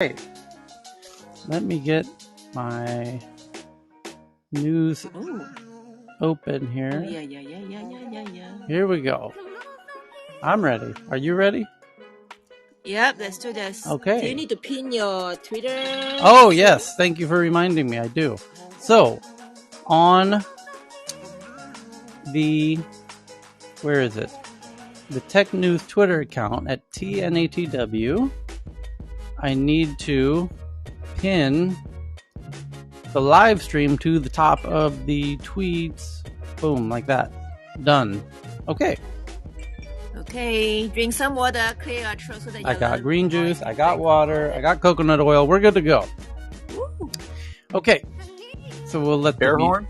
Hey, let me get my news open here. Oh, yeah. Here we go. I'm ready. Are you ready? Yep, let's do this. Okay. Do you need to pin your Twitter? Oh, yes. Thank you for reminding me. I do. So, on the, where is it? The Tech News Twitter account at TNATW, I need to pin the live stream to the top of the tweets. Boom, like that. Done. Okay. Okay, drink some water, clear your throat so that I got green juice, I got water, I got coconut oil. We're good to go. Woo. Okay. So we'll let air horn.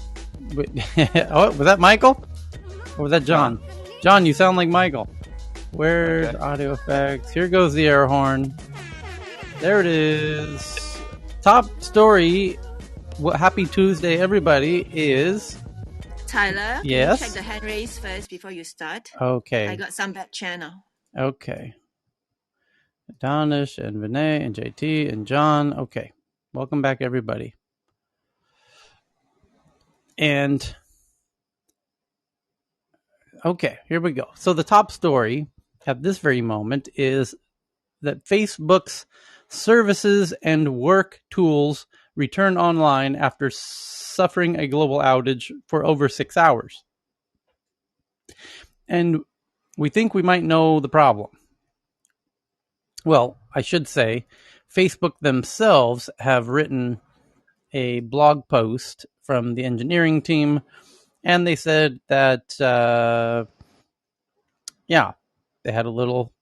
Oh, was that Michael? Or was that John? John, you sound like Michael. Where's audio effects? Here goes the air horn. There it is. Top story. Happy Tuesday, everybody, is... Tyler, yes? check the hand raise first before you start. Okay. I got some bad channel. Okay. Donish and Vinay and JT and John. Okay. Welcome back, everybody. And okay, here we go. So the top story at this very moment is that Facebook's services and work tools return online after suffering a global outage for over 6 hours. And we think we might know the problem. Well, I should say, Facebook themselves have written a blog post from the engineering team, and they said that, they had a little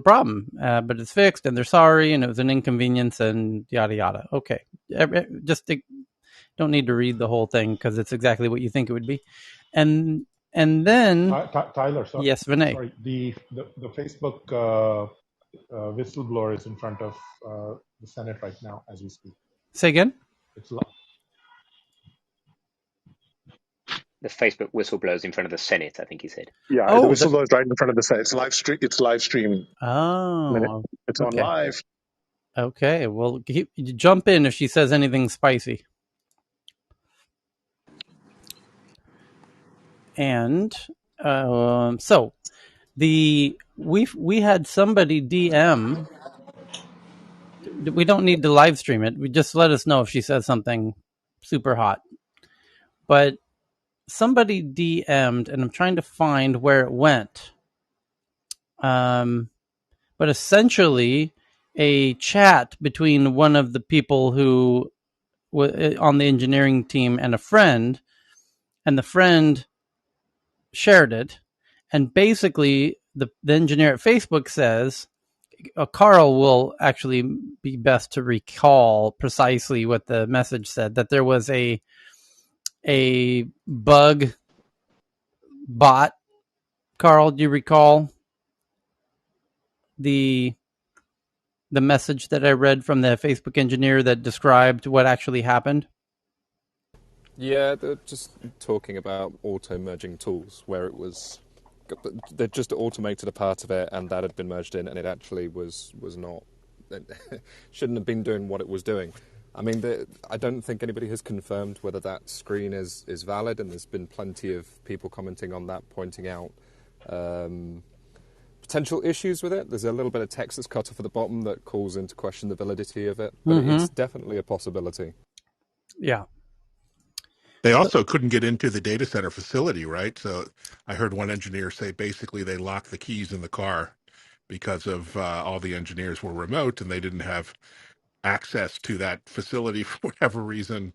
problem, but it's fixed, and they're sorry, and it was an inconvenience, and yada yada. Okay, just don't need to read the whole thing because it's exactly what you think it would be, and then Tyler, sorry. yes, Vinay. Sorry, the Facebook whistleblower is in front of the Senate right now as we speak. Say again. It's The Facebook whistleblower is in front of the Senate, I think he said. Yeah, the whistleblower is right in front of the Senate. It's live stream. Oh, it's on live. Okay, well, jump in if she says anything spicy. And so we had somebody DM. We don't need to live stream it. We just let us know if she says something super hot. But somebody DM'd, and I'm trying to find where it went. But essentially, a chat between one of the people who on the engineering team and a friend, and the friend shared it, and basically the engineer at Facebook says, Carl will actually be best to recall precisely what the message said, that there was a bug bot. Carl, do you recall the message that I read from the Facebook engineer that described what actually happened? Yeah, they're just talking about auto-merging tools, where it was... They just automated a part of it, and that had been merged in, and it actually was not... It shouldn't have been doing what it was doing. I mean, I don't think anybody has confirmed whether that screen is valid, and there's been plenty of people commenting on that, pointing out potential issues with it. There's a little bit of text that's cut off at the bottom that calls into question the validity of it, but it's definitely a possibility. Yeah. They also couldn't get into the data center facility, right? So I heard one engineer say basically they locked the keys in the car because of all the engineers were remote and they didn't have access to that facility for whatever reason,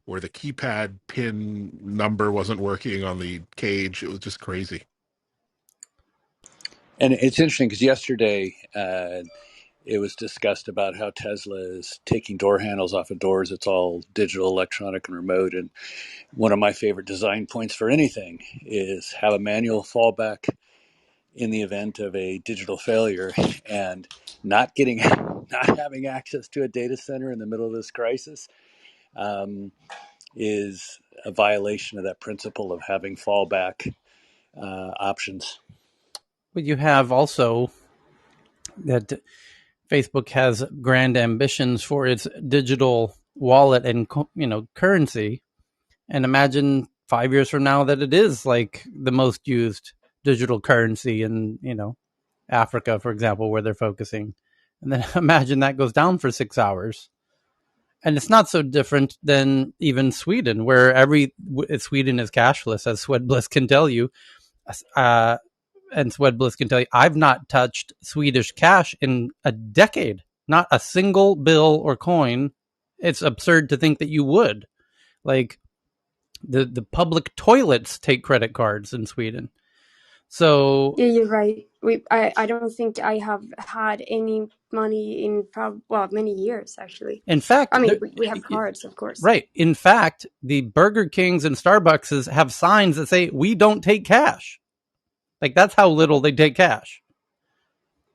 or the keypad pin number wasn't working on the cage. It was just crazy. And it's interesting because yesterday it was discussed about how Tesla is taking door handles off of doors. It's all digital, electronic, and remote. And one of my favorite design points for anything is have a manual fallback in the event of a digital failure, and not having access to a data center in the middle of this crisis is a violation of that principle of having fallback options. But you have also that Facebook has grand ambitions for its digital wallet and currency, and imagine 5 years from now that it is like the most used digital currency in Africa, for example, where they're focusing, and then imagine that goes down for 6 hours. And it's not so different than even Sweden, where Sweden is cashless, as Swedbliss can tell you. And Swedbliss can tell you, I've not touched Swedish cash in a decade. Not a single bill or coin. It's absurd to think that you would. Like, the public toilets take credit cards in Sweden. So Yeah, you're right. I don't think I have had any money in many years actually. in fact, I mean, we have cards, of course. right. In fact, the Burger Kings and Starbucks have signs that say, we don't take cash. Like, that's how little they take cash.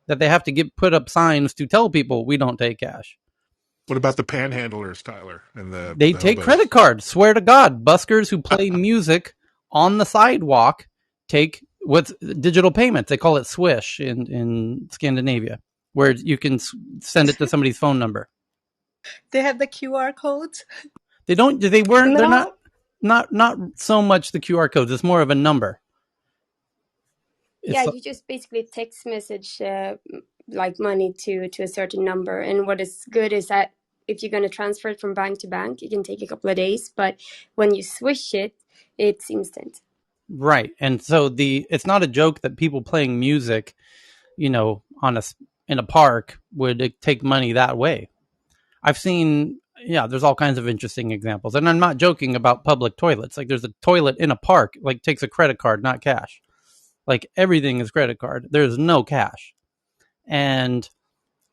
That they have to put up signs to tell people we don't take cash. What about the panhandlers, Tyler, and They the take hobos? credit cards. Swear to God, buskers who play music on the sidewalk take what's digital payments. They call it Swish in Scandinavia, where you can send it to somebody's phone number. They have the QR codes. They don't. They weren't. No. They're not so much the QR codes. It's more of a number. Yeah, you just basically text message like money to a certain number, and what is good is that if you're going to transfer it from bank to bank, it can take a couple of days, but when you swish it, it's instant. Right. And so it's not a joke that people playing music, in a park would take money that way. I've seen, there's all kinds of interesting examples. And I'm not joking about public toilets. Like, there's a toilet in a park, like, takes a credit card, not cash. Like, everything is credit card. There's no cash. And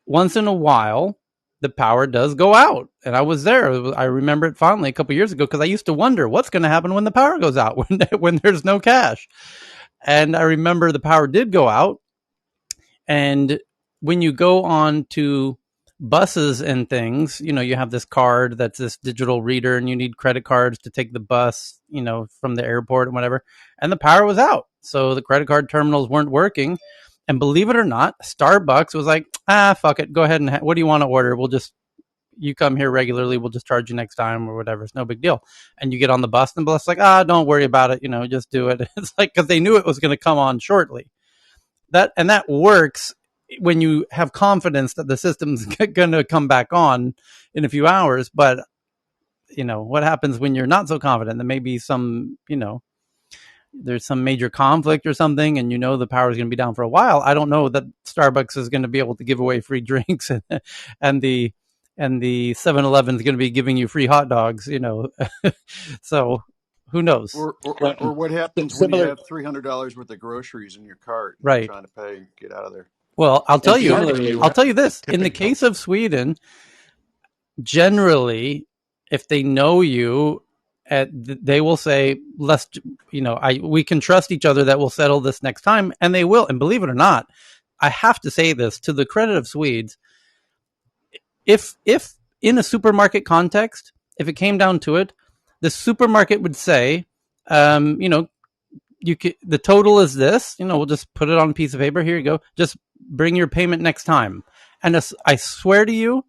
once in a while, the power does go out. And I was there. I remember it fondly a couple years ago, because I used to wonder what's going to happen when the power goes out, when there's no cash. And I remember the power did go out. And when you go on to buses and things, you have this card that's this digital reader, and you need credit cards to take the bus, from the airport and whatever. And the power was out. So the credit card terminals weren't working. And believe it or not, Starbucks was like, fuck it. Go ahead and what do you want to order? You come here regularly. We'll just charge you next time or whatever. It's no big deal. And you get on the bus, and the bus is like, don't worry about it. Just do it. It's like, because they knew it was going to come on shortly. That works when you have confidence that the system's going to come back on in a few hours. But, what happens when you're not so confident? There may be some, there's some major conflict or something, and the power is going to be down for a while. I don't know that Starbucks is going to be able to give away free drinks, and the 7-Eleven is going to be giving you free hot dogs, So who knows? Or what happens when you have $300 worth of groceries in your cart? Right. You're trying to pay and get out of there. Well, I'll tell you this. In the case of Sweden, generally, if they know you, they will say, we can trust each other that we'll settle this next time, and they will. And believe it or not, I have to say this to the credit of Swedes. If in a supermarket context, if it came down to it, the supermarket would say, the total is this. We'll just put it on a piece of paper. Here you go. Just bring your payment next time. And I swear to you,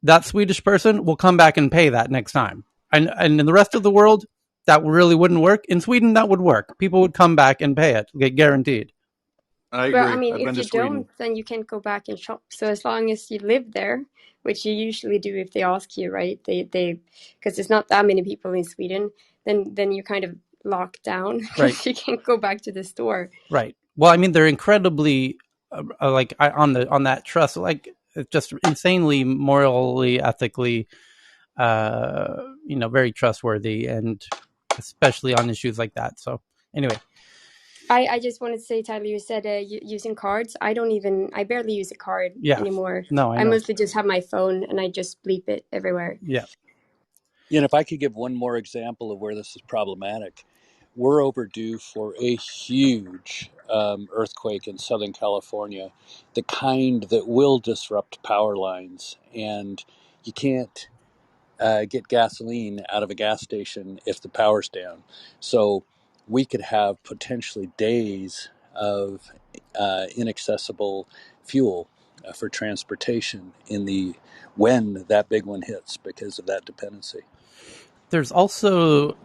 that Swedish person will come back and pay that next time. And in the rest of the world, that really wouldn't work. In Sweden, that would work. People would come back and pay it, guaranteed. I agree. Well, I mean, if you don't, then you can't go back and shop. So as long as you live there, which you usually do if they ask you, right? They because there's not that many people in Sweden, then you're kind of locked down. Right. You can't go back to the store. Right. Well, I mean, they're incredibly on that trust, like, just insanely morally, ethically, very trustworthy, and especially on issues like that. So anyway. I just wanted to say, Tyler, you said using cards. I barely use a card anymore. No, I mostly just have my phone, and I just bleep it everywhere. Yeah. If I could give one more example of where this is problematic, we're overdue for a huge earthquake in Southern California, the kind that will disrupt power lines, and you can't get gasoline out of a gas station if the power's down. So we could have potentially days of inaccessible fuel. for transportation when that big one hits because of that dependency. There's also,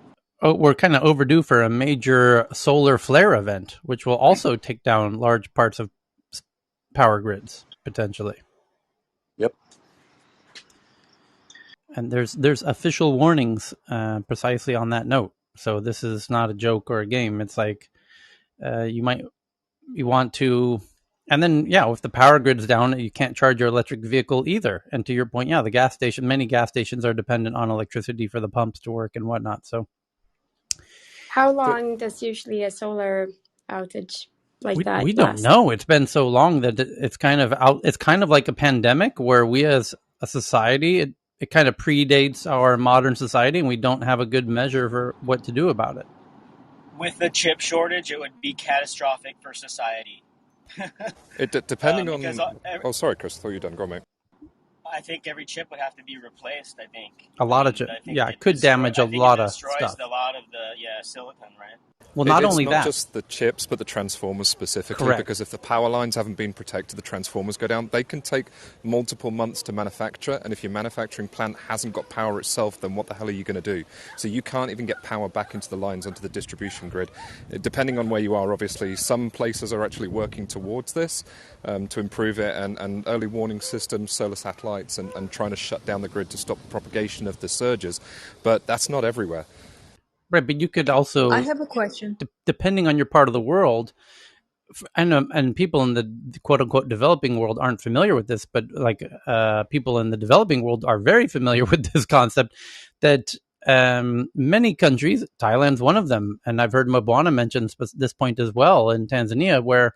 we're kind of overdue for a major solar flare event, which will also take down large parts of power grids potentially. Yep. And there's official warnings precisely on that note. So this is not a joke or a game. It's like you want to, and then if the power grid's down, you can't charge your electric vehicle either. And to your point, many gas stations are dependent on electricity for the pumps to work and whatnot. So how long does usually a solar outage like that we don't last? know. It's been so long that it's kind of out. It's kind of like a pandemic where we as a society, it kind of predates our modern society, and we don't have a good measure for what to do about it. With the chip shortage, it would be catastrophic for society. Depending on... sorry, Chris, I thought you were done. Go on, mate. I think every chip would have to be replaced, I think. A lot of chips. Yeah, it could damage a lot of stuff. It destroys a lot of the silicon, right? Well, not only that. It's not just the chips, but the transformers specifically. Correct. Because if the power lines haven't been protected, the transformers go down. They can take multiple months to manufacture, and if your manufacturing plant hasn't got power itself, then what the hell are you going to do? So you can't even get power back into the lines, onto the distribution grid. Depending on where you are, obviously, some places are actually working towards this to improve it, and early warning systems, solar satellites, and trying to shut down the grid to stop propagation of the surges. But that's not everywhere. Right, but you could also... I have a question. Depending on your part of the world, and people in the quote-unquote developing world aren't familiar with this, but like people in the developing world are very familiar with this concept that many countries, Thailand's one of them, and I've heard Mabwana mention this point as well in Tanzania, where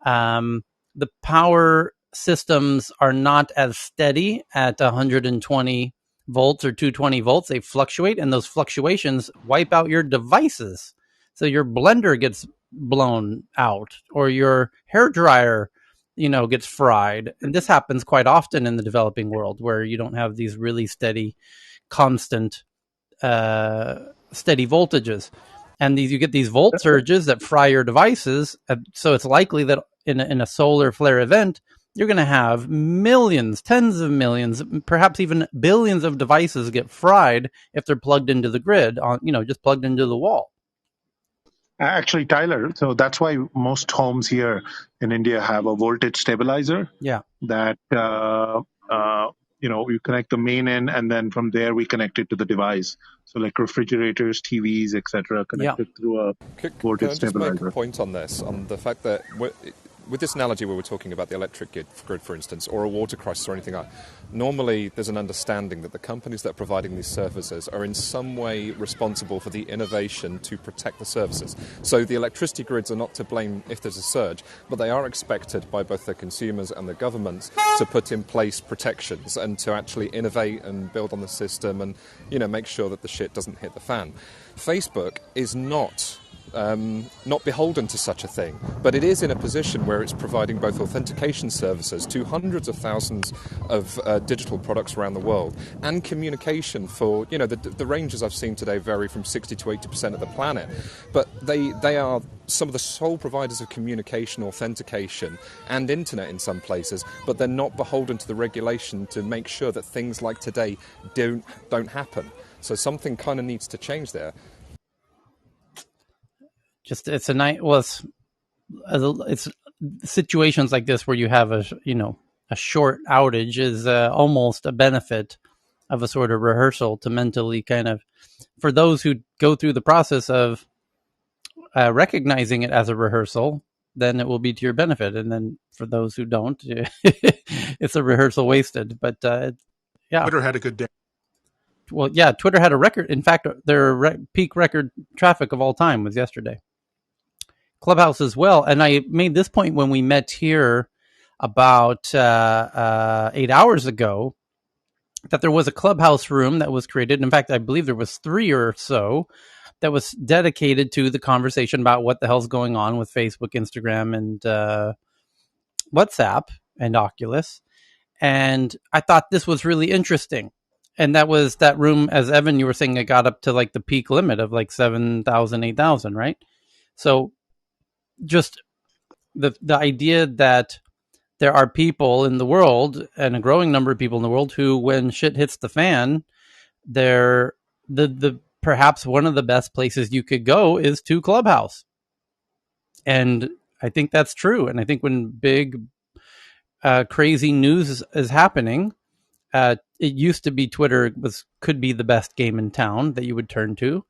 the power systems are not as steady at 120 volts or 220 volts. They fluctuate, and those fluctuations wipe out your devices. So your blender gets blown out, or your hair dryer, gets fried. And this happens quite often in the developing world, where you don't have these really steady, constant, steady voltages. And you get these volt surges that fry your devices. So it's likely that in a solar flare event, you're going to have millions, tens of millions, perhaps even billions of devices get fried if they're plugged into the grid, just plugged into the wall. Actually, Tyler, so that's why most homes here in India have a voltage stabilizer. Yeah. That, you connect the main end, and then from there we connect it to the device. So like refrigerators, TVs, etc., connected through a voltage stabilizer. Can I just make a point on this, on the fact that with this analogy where we're talking about the electric grid, for instance, or a water crisis or anything like that, normally there's an understanding that the companies that are providing these services are in some way responsible for the innovation to protect the services. So the electricity grids are not to blame if there's a surge, but they are expected by both the consumers and the governments to put in place protections and to actually innovate and build on the system and, make sure that the shit doesn't hit the fan. Facebook is not beholden to such a thing, but it is in a position where it's providing both authentication services to hundreds of thousands of digital products around the world, and communication for, the ranges I've seen today vary from 60 to 80% of the planet, but they are some of the sole providers of communication, authentication, and internet in some places, but they're not beholden to the regulation to make sure that things like today don't happen. So something kind of needs to change there. It's situations like this where you have a short outage is almost a benefit of a sort of rehearsal to mentally kind of, for those who go through the process of recognizing it as a rehearsal, then it will be to your benefit. And then for those who don't, it's a rehearsal wasted. But Twitter had a good day. Well, yeah, Twitter had a record. In fact, their peak record traffic of all time was yesterday. Clubhouse as well. And I made this point when we met here about 8 hours ago, that there was a Clubhouse room that was created. In fact, I believe there was 3 or so that was dedicated to the conversation about what the hell's going on with Facebook, Instagram, and WhatsApp and Oculus. And I thought this was really interesting. And that was that room, as Evan, you were saying, it got up to like the peak limit of like 7,000, 8,000, right? So just the idea that there are people in the world, and a growing number of people in the world, who, when shit hits the fan, they're the perhaps one of the best places you could go is to Clubhouse. And I think that's true. And I think when big crazy news is happening, it used to be Twitter could be the best game in town that you would turn to.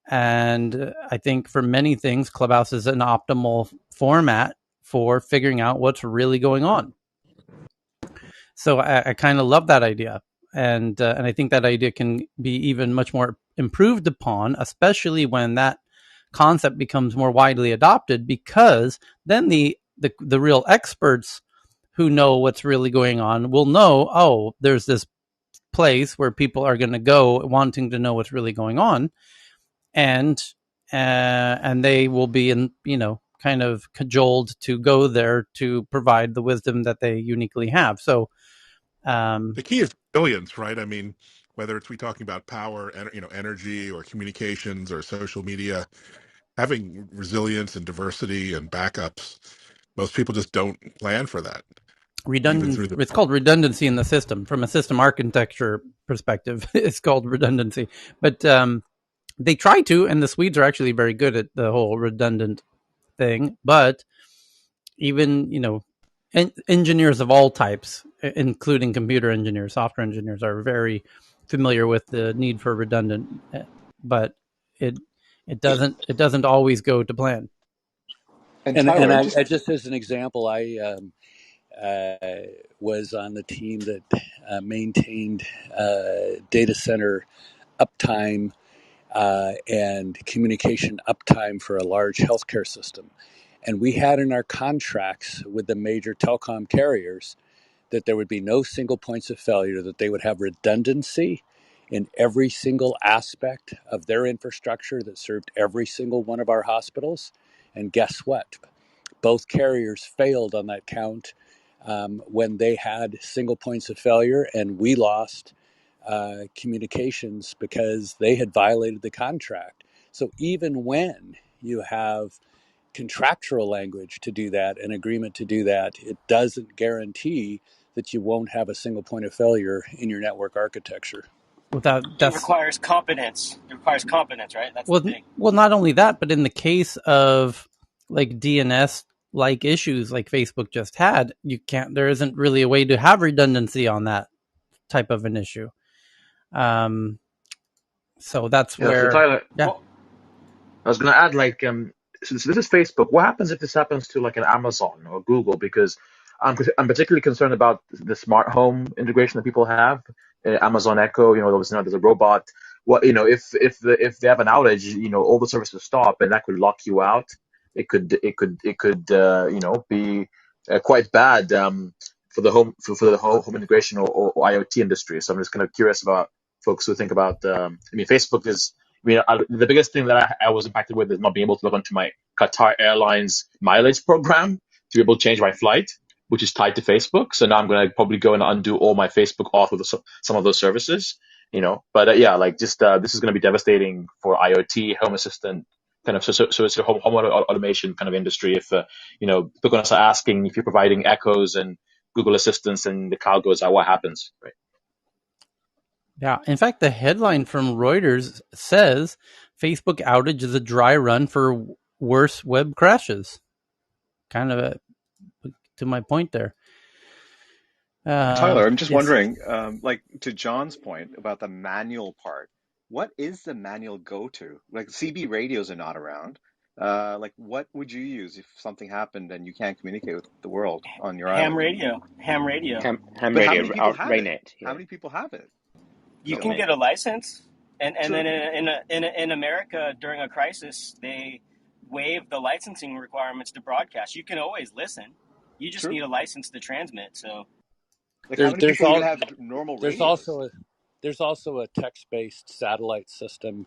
And I think for many things, Clubhouse is an optimal format for figuring out what's really going on. So I kind of love that idea. And I think that idea can be even much more improved upon, especially when that concept becomes more widely adopted, because then the real experts who know what's really going on will know, oh, there's this place where people are going to go wanting to know what's really going on, and they will be kind of cajoled to go there to provide the wisdom that they uniquely have. So the key is resilience, right? I mean, whether it's we talking about power, energy, or communications, or social media, having resilience and diversity and backups, most people just don't plan for that. It's called redundancy in the system. From a system architecture perspective, it's called redundancy. But they try to, and the Swedes are actually very good at the whole redundant thing. But even, engineers of all types, including computer engineers, software engineers, are very familiar with the need for redundant. But it doesn't always go to plan. And Tyler, I just as an example, I was on the team that maintained data center uptime and communication uptime for a large healthcare system. And we had in our contracts with the major telecom carriers that there would be no single points of failure, that they would have redundancy in every single aspect of their infrastructure that served every single one of our hospitals. And guess what? Both carriers failed on that count when they had single points of failure, and we lost communications because they had violated the contract. So even when you have contractual language to do that, an agreement to do that, it doesn't guarantee that you won't have a single point of failure in your network architecture. It requires competence. It requires competence, right? That's the thing. Well, not only that, but in the case of like DNS like issues like Facebook just had, there isn't really a way to have redundancy on that type of an issue. So that's where. So Tyler, yeah. I was going to add, so this is Facebook. What happens if this happens to like an Amazon or Google? Because I'm particularly concerned about the smart home integration that people have. Amazon Echo, there's a robot. If they have an outage, all the services stop, and that could lock you out. It could be quite bad for the home integration or IoT industry. So I'm just kind of curious about folks who think about. Facebook is. The biggest thing that I was impacted with is not being able to log onto my Qatar Airlines mileage program to be able to change my flight, which is tied to Facebook. So now I'm going to probably go and undo all my Facebook auth with some of those services, But this is going to be devastating for IoT, Home Assistant, kind of so it's a home automation kind of industry. If people are going to start asking if you're providing Echoes and Google Assistants and the cloud goes out, what happens, right? Yeah. In fact, the headline from Reuters says Facebook outage is a dry run for worse web crashes. Kind of to my point there. Tyler, I'm just yes. wondering, to John's point about the manual part, what is the manual go to? Like CB radios are not around. What would you use if something happened and you can't communicate with the world on your island? Ham radio. Ham But radio, how many people have it? RayNet, yeah. How many people have it? You can get a license, and then in America during a crisis they waive the licensing requirements to broadcast. You can always listen. You just need a license to transmit. So, how many people even have normal radios? There's also a text-based satellite system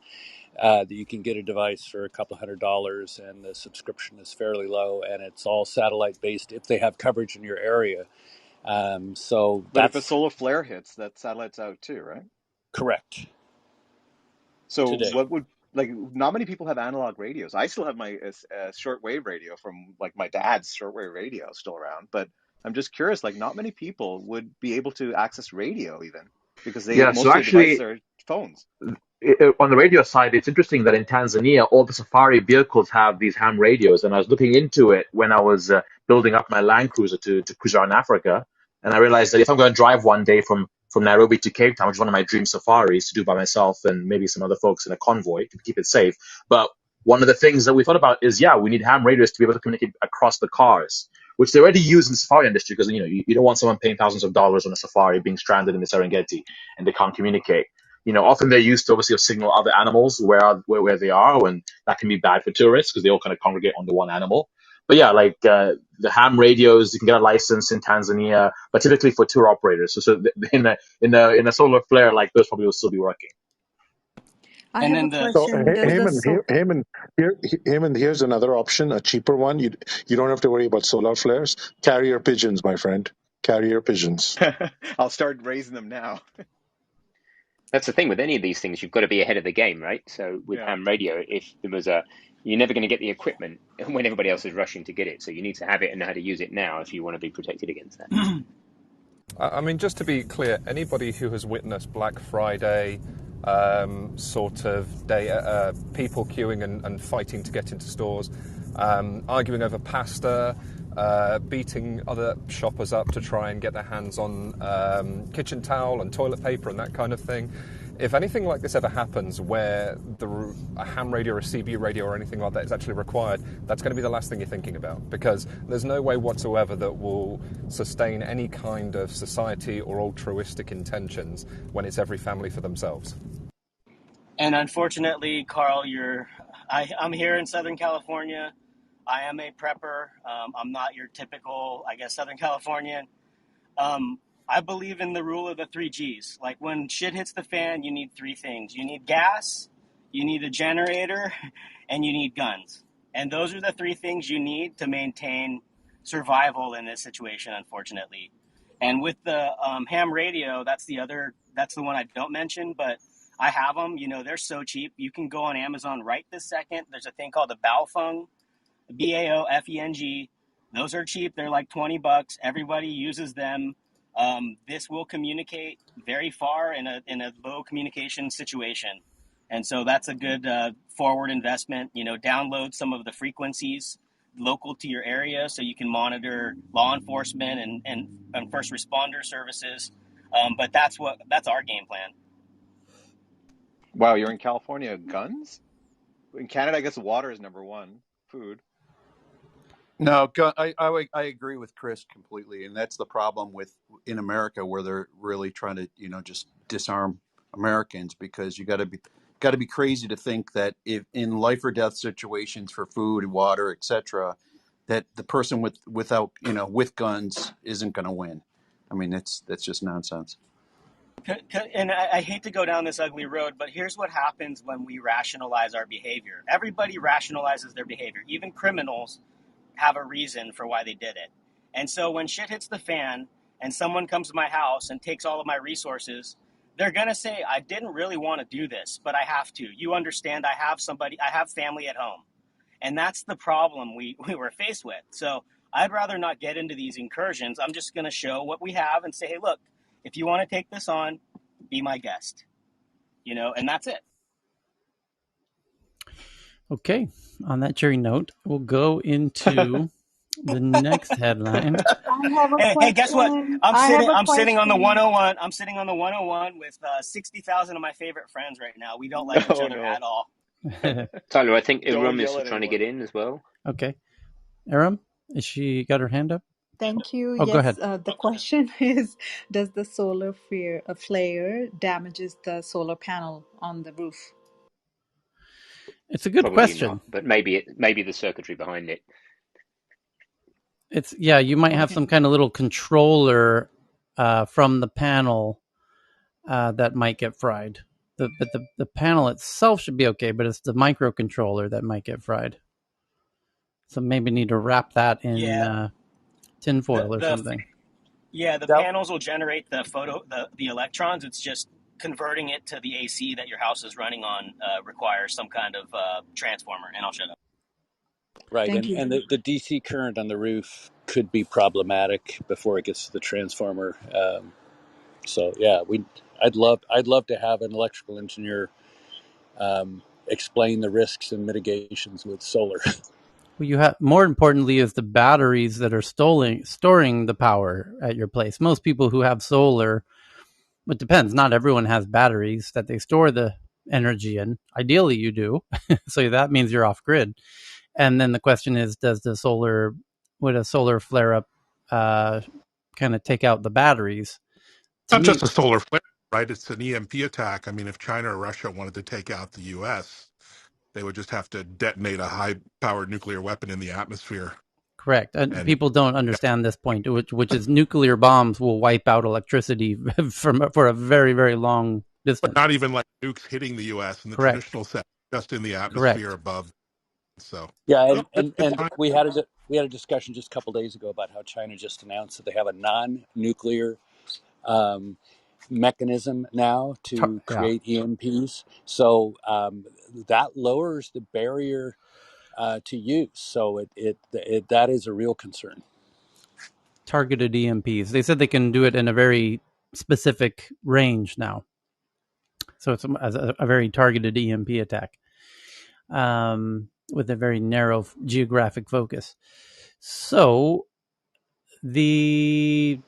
that you can get a device for a couple $100, and the subscription is fairly low, and it's all satellite-based if they have coverage in your area. But if a solar flare hits, that satellite's out too, right? Correct. So today. what would not many people have analog radios. I still have my shortwave radio from my dad's shortwave radio still around, but I'm just curious, like not many people would be able to access radio even because Yeah, most so of their devices actually, are phones. on the radio side, it's interesting that in Tanzania, all the safari vehicles have these ham radios. And I was looking into it when I was building up my Land Cruiser to cruise around Africa. And I realized that if I'm going to drive one day from Nairobi to Cape Town, which is one of my dream safaris to do by myself and maybe some other folks in a convoy to keep it safe. But one of the things that we thought about is, yeah, we need ham radios to be able to communicate across the cars, which they already use in the safari industry because, you don't want someone paying thousands of dollars on a safari being stranded in the Serengeti and they can't communicate. Often they're used to obviously signal other animals where they are, and that can be bad for tourists because they all kind of congregate under one animal. But yeah, like the ham radios, you can get a license in Tanzania, but typically for tour operators. So in a solar flare, like those probably will still be working. I And have then a the So question. Does the Here's another option, a cheaper one. You don't have to worry about solar flares. Carrier pigeons, my friend. Carrier pigeons. I'll start raising them now. That's the thing with any of these things, you've got to be ahead of the game, right? So with Yeah. ham radio, if there was you're never going to get the equipment when everybody else is rushing to get it. So you need to have it and know how to use it now if you want to be protected against that. I mean, just to be clear, anybody who has witnessed Black Friday sort of day, people queuing and fighting to get into stores, arguing over pasta, beating other shoppers up to try and get their hands on kitchen towel and toilet paper and that kind of thing. If anything like this ever happens where a ham radio or a CB radio or anything like that is actually required, that's going to be the last thing you're thinking about, because there's no way whatsoever that will sustain any kind of society or altruistic intentions when it's every family for themselves. And unfortunately, Carl, I'm here in Southern California. I am a prepper. I'm not your typical, I guess, Southern Californian. I believe in the rule of the 3 Gs. Like when shit hits the fan, you need 3 things. You need gas, you need a generator, and you need guns. And those are the 3 things you need to maintain survival in this situation, unfortunately. And with the ham radio, that's the one I don't mention, but I have them. They're so cheap. You can go on Amazon right this second. There's a thing called the Baofeng, Baofeng. Those are cheap. They're like $20. Everybody uses them. This will communicate very far in a low communication situation. And so that's a good forward investment. Download some of the frequencies local to your area so you can monitor law enforcement and first responder services. But that's our game plan. Wow, you're in California. Guns? In Canada, I guess water is number one. Food. No, I agree with Chris completely, and that's the problem in America where they're really trying to just disarm Americans, because you got to be crazy to think that if in life or death situations for food, water, etc., that the person without with guns isn't going to win. I mean, that's just nonsense. And I hate to go down this ugly road, but here's what happens when we rationalize our behavior. Everybody rationalizes their behavior. Even criminals have a reason for why they did it. And so when shit hits the fan and someone comes to my house and takes all of my resources, they're going to say, I didn't really want to do this, but I have to. You understand, I have family at home. And that's the problem we were faced with. So I'd rather not get into these incursions. I'm just going to show what we have and say, hey, look, if you want to take this on, be my guest. And that's it. Okay. On that cheery note, we'll go into the next headline. I have a question. Hey, guess what? I'm sitting on the 101. I'm sitting on the 101 with 60,000 of my favorite friends right now. We don't like each other at all. Tyler, I think Don't Iram is yell at trying to anyone. get in as well. Okay. Aram, is she got her hand up? Thank you. Oh, go Yes, ahead. the question is, does the solar flare damages the solar panel on the roof? It's a good Probably question. not, but maybe the circuitry behind it. You might have Okay. some kind of little controller from the panel that might get fried. But the panel itself should be okay, but it's the microcontroller that might get fried. So maybe need to wrap that in tinfoil or something. The panels will generate the electrons. It's just converting it to the AC that your house is running on requires some kind of transformer. And I'll shut up. Right, Thank and you. the DC current on the roof could be problematic before it gets to the transformer. So yeah, I'd love to have an electrical engineer explain the risks and mitigations with solar. Well, you have more importantly is the batteries that are storing the power at your place. Most people who have solar, it depends. Not everyone has batteries that they store the energy in. Ideally, you do, so that means you're off grid. And then the question is, would a solar flare up kind of take out the batteries? To Not me, just a solar flare, right? It's an EMP attack. I mean, if China or Russia wanted to take out the U.S., they would just have to detonate a high-powered nuclear weapon in the atmosphere. correct. And And people don't understand this point, which is nuclear bombs will wipe out electricity for a very, very long but distance. not even like nukes hitting the U.S. in the Correct. traditional sense, just in the atmosphere Correct. above. So, Yeah, well, it's and fine. we had a discussion just a couple days ago about how China just announced that they have a non-nuclear um, mechanism now to Yeah. create EMPs. So that lowers the barrier to use. So it that is a real concern. Targeted EMPs. They said they can do it in a very specific range now. So it's a very targeted EMP attack with a very narrow geographic focus. So the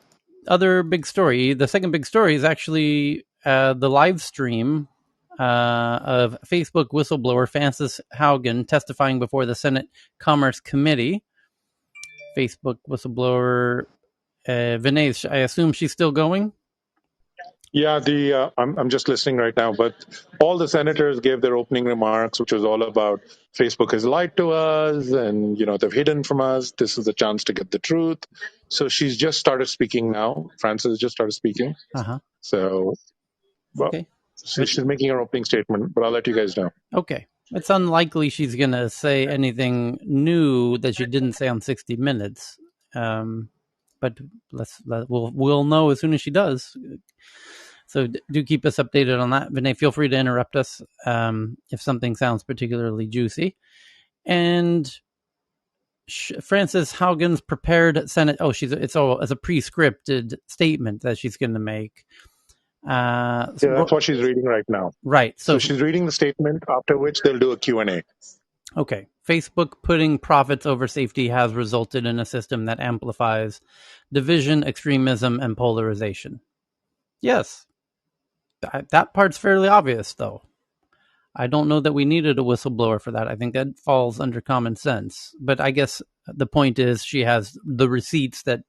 the second big story is actually the live stream of Facebook whistleblower Frances Haugen testifying before the Senate Commerce Committee. Facebook whistleblower Vinay, I assume she's still going? Yeah, I'm just listening right now, but all the senators gave their opening remarks, which was all about Facebook has lied to us, and they've hidden from us. This is a chance to get the truth. So she's just started speaking now. Frances just started speaking. Uh-huh. So, well, Okay. she's making her opening statement, but I'll let you guys know. Okay. It's unlikely she's going to say anything new that she didn't say on 60 Minutes. But we'll know as soon as she does. So do keep us updated on that. Vinay, feel free to interrupt us if something sounds particularly juicy. And Frances Haugen's prepared Senate. Oh, it's all as a pre-scripted statement that she's going to make. Yeah, that's what she's reading right now. Right. So she's reading the statement, after which they'll do a Q&A. Okay. Facebook putting profits over safety has resulted in a system that amplifies division, extremism, and polarization. Yes. That part's fairly obvious, though. I don't know that we needed a whistleblower for that. I think that falls under common sense. But I guess the point is she has the receipts that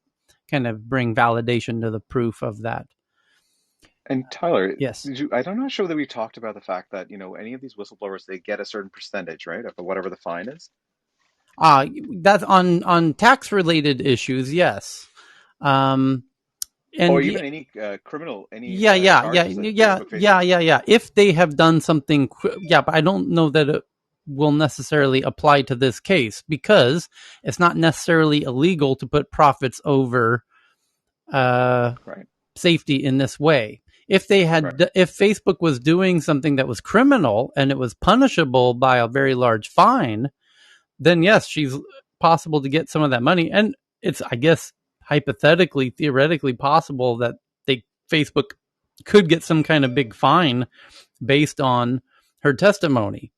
kind of bring validation to the proof of that. And Tyler, Yes. I'm not sure that we talked about the fact that, any of these whistleblowers, they get a certain percentage, right, of whatever the fine is. That's on tax related issues, yes. And or even any criminal, any yeah. charges that Facebook faces. Yeah. If they have done something, but I don't know that it will necessarily apply to this case because it's not necessarily illegal to put profits over Right. safety in this way. If they had, Right. if Facebook was doing something that was criminal and it was punishable by a very large fine, then yes, she's possible to get some of that money. And it's, I guess, hypothetically, theoretically possible that Facebook could get some kind of big fine based on her testimony.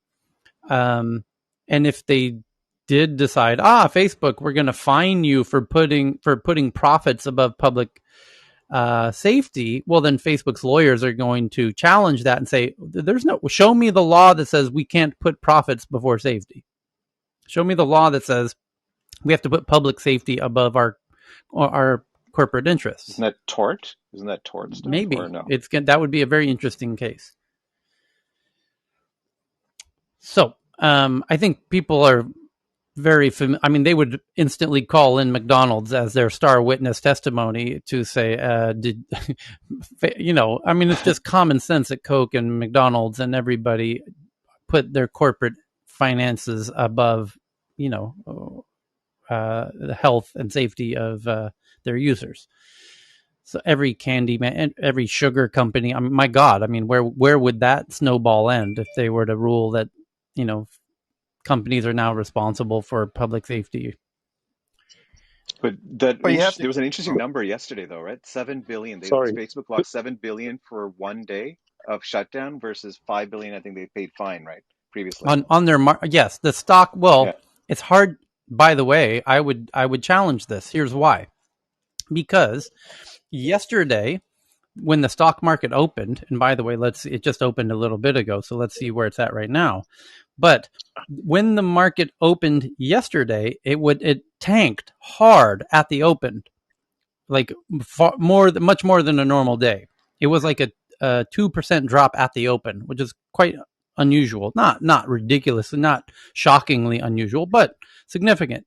And if they did decide, Facebook, we're going to fine you for putting profits above public safety, well, then Facebook's lawyers are going to challenge that and say, show me the law that says we can't put profits before safety. Show me the law that says we have to put public safety above our corporate interests. Isn't that tort? Isn't that tort stuff? Maybe. Or no? That would be a very interesting case. So I think people are very familiar. I mean, they would instantly call in McDonald's as their star witness testimony to say, I mean, it's just common sense at Coke and McDonald's and everybody put their corporate finances above, the health and safety of their users. So every candy man, every sugar company, my God, I mean, where would that snowball end if they were to rule that, companies are now responsible for public safety. But there was an interesting number yesterday, though, right? 7 billion. Sorry. Facebook lost 7 billion for one day of shutdown versus 5 billion. I think they paid fine, right? Previously. On their yes, the stock. Well, Yeah. it's hard. By the way, I would challenge this. Here's why. Because yesterday, when the stock market opened, and by the way, it just opened a little bit ago, so let's see where it's at right now. But when the market opened yesterday, it tanked hard at the open, like much more than a normal day. It was like a 2% drop at the open, which is quite unusual. Not ridiculous, not shockingly unusual, but significant.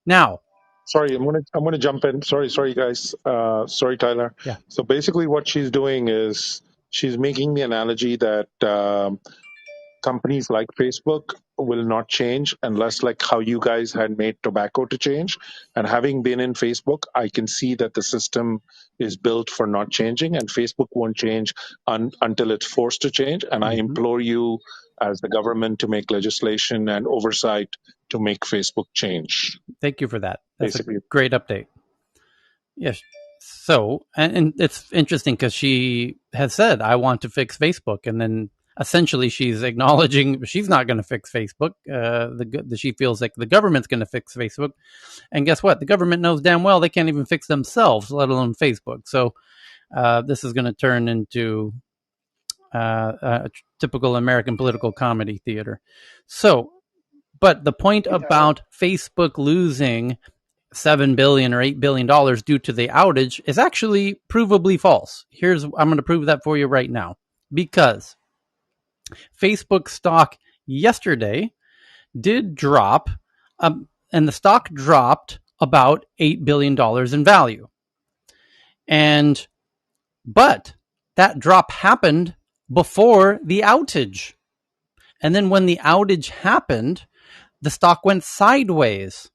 Now, Sorry, I'm gonna jump in. Sorry, guys. Sorry, Tyler. yeah. So basically, what she's doing is she's making the analogy that companies like Facebook will not change unless, like how you guys had made tobacco to change. And having been in Facebook, I can see that the system is built for not changing, and Facebook won't change until it's forced to change. And I implore you, as the government, to make legislation and oversight to make Facebook change. Thank you for that. That's Basically, a great update. Yes. So, and it's interesting because she has said, I want to fix Facebook. And then essentially she's acknowledging she's not going to fix Facebook. She feels like the government's going to fix Facebook. And guess what? The government knows damn well they can't even fix themselves, let alone Facebook. So this is going to turn into a typical American political comedy theater. So, but the point about Facebook losing $7 billion or $8 billion due to the outage is actually provably false. I'm going to prove that for you right now, because Facebook stock yesterday did drop, and the stock dropped about $8 billion in value. But that drop happened before the outage. And then when the outage happened, the stock went sideways.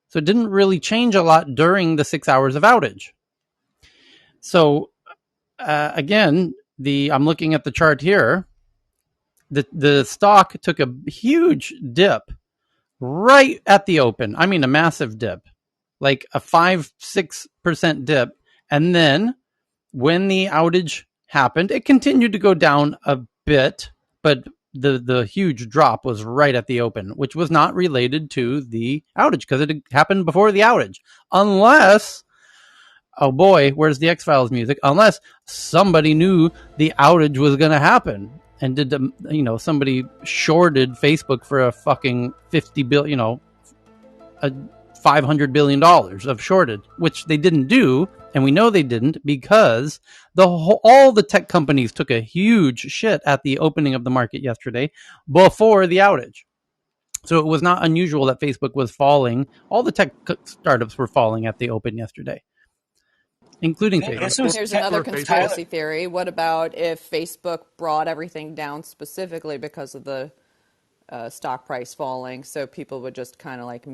So it didn't really change a lot during the 6 hours of outage. So again, I'm looking at the chart here. The stock took a huge dip right at the open. I mean, a massive dip, like a 5-6% dip. And then when the outage happened, it continued to go down a bit, but the huge drop was right at the open, which was not related to the outage because it happened before the outage. Unless, oh boy, where's the X-Files music? Unless somebody knew the outage was going to happen and somebody shorted Facebook for a fucking $50 billion, a $500 billion of shorted, which they didn't do. And we know they didn't because all the tech companies took a huge shit at the opening of the market yesterday before the outage. So it was not unusual that Facebook was falling. All the tech startups were falling at the open yesterday, including Facebook. Here's another conspiracy theory. What about if Facebook brought everything down specifically because of the stock price falling, so people would just kind of like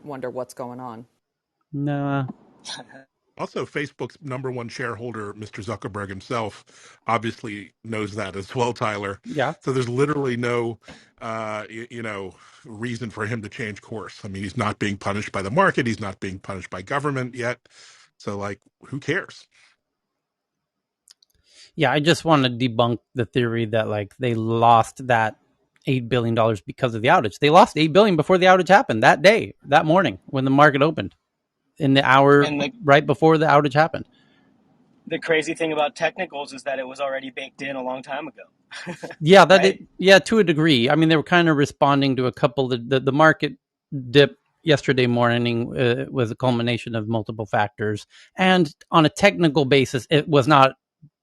wonder what's going on? Nah. Also, Facebook's number one shareholder, Mr. Zuckerberg himself, obviously knows that as well, Tyler. Yeah. So there's literally no, reason for him to change course. I mean, he's not being punished by the market. He's not being punished by government yet. So, who cares? Yeah, I just want to debunk the theory that they lost that $8 billion because of the outage. They lost $8 billion before the outage happened that day, that morning when the market opened, in the hour right before the outage happened. The crazy thing about technicals is that it was already baked in a long time ago. Yeah, to a degree. I mean, they were kind of responding to a couple. The market dip yesterday morning was a culmination of multiple factors, and on a technical basis, it was not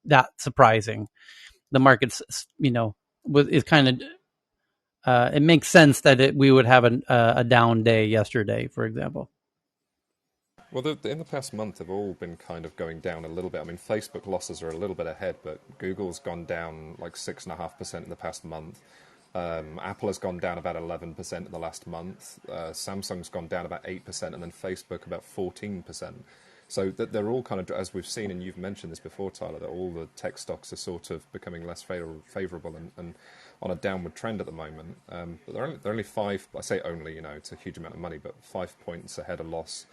that surprising. The market's, is kind of. It makes sense that we would have a down day yesterday, for example. Well, in the past month, they've all been kind of going down a little bit. I mean, Facebook losses are a little bit ahead, but Google's gone down 6.5% in the past month. Apple has gone down about 11% in the last month. Samsung's gone down about 8%, and then Facebook about 14%. So that they're all kind of, as we've seen, and you've mentioned this before, Tyler, that all the tech stocks are sort of becoming less favourable and on a downward trend at the moment. But they're only five. I say only, it's a huge amount of money, but 5 points ahead of loss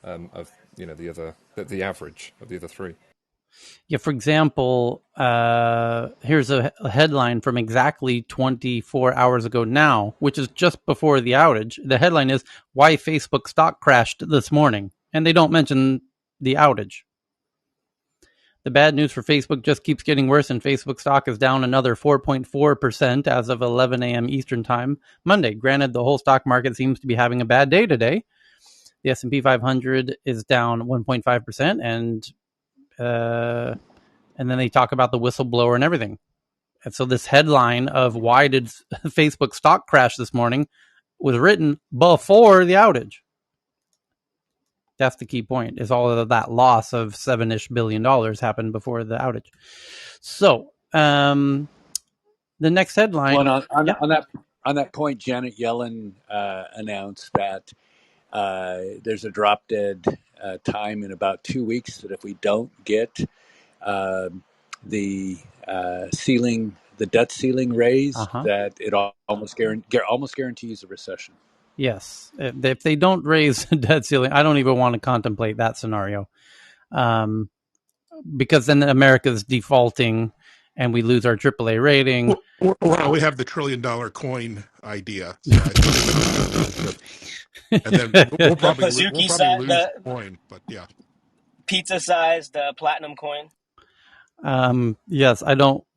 of the average of the other three. Yeah, for example, here's a headline from exactly 24 hours ago now, which is just before the outage. The headline is, "Why Facebook stock crashed this morning." And they don't mention the outage. The bad news for Facebook just keeps getting worse, and Facebook stock is down another 4.4% as of 11 a.m. Eastern Time Monday. Granted, the whole stock market seems to be having a bad day today. The S&P 500 is down 1.5%, and then they talk about the whistleblower and everything. And so this headline of "Why did Facebook stock crash this morning" was written before the outage. That's the key point, is all of that loss of $7-ish billion happened before the outage. So the next headline. Well, on that point, Janet Yellen announced that there's a drop dead time in about 2 weeks, that if we don't get the debt ceiling raised, that it almost guarantees a recession. Yes, if they don't raise the debt ceiling, I don't even want to contemplate that scenario, because then America's defaulting and we lose our AAA rating. Well, we have the $1 trillion coin idea, so I think and then we'll probably lose the coin, but yeah. Pizza-sized platinum coin. Yes,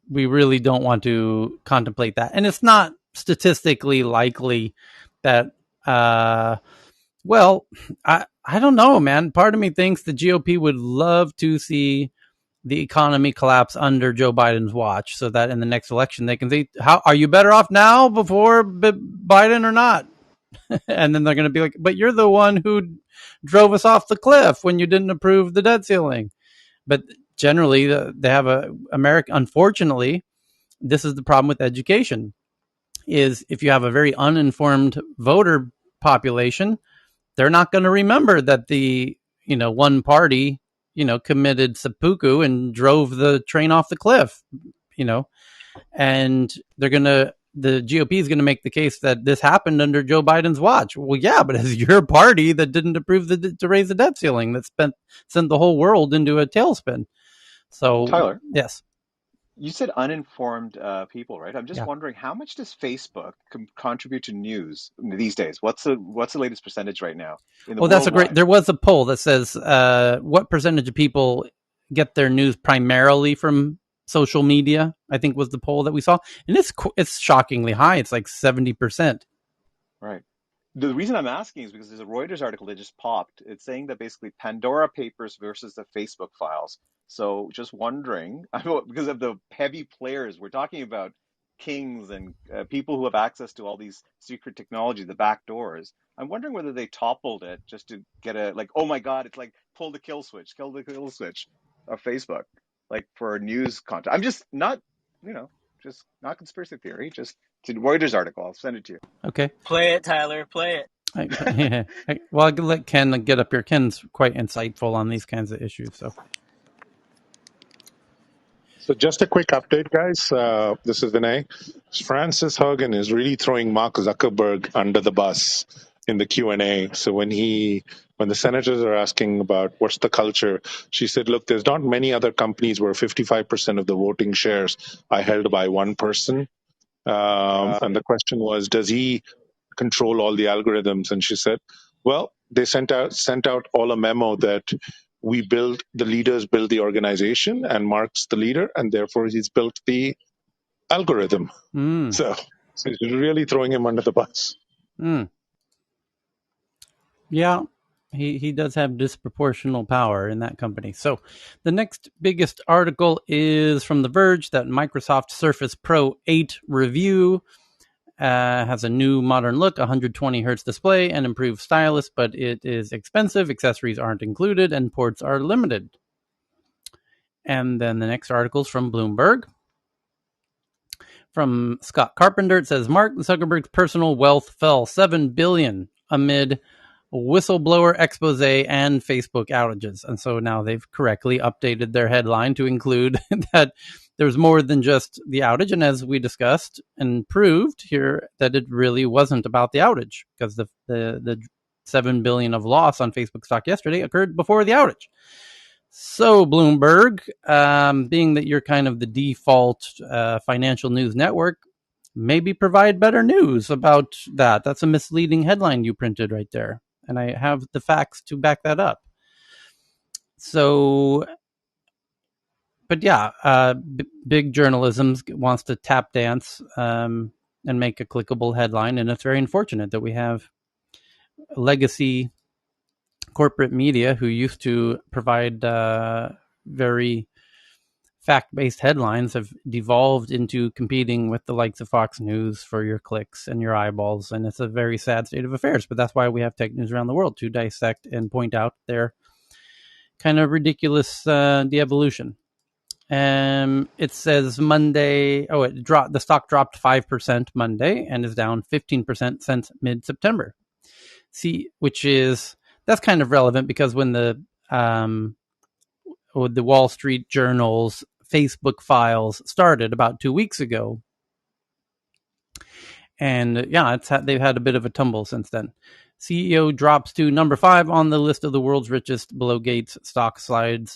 we really don't want to contemplate that. And it's not statistically likely that, I don't know, man. Part of me thinks the GOP would love to see the economy collapse under Joe Biden's watch, so that in the next election they can say, "How are you better off now before Biden or not?" And then they're going to be like, "But you're the one who drove us off the cliff when you didn't approve the debt ceiling." But generally, they have America. Unfortunately, this is the problem with education: is if you have a very uninformed voter population, they're not going to remember that the one party committed seppuku and drove the train off the cliff, and the GOP is going to make the case that this happened under Joe Biden's watch. Well, yeah, but it's your party that didn't approve to raise the debt ceiling that sent the whole world into a tailspin. So, Tyler, yes. You said uninformed people, right? I'm just wondering, how much does Facebook contribute to news these days? What's the latest percentage right now in the worldwide? There was a poll that says what percentage of people get their news primarily from social media, I think was the poll that we saw. And it's shockingly high. It's like 70%. Right. The reason I'm asking is because there's a Reuters article that just popped. It's saying that basically Pandora Papers versus the Facebook files. So just wondering, because of the heavy players, we're talking about kings and people who have access to all these secret technology, the back doors. I'm wondering whether they toppled it just to get oh my God, it's like kill the kill switch of Facebook, like for news content. I'm just not, just not conspiracy theory, just it's a Reuters article. I'll send it to you. Okay. Play it, Tyler. Play it. Well, I'll let Ken get up here. Ken's quite insightful on these kinds of issues. So just a quick update, guys. This is Vinay. Frances Haugen is really throwing Mark Zuckerberg under the bus in the Q&A. So when the senators are asking about what's the culture, she said, look, there's not many other companies where 55% of the voting shares are held by one person. And the question was, does he control all the algorithms? And she said, well, they sent out all a memo that the leaders build the organization, and Mark's the leader, and therefore he's built the algorithm. So it's really throwing him under the bus. Yeah, he does have disproportional power in that company. So the next biggest article is from The Verge that Microsoft Surface Pro 8 review has a new modern look, 120 hertz display, and improved stylus, but it is expensive. Accessories aren't included, and ports are limited. And then the next article is from Bloomberg. From Scott Carpenter, it says Mark Zuckerberg's personal wealth fell $7 billion amid Whistleblower expose and Facebook outages. And so now they've correctly updated their headline to include that there's more than just the outage. And as we discussed and proved here, that it really wasn't about the outage, because the $7 billion of loss on Facebook stock yesterday occurred before the outage. So Bloomberg, being that you're kind of the default financial news network, maybe provide better news about that. That's a misleading headline you printed right there. And I have the facts to back that up. So, but yeah, big journalism wants to tap dance and make a clickable headline. And it's very unfortunate that we have legacy corporate media who used to provide very fact-based headlines have devolved into competing with the likes of Fox News for your clicks and your eyeballs, and it's a very sad state of affairs. But that's why we have tech news around the world, to dissect and point out their kind of ridiculous de-evolution. It says Monday, the stock dropped 5% Monday and is down 15% since mid-September. That's kind of relevant, because when the Wall Street Journal's Facebook files started about 2 weeks ago. And yeah, they've had a bit of a tumble since then. CEO drops to number 5 on the list of the world's richest below Gates. Stock slide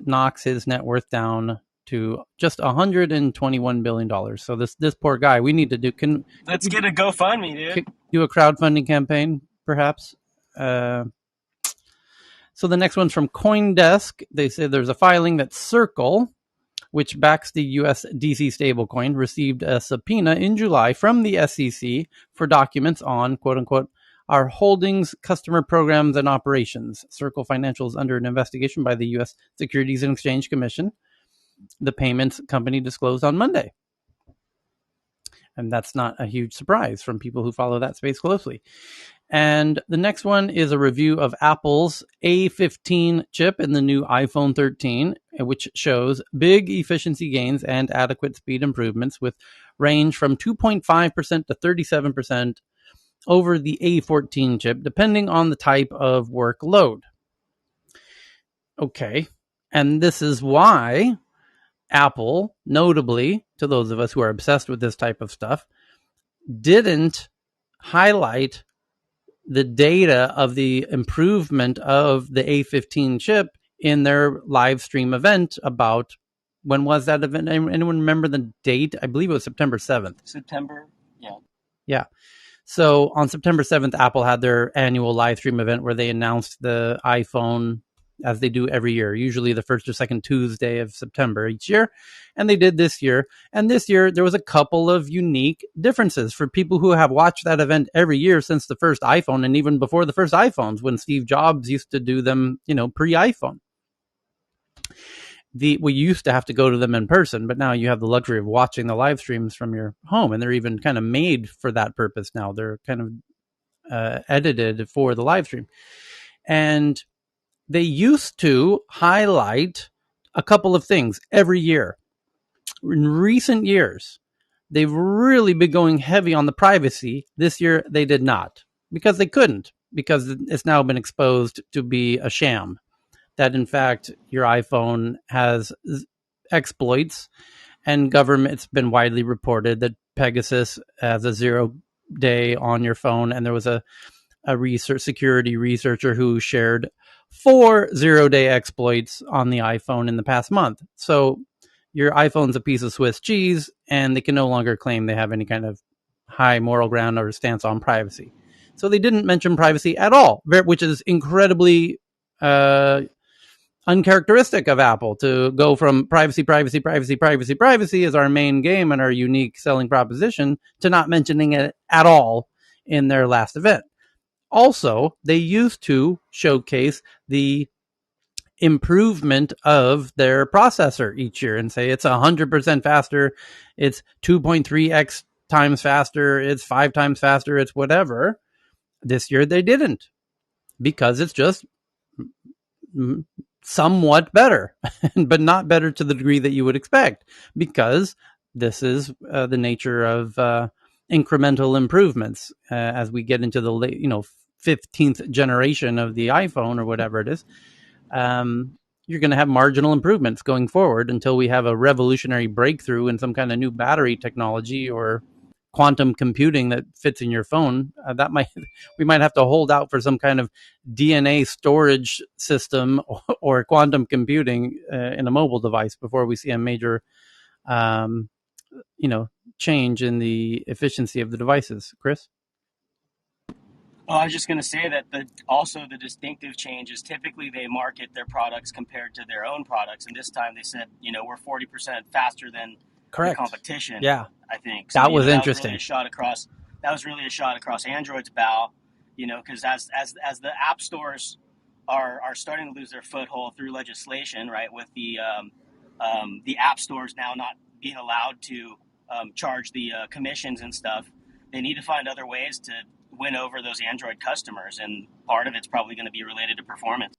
knocks his net worth down to just $121 billion. So this poor guy, we need to let's get a GoFundMe, dude. Do a crowdfunding campaign, perhaps. So the next one's from CoinDesk. They say there's a filing that Circle, which backs the USDC stablecoin, received a subpoena in July from the SEC for documents on, quote unquote, our holdings, customer programs, and operations. Circle Financial is under an investigation by the U.S. Securities and Exchange Commission. The payments company disclosed on Monday. And that's not a huge surprise from people who follow that space closely. And the next one is a review of Apple's A15 chip in the new iPhone 13, which shows big efficiency gains and adequate speed improvements, with range from 2.5% to 37% over the A14 chip, depending on the type of workload. Okay. And this is why Apple, notably, to those of us who are obsessed with this type of stuff, didn't highlight the data of the improvement of the A15 chip in their live stream event. About, when was that event? Anyone remember the date? I believe it was September 7th. September, yeah. Yeah. So on September 7th, Apple had their annual live stream event where they announced the iPhone, as they do every year, usually the first or second Tuesday of September each year. And they did this year. And this year, there was a couple of unique differences for people who have watched that event every year since the first iPhone, and even before the first iPhones, when Steve Jobs used to do them, pre-iPhone. We used to have to go to them in person, but now you have the luxury of watching the live streams from your home, and they're even kind of made for that purpose now. They're kind of edited for the live stream. And they used to highlight a couple of things every year. In recent years, they've really been going heavy on the privacy. This year, they did not, because they couldn't, because it's now been exposed to be a sham. That, in fact, your iPhone has exploits, and it's been widely reported that Pegasus has a 0-day on your phone, and there was a security researcher who shared 4 0-day exploits on the iPhone in the past month. So your iPhone's a piece of Swiss cheese, and they can no longer claim they have any kind of high moral ground or stance on privacy. So they didn't mention privacy at all, which is incredibly uncharacteristic of Apple, to go from privacy as our main game and our unique selling proposition to not mentioning it at all in their last event. Also, they used to showcase the improvement of their processor each year and say it's 100% faster, it's 2.3x times faster, it's 5 times faster, it's whatever. This year they didn't, because it's just somewhat better, but not better to the degree that you would expect, because this is the nature of incremental improvements as we get into the 15th generation of the iPhone or whatever it is. You're going to have marginal improvements going forward until we have a revolutionary breakthrough in some kind of new battery technology or quantum computing that fits in your phone. We might have to hold out for some kind of DNA storage system or quantum computing in a mobile device before we see a major change in the efficiency of the devices. Chris? Well, I was just going to say that also the distinctive change is typically they market their products compared to their own products, and this time they said, we're 40% faster than Correct. the competition. Yeah, I think so. That was interesting. That was really a shot across Android's bow, because as the app stores are starting to lose their foothold through legislation, right, with the app stores now not being allowed to charge the commissions and stuff. They need to find other ways to win over those Android customers, and part of it's probably going to be related to performance.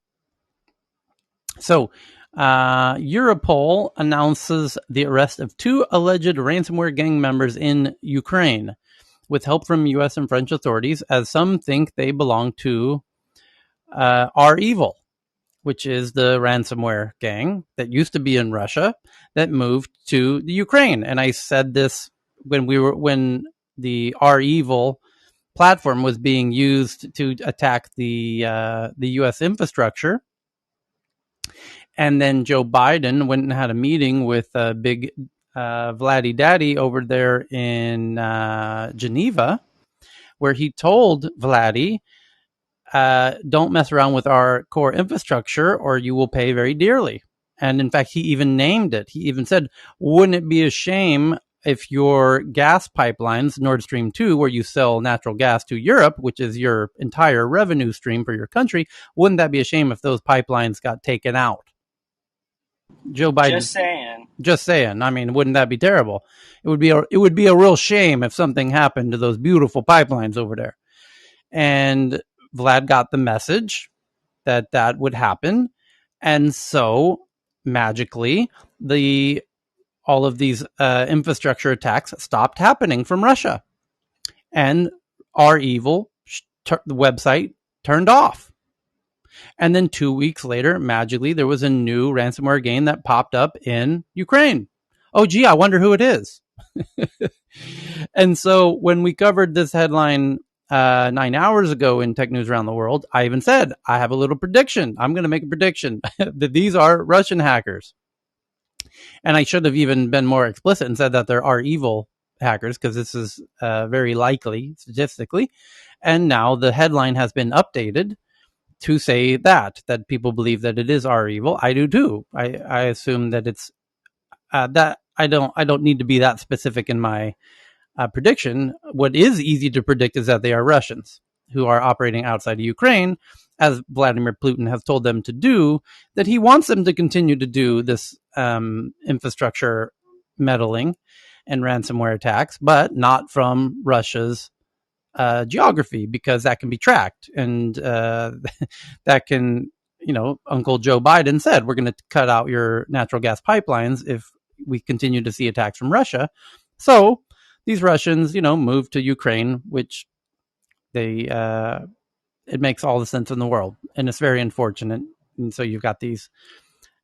So, Europol announces the arrest of 2 alleged ransomware gang members in Ukraine, with help from U.S. and French authorities, as some think they belong to REvil, which is the ransomware gang that used to be in Russia that moved to the Ukraine. And I said this when the REvil platform was being used to attack the U.S. infrastructure. And then Joe Biden went and had a meeting with big Vladdy Daddy over there in Geneva, where he told Vladdy, don't mess around with our core infrastructure or you will pay very dearly. And in fact, he even named it. He even said, wouldn't it be a shame if your gas pipelines, Nord Stream 2, where you sell natural gas to Europe, which is your entire revenue stream for your country, wouldn't that be a shame if those pipelines got taken out? Joe Biden. Just saying. I mean, wouldn't that be terrible? It would be a real shame if something happened to those beautiful pipelines over there. And Vlad got the message that would happen. And so magically, all of these infrastructure attacks stopped happening from Russia. And REvil, the website, turned off. And then 2 weeks later, magically, there was a new ransomware game that popped up in Ukraine. Oh, gee, I wonder who it is. And so when we covered this headline 9 hours ago in Tech News Around the World, I even said, I have a little prediction. I'm going to make a prediction that these are Russian hackers. And I should have even been more explicit and said that there are evil hackers, because this is very likely statistically. And now the headline has been updated to say that people believe that it is REvil. I do too. I assume that it's that I don't need to be that specific in my prediction. What is easy to predict is that they are Russians who are operating outside of Ukraine, as Vladimir Putin has told them to do, that he wants them to continue to do this infrastructure meddling and ransomware attacks, but not from Russia's geography, because that can be tracked. And that can, Uncle Joe Biden said, we're going to cut out your natural gas pipelines if we continue to see attacks from Russia. So these Russians, moved to Ukraine, which it makes all the sense in the world. And it's very unfortunate. And so you've got these.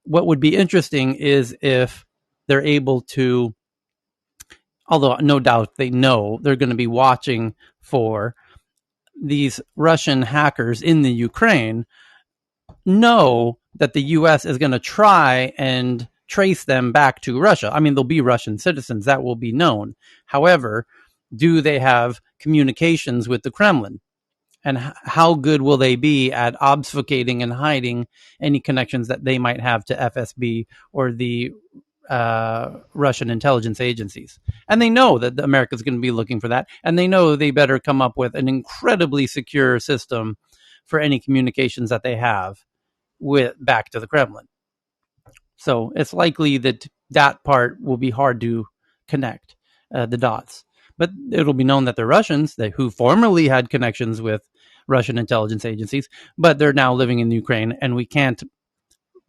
What would be interesting is if they're able to, although no doubt they know they're going to be watching for these Russian hackers in the Ukraine, know that the U.S. is going to try and trace them back to Russia. I mean, they'll be Russian citizens. That will be known. However, do they have communications with the Kremlin? And how good will they be at obfuscating and hiding any connections that they might have to FSB or the Russian intelligence agencies? And they know that America is going to be looking for that. And they know they better come up with an incredibly secure system for any communications that they have back to the Kremlin. So it's likely that part will be hard to connect the dots. But it'll be known that they're Russians who formerly had connections with Russian intelligence agencies, but they're now living in Ukraine, and we can't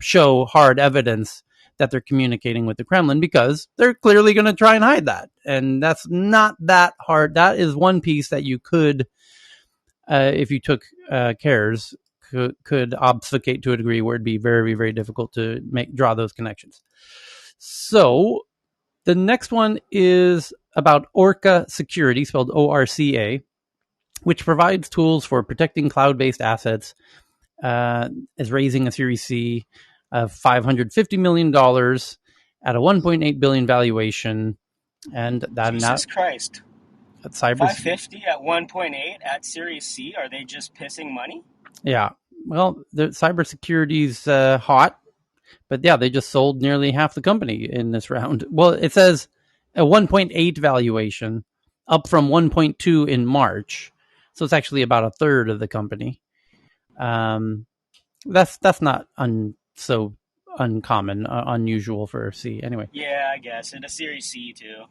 show hard evidence that they're communicating with the Kremlin, because they're clearly going to try and hide that. And that's not that hard. That is one piece that you could, if you took cares, could obfuscate to a degree where it'd be very, very difficult to draw those connections. So the next one is about Orca Security, spelled ORCA, which provides tools for protecting cloud-based assets, is raising a Series C of $550 million at a $1.8 billion valuation. And that Jesus Christ. At cyber 550 at 1.8 at Series C. Are they just pissing money? Yeah. Well, the cybersecurity's hot, but yeah, they just sold nearly half the company in this round. Well, it says a 1.8 valuation, up from 1.2 in March. So it's actually about a third of the company. That's not so uncommon, unusual for C. Anyway. Yeah, I guess. And a Series C, too.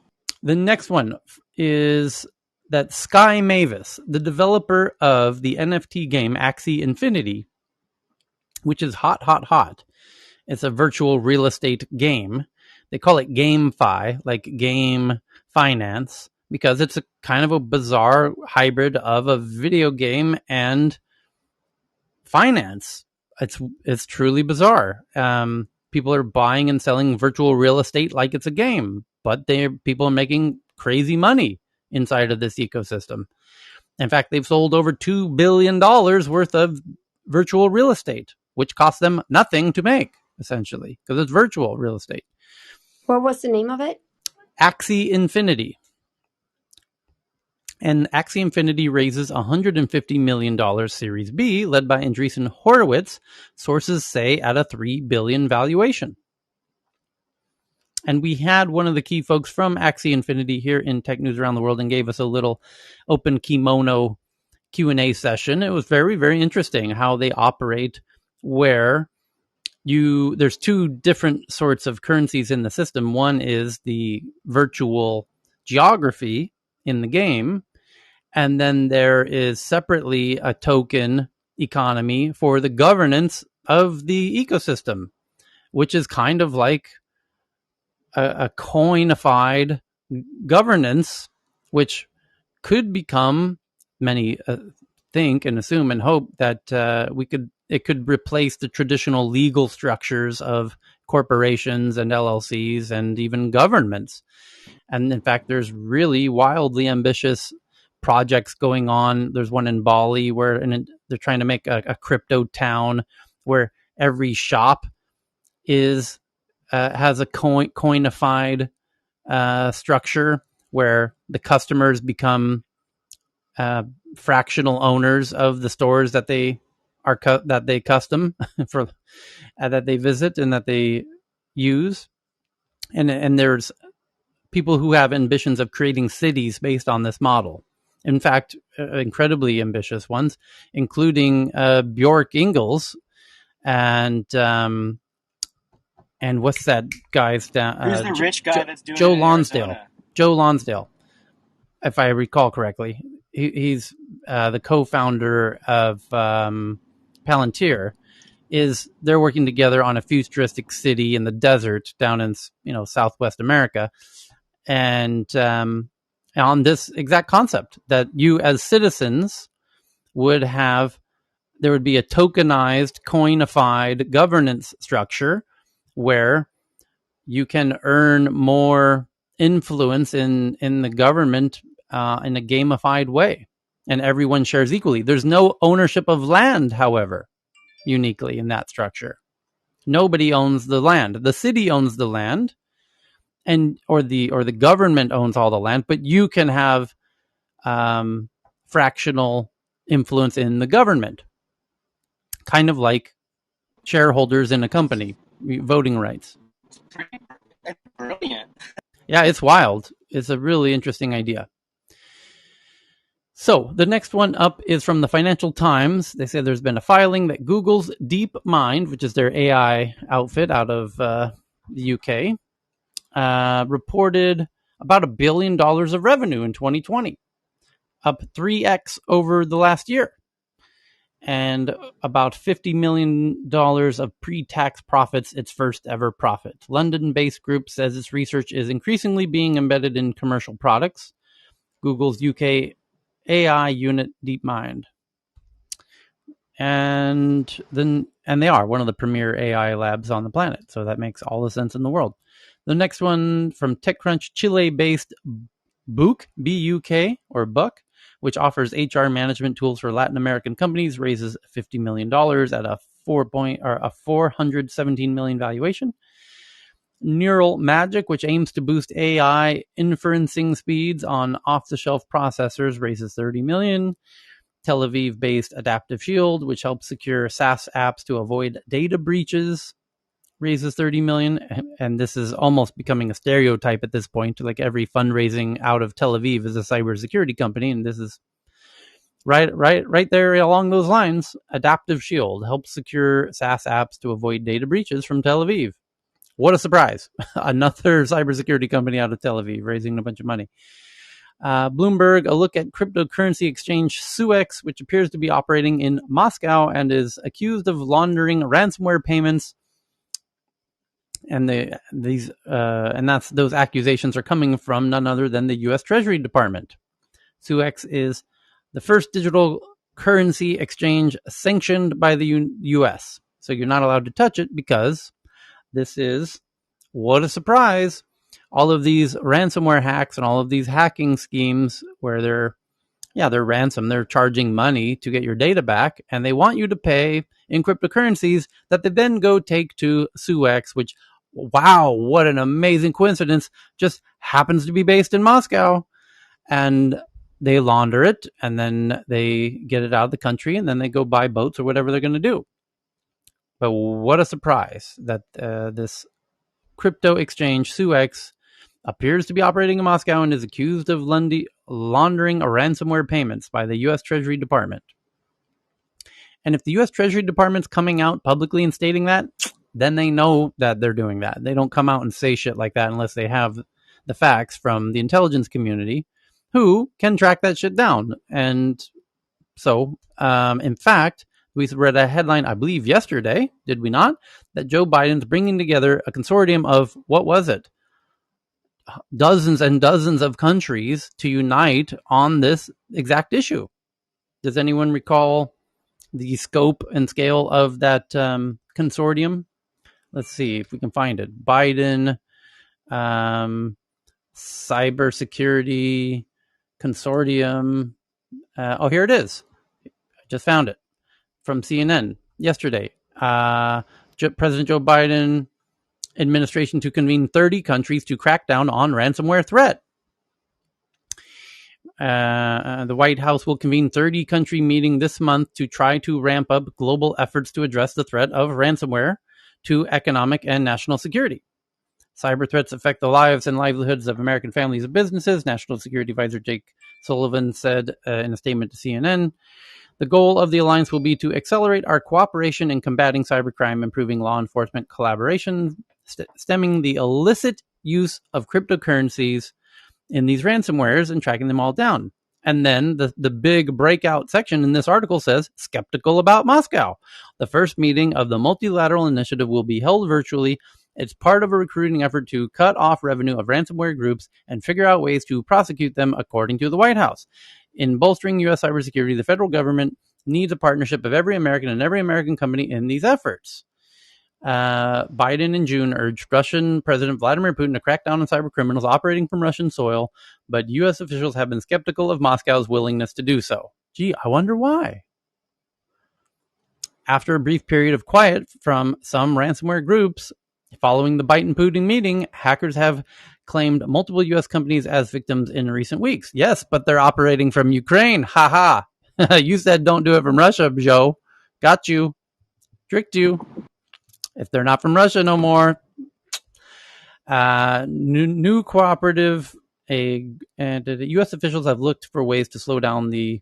The next one is that Sky Mavis, the developer of the NFT game Axie Infinity, which is hot. It's a virtual real estate game. They call it GameFi, like game finance, because it's a kind of a bizarre hybrid of a video game and finance. It's truly bizarre. People are buying and selling virtual real estate like it's a game, but people are making crazy money inside of this ecosystem. In fact, they've sold over $2 billion worth of virtual real estate, which costs them nothing to make, essentially, because it's virtual real estate. What was the name of it? Axie Infinity. And Axie Infinity raises $150 million Series B, led by Andreessen Horowitz, sources say at a $3 billion valuation. And we had one of the key folks from Axie Infinity here in Tech News Around the World and gave us a little open kimono Q&A session. It was very, very interesting how they operate, where there's two different sorts of currencies in the system. One is the virtual geography in the game, and then there is separately a token economy for the governance of the ecosystem, which is kind of like a coinified governance, which could become, many think and assume and hope that it could replace the traditional legal structures of corporations and LLCs and even governments. And in fact, there's really wildly ambitious projects going on. There's one in Bali where they're trying to make a crypto town where every shop has a coinified structure where the customers become fractional owners of the stores that they custom for, that they visit and that they use. And there's people who have ambitions of creating cities based on this model. In fact, incredibly ambitious ones, including Bjork Ingels and what's that guy's down? Who's the rich guy that's doing Joe it in Lonsdale. Arizona? Joe Lonsdale, if I recall correctly. He's the co-founder of Palantir. They're working together on a futuristic city in the desert down in Southwest America, and on this exact concept that you as citizens there would be a tokenized, coinified governance structure where you can earn more influence in the government in a gamified way, and everyone shares equally. There's no ownership of land, however, uniquely in that structure. Nobody owns the land. The city owns the land, or the government owns all the land, but you can have fractional influence in the government, kind of like shareholders in a company, voting rights. It's brilliant. Yeah, it's wild. It's a really interesting idea. So the next one up is from the Financial Times. They say there's been a filing that Google's DeepMind, which is their AI outfit out of the UK, reported about $1 billion of revenue in 2020, up 3x over the last year. and about $50 million of pre-tax profits, its first ever profit. London-based group says its research is increasingly being embedded in commercial products. Google's UK AI unit DeepMind. And they are one of the premier AI labs on the planet, so that makes all the sense in the world. The next one from TechCrunch, Chile-based Book, B-U-K, or Buck, which offers HR management tools for Latin American companies, raises $50 million at a $417 million valuation. Neural Magic, which aims to boost AI inferencing speeds on off-the-shelf processors, raises $30 million. Tel Aviv-based Adaptive Shield, which helps secure SaaS apps to avoid data breaches, raises $30 million. And this is almost becoming a stereotype at this point. Like every fundraising out of Tel Aviv is a cybersecurity company, and this is right there along those lines. Adaptive Shield helps secure SaaS apps to avoid data breaches from Tel Aviv. What a surprise. Another cybersecurity company out of Tel Aviv raising a bunch of money. Bloomberg, a look at cryptocurrency exchange Suex, which appears to be operating in Moscow and is accused of laundering ransomware payments. And those accusations are coming from none other than the U.S. Treasury Department. Suex is the first digital currency exchange sanctioned by the U.S. So you're not allowed to touch it because this is, what a surprise, all of these ransomware hacks and all of these hacking schemes where they're ransom. They're charging money to get your data back, and they want you to pay in cryptocurrencies that they then go take to Suex, which, wow, what an amazing coincidence, just happens to be based in Moscow. And they launder it, and then they get it out of the country, and then they go buy boats or whatever they're going to do. But what a surprise that this crypto exchange Suex appears to be operating in Moscow and is accused of laundering ransomware payments by the U.S. Treasury Department. And if the U.S. Treasury Department's coming out publicly and stating that, then they know that they're doing that. They don't come out and say shit like that unless they have the facts from the intelligence community, who can track that shit down. And so, in fact, we read a headline, I believe yesterday, did we not? That Joe Biden's bringing together a consortium of, what was it? Dozens and dozens of countries to unite on this exact issue. Does anyone recall the scope and scale of that consortium? Let's see if we can find it. Biden Cybersecurity Consortium. Here it is. I just found it from CNN yesterday. President Joe Biden administration to convene 30 countries to crack down on ransomware threat. The White House will convene 30-country meeting this month to try to ramp up global efforts to address the threat of ransomware to economic and national security. Cyber threats affect the lives and livelihoods of American families and businesses, National Security Advisor Jake Sullivan said in a statement to CNN. The goal of the alliance will be to accelerate our cooperation in combating cybercrime, improving law enforcement collaboration, stemming the illicit use of cryptocurrencies in these ransomwares and tracking them all down. And then the big breakout section in this article says, skeptical about Moscow. The first meeting of the multilateral initiative will be held virtually. It's part of a recruiting effort to cut off revenue of ransomware groups and figure out ways to prosecute them, according to the White House. In bolstering U.S. cybersecurity, the federal government needs a partnership of every American and every American company in these efforts. Biden in June urged Russian President Vladimir Putin to crack down on cyber criminals operating from Russian soil, but U.S. officials have been skeptical of Moscow's willingness to do so. Gee, I wonder why. After a brief period of quiet from some ransomware groups, following the Biden-Putin meeting, hackers have claimed multiple U.S. companies as victims in recent weeks. Yes, but they're operating from Ukraine. Ha ha. You said don't do it from Russia, Joe. Got you. Tricked you. If they're not from Russia no more. New cooperative, and the U.S. officials have looked for ways to slow down the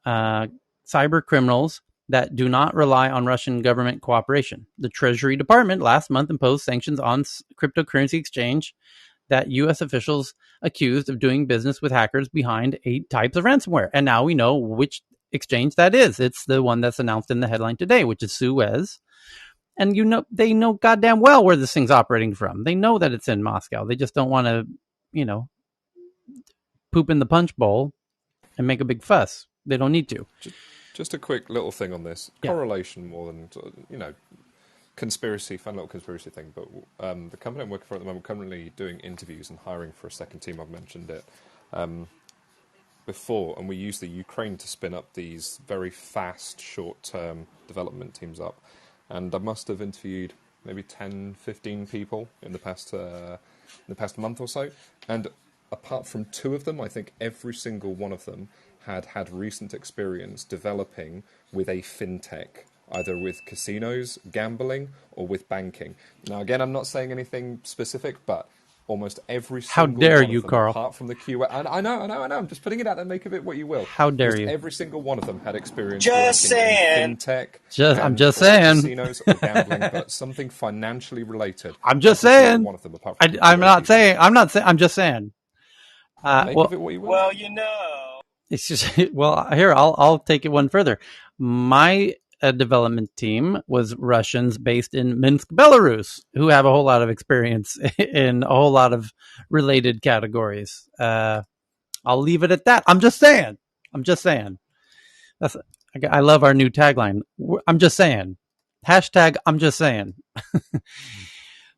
cyber criminals that do not rely on Russian government cooperation. The Treasury Department last month imposed sanctions on cryptocurrency exchange that U.S. officials accused of doing business with hackers behind 8 types of ransomware. And now we know which exchange that is. It's the one that's announced in the headline today, which is Suez. And they know goddamn well where this thing's operating from. They know that it's in Moscow. They just don't want to, poop in the punch bowl and make a big fuss. They don't need to. Just a quick little thing on this. Correlation more than, conspiracy, fun little conspiracy thing. But the company I'm working for at the moment, currently doing interviews and hiring for a second team. I've mentioned it before, and we use the Ukraine to spin up these very fast, short-term development teams up. And I must have interviewed maybe 10, 15 people in the past month or so. And apart from 2 of them, I think every single one of them had recent experience developing with a fintech, either with casinos, gambling, or with banking. Now, again, I'm not saying anything specific, but almost every single How dare one you, of them, Carl? apart from the QA, and I know, I'm just putting it out there, make of it what you will. How dare you? Every single one of them had experience Just working saying. in fintech. I'm just saying. Casinos or gambling, but something financially related. I'm just saying. One of them, apart from I'm not saying. I'm just saying. Make of it what you will. Well, it's just here. I'll take it one further. My development team was Russians based in Minsk, Belarus, who have a whole lot of experience in a whole lot of related categories. I'll leave it at that. I'm just saying. I love our new tagline. I'm just saying. Hashtag I'm just saying.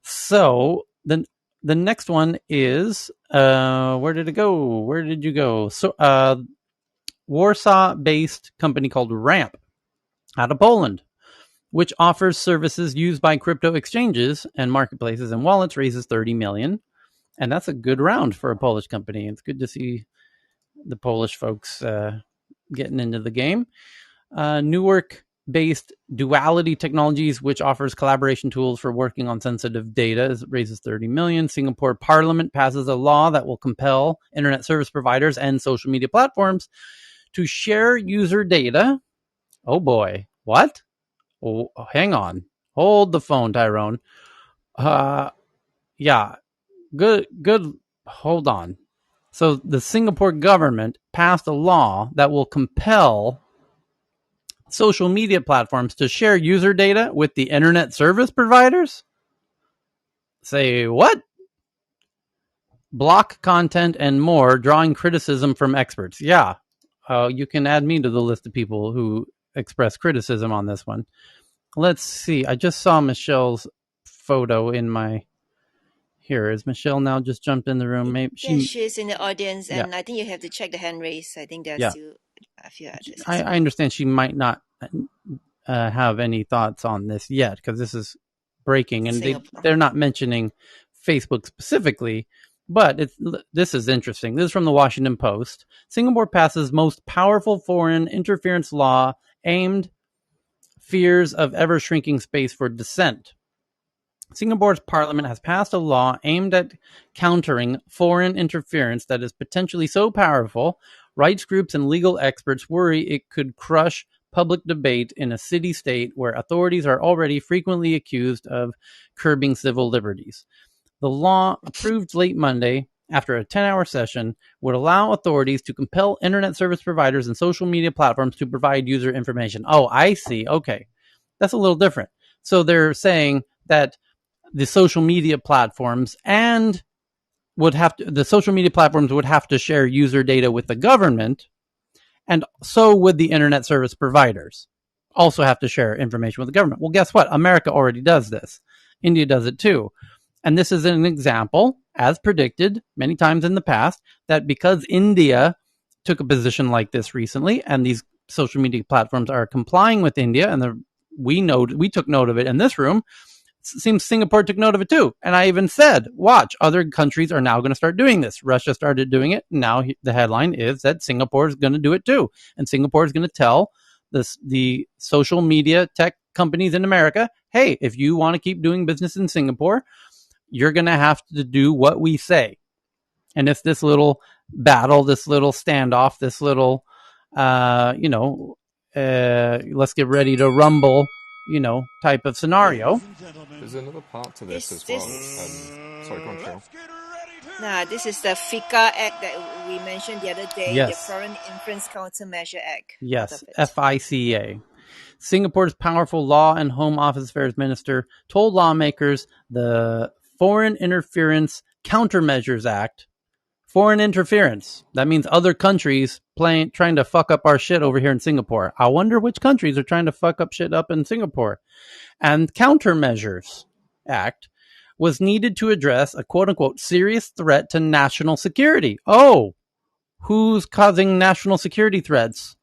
So then the next one is where did it go? Where did you go? So Warsaw-based company called Ramp out of Poland, which offers services used by crypto exchanges and marketplaces and wallets, raises $30 million. And that's a good round for a Polish company. It's good to see the Polish folks getting into the game. Newark-based Duality Technologies, which offers collaboration tools for working on sensitive data, raises $30 million. Singapore Parliament passes a law that will compel internet service providers and social media platforms to share user data. Oh boy, what? Oh, hang on. Hold the phone, Tyrone. Yeah, good. Hold on. So the Singapore government passed a law that will compel social media platforms to share user data with the internet service providers? Say what? Block content and more, drawing criticism from experts. Yeah, you can add me to the list of people who express criticism on this one. Let's see. I just saw Michelle's photo in my... Here, is Michelle now just jumped in the room? Maybe she's in the audience, and I think you have to check the hand raise. I think there's still a few others. I understand she might not have any thoughts on this yet because this is breaking, and they're not mentioning Facebook specifically. But this is interesting. This is from the Washington Post. Singapore passes most powerful foreign interference law aimed fears of ever-shrinking space for dissent. Singapore's parliament has passed a law aimed at countering foreign interference that is potentially so powerful, rights groups and legal experts worry it could crush public debate in a city-state where authorities are already frequently accused of curbing civil liberties. The law, approved late Monday after a 10-hour session, would allow authorities to compel internet service providers and social media platforms to provide user information. Oh, I see. Okay. That's a little different. So they're saying that the social media platforms would have to share user data with the government, and so would the internet service providers also have to share information with the government. Well, guess what? America already does this. India does it too. And this is an example, as predicted many times in the past, that because India took a position like this recently, and these social media platforms are complying with India, and we took note of it in this room. It seems Singapore took note of it too. And I even said, watch, other countries are now going to start doing this. Russia started doing it. Now the headline is that Singapore is going to do it too. And Singapore is going to tell the social media tech companies in America, hey, if you want to keep doing business in Singapore, you're going to have to do what we say. And if this little battle, this little standoff, this little, let's get ready to rumble, type of scenario. There's another part to this as well. Sorry, go on, Cheryl. Nah, this is the FICA Act that we mentioned the other day, Yes. the Foreign Influence Countermeasure Act. Yes, FICA. Singapore's powerful law and home office affairs minister told lawmakers the Foreign Interference Countermeasures Act. Foreign interference. That means other countries trying to fuck up our shit over here in Singapore. I wonder which countries are trying to fuck up shit up in Singapore. And Countermeasures Act was needed to address a quote-unquote serious threat to national security. Oh, who's causing national security threats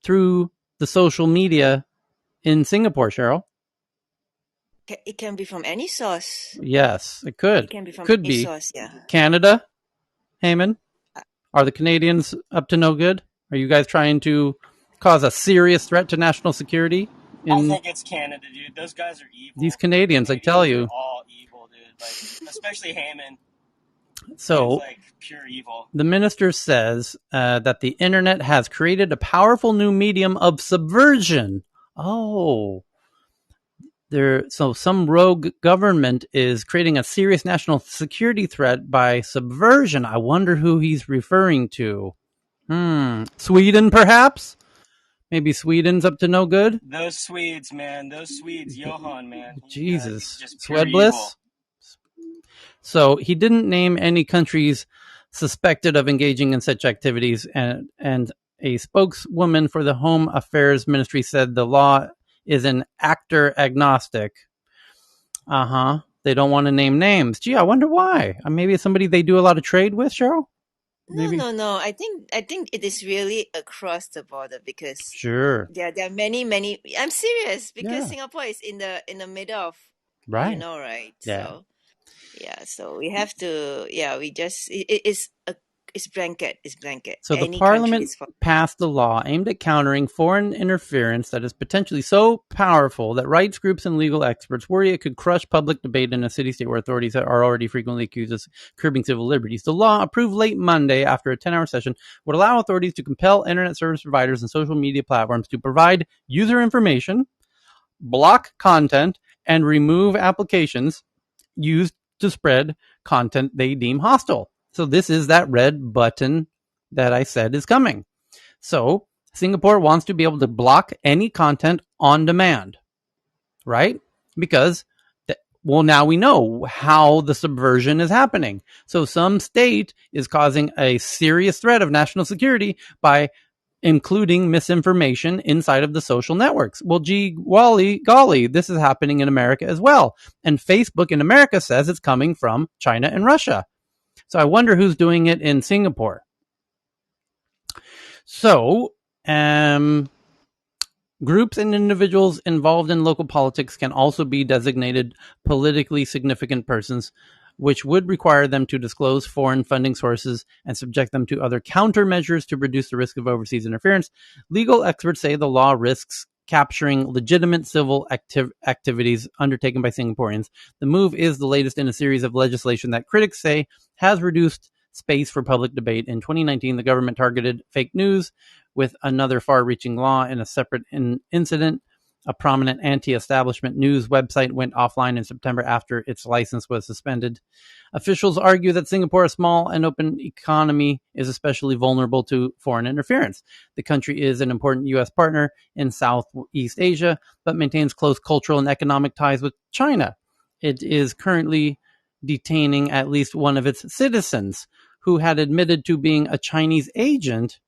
through the social media in Singapore, Cheryl? It can be from any source. Yes, it could. It can be from could any be. source, yeah. Canada, Heyman? Are the Canadians up to no good? Are you guys trying to cause a serious threat to national security? I think it's Canada, dude. Those guys are evil. These Canadians, I tell you. They're all evil, dude. Like, especially Heyman. So, like pure evil. The minister says that the internet has created a powerful new medium of subversion. Oh. So some rogue government is creating a serious national security threat by subversion. I wonder who he's referring to. Sweden, perhaps? Maybe Sweden's up to no good? Those Swedes, man. Those Swedes. Johan, man. Jesus. Just pure Swedbliss? So he didn't name any countries suspected of engaging in such activities, and a spokeswoman for the Home Affairs Ministry said the law is an actor agnostic. They don't want to name names. Gee, I wonder why. Maybe it's somebody they do a lot of trade with, Cheryl? Maybe. No. I think it is really across the border because there are many. I'm serious because Singapore is in the middle of right. Right? Yeah. So so we have to. We just it's blanket. It's blanket. So the Parliament passed the law aimed at countering foreign interference that is potentially so powerful that rights groups and legal experts worry it could crush public debate in a city-state where authorities are already frequently accused of curbing civil liberties. The law, approved late Monday after a 10-hour session, would allow authorities to compel internet service providers and social media platforms to provide user information, block content, and remove applications used to spread content they deem hostile. So this is that red button that I said is coming. So Singapore wants to be able to block any content on demand, right? Because, now we know how the subversion is happening. So some state is causing a serious threat of national security by including misinformation inside of the social networks. Well, golly, this is happening in America as well. And Facebook in America says it's coming from China and Russia. So I wonder who's doing it in Singapore. So, groups and individuals involved in local politics can also be designated politically significant persons, which would require them to disclose foreign funding sources and subject them to other countermeasures to reduce the risk of overseas interference. Legal experts say the law risks capturing legitimate civil activities undertaken by Singaporeans. The move is the latest in a series of legislation that critics say has reduced space for public debate. In 2019, the government targeted fake news with another far-reaching law in a separate incident. A prominent anti-establishment news website went offline in September after its license was suspended. Officials argue that Singapore, a small and open economy, is especially vulnerable to foreign interference. The country is an important U.S. partner in Southeast Asia, but maintains close cultural and economic ties with China. It is currently detaining at least one of its citizens who had admitted to being a Chinese agent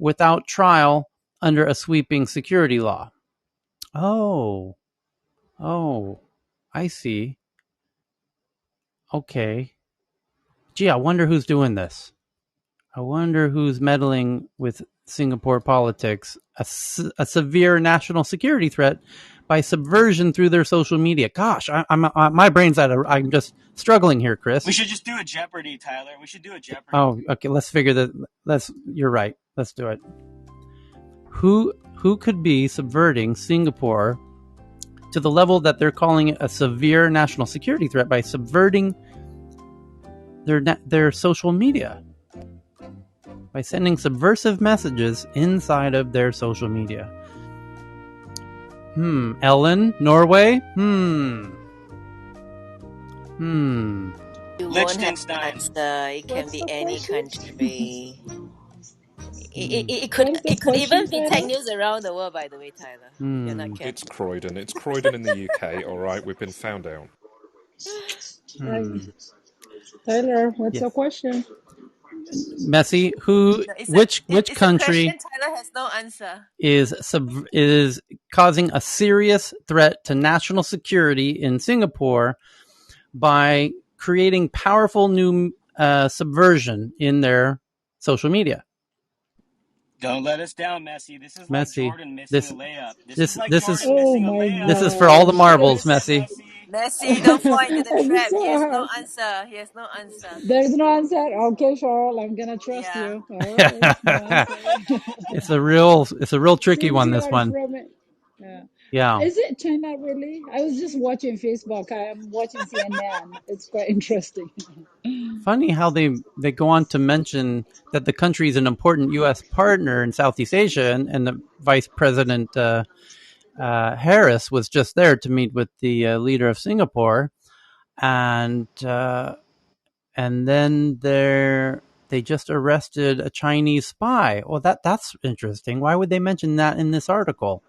without trial under a sweeping security law. Oh, I see. Okay. Gee, I wonder who's doing this. I wonder who's meddling with Singapore politics, a severe national security threat by subversion through their social media. Gosh, my brain's I'm just struggling here, Chris. We should just do a Jeopardy, Tyler. We should do a Jeopardy. Oh, okay. Let's figure that. You're right. Let's do it. Who could be subverting Singapore to the level that they're calling it a severe national security threat by subverting their social media, by sending subversive messages inside of their social media? Ellen, Norway? You won't have an Liechtenstein. answer. It can What's be the any question? country. What is the It could question, even be tech Tyler? news around the world. By the way, Tyler, you're not It's careful. Croydon. It's Croydon in the UK. All right, we've been found out. Tyler, what's Yes. the question? Messy. No, Which it's a question country Tyler has no answer. is causing a serious threat to national security in Singapore by creating powerful new subversion in their social media? Don't let us down, Messi. This is like Messy. Jordan missing This a layup. This is this like this is Jordan Oh missing a my layup. this is for all the gosh. Don't marbles, miss it, Messy. Messi. Messi, don't fall into the It's trap. so He has no hard. answer. He has no answer. There's no answer. Okay, Cheryl, I'm gonna trust Yeah. you. All right, no answer. It's a real tricky Seems one. you This are one. from it. Yeah. Yeah. Is it China really? I was just watching Facebook. I'm watching CNN. It's quite interesting. Funny how they go on to mention that the country is an important U.S. partner in Southeast Asia, and the Vice President Harris was just there to meet with the leader of Singapore, and then they just arrested a Chinese spy. Well, that's interesting. Why would they mention that in this article?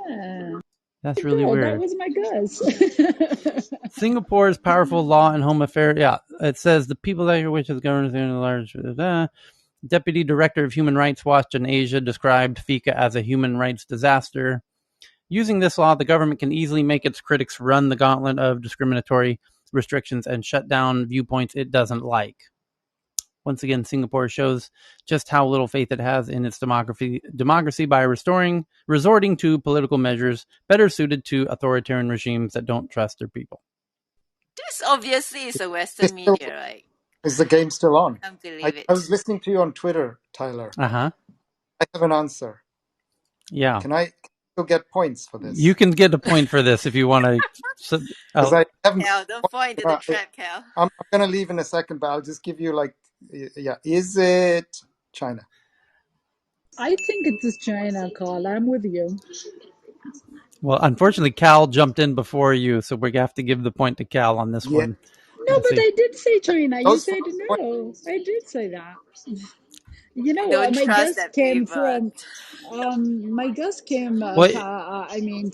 Yeah. That's really Good. That weird. was my guess. Singapore's powerful law and home affairs. Yeah, it says the people that which is governed in a large. Deputy Director of Human Rights Watch in Asia described FICA as a human rights disaster. Using this law, the government can easily make its critics run the gauntlet of discriminatory restrictions and shut down viewpoints it doesn't like. Once again, Singapore shows just how little faith it has in its democracy by resorting to political measures better suited to authoritarian regimes that don't trust their people. This obviously is a Is, Western still, media, right? is the game still on? Can't I, believe I it. was listening to you on Twitter, Tyler. Uh-huh. I have an answer. Yeah. Can I still get points for You this? can get a point for this if you want to. Because I haven't. Cal, don't fall into the trap, Cal. I'm going to leave in a second, but I'll just give you yeah. Is it China? I think it is China, Carl. I'm with you. Well, unfortunately, Cal jumped in before you, so we're going to have to give the point to Cal on this Yeah. one. No, but I did say China. You Those said points. no. I did say that. Don't My trust guess that came paper. from Well,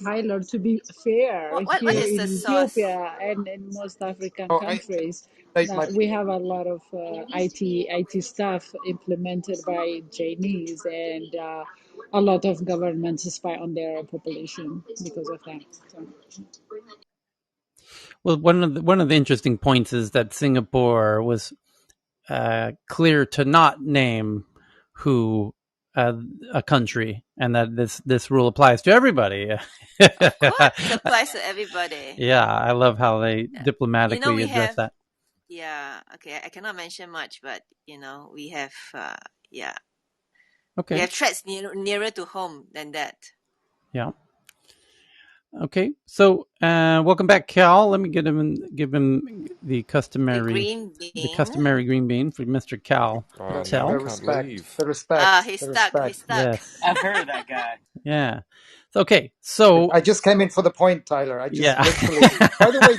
Tyler, to be fair, What here is the in source? Ethiopia and in most African Oh, countries, my. we have a lot of IT stuff implemented by Chinese, and a lot of governments spy on their population because of that. So. well, one of the interesting points is that Singapore was clear to not name who a country, and that this rule applies to everybody. Of course, it applies to everybody. Yeah, I love how they diplomatically address that. Yeah, okay, I cannot mention much, but we have Okay. We have threats nearer to home than that. Yeah. Okay, so welcome back, Cal. Let me give him the customary green bean for Mr. Cal. The respect. He's stuck. Yes. I've heard of that guy. Yeah. Okay, so I just came in for the point, Tyler. I just literally. By the way,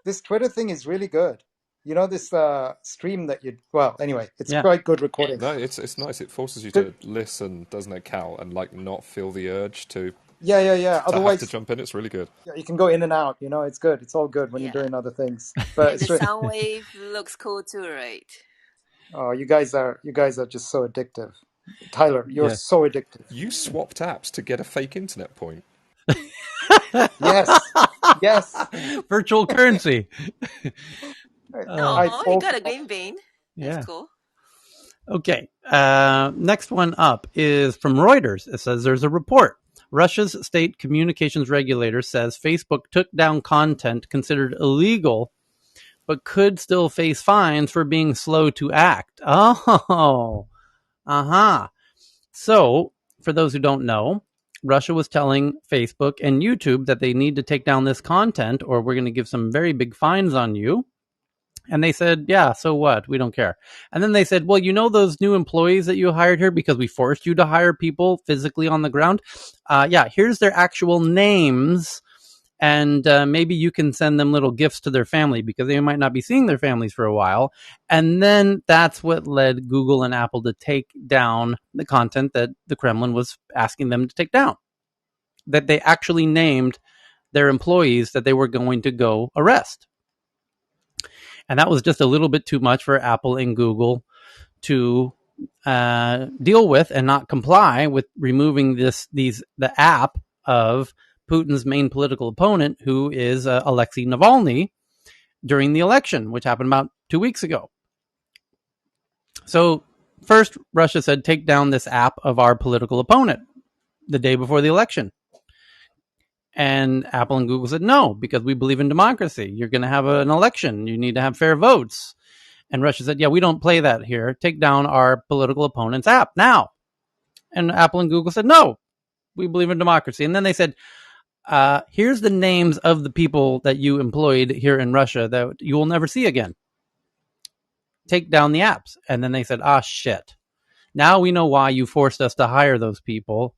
this Twitter thing is really good. This stream that you. Well, anyway, it's quite good recording. No, it's nice. It forces you to listen, doesn't it, Cal, and not feel the urge to. Yeah. Otherwise, have to jump in. It's really good. Yeah, you can go in and out. It's good. It's all good when you're doing other things. But and the sound wave looks cool too, right? Oh, you guys are just so addictive. Tyler, you're so addictive. You swapped apps to get a fake internet point. Yes. Virtual currency. You got a green bean. That's cool. Okay. Next one up is from Reuters. It says there's a report. Russia's state communications regulator says Facebook took down content considered illegal, but could still face fines for being slow to act. Oh, So, for those who don't know, Russia was telling Facebook and YouTube that they need to take down this content or we're going to give some very big fines on you. And they said, yeah, so what? We don't care. And then they said, well, those new employees that you hired here because we forced you to hire people physically on the ground? Yeah, here's their actual names. And maybe you can send them little gifts to their family because they might not be seeing their families for a while. And then that's what led Google and Apple to take down the content that the Kremlin was asking them to take down. That they actually named their employees that they were going to go arrest. And that was just a little bit too much for Apple and Google to deal with and not comply with removing the app of Putin's main political opponent, who is Alexei Navalny, during the election, which happened about 2 weeks ago. So first, Russia said, take down this app of our political opponent the day before the election. And Apple and Google said, no, because we believe in democracy. You're going to have an election. You need to have fair votes. And Russia said, yeah, we don't play that here. Take down our political opponent's app now. And Apple and Google said, no, we believe in democracy. And then they said, here's the names of the people that you employed here in Russia that you will never see again. Take down the apps. And then they said, shit. Now we know why you forced us to hire those people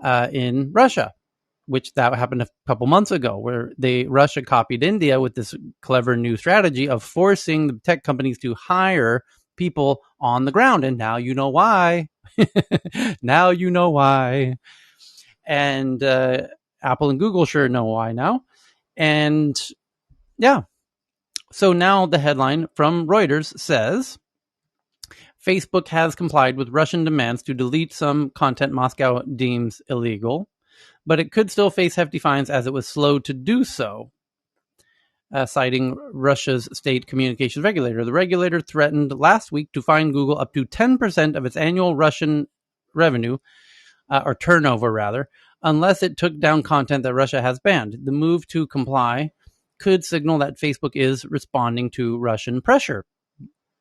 in Russia, which that happened a couple months ago, where Russia copied India with this clever new strategy of forcing the tech companies to hire people on the ground. And now you know why. Now you know why. And Apple and Google sure know why now. And yeah. So now the headline from Reuters says, Facebook has complied with Russian demands to delete some content Moscow deems illegal, but it could still face hefty fines as it was slow to do so. Citing Russia's state communications regulator. The regulator threatened last week to fine Google up to 10% of its annual Russian revenue, or turnover rather, unless it took down content that Russia has banned. The move to comply could signal that Facebook is responding to Russian pressure.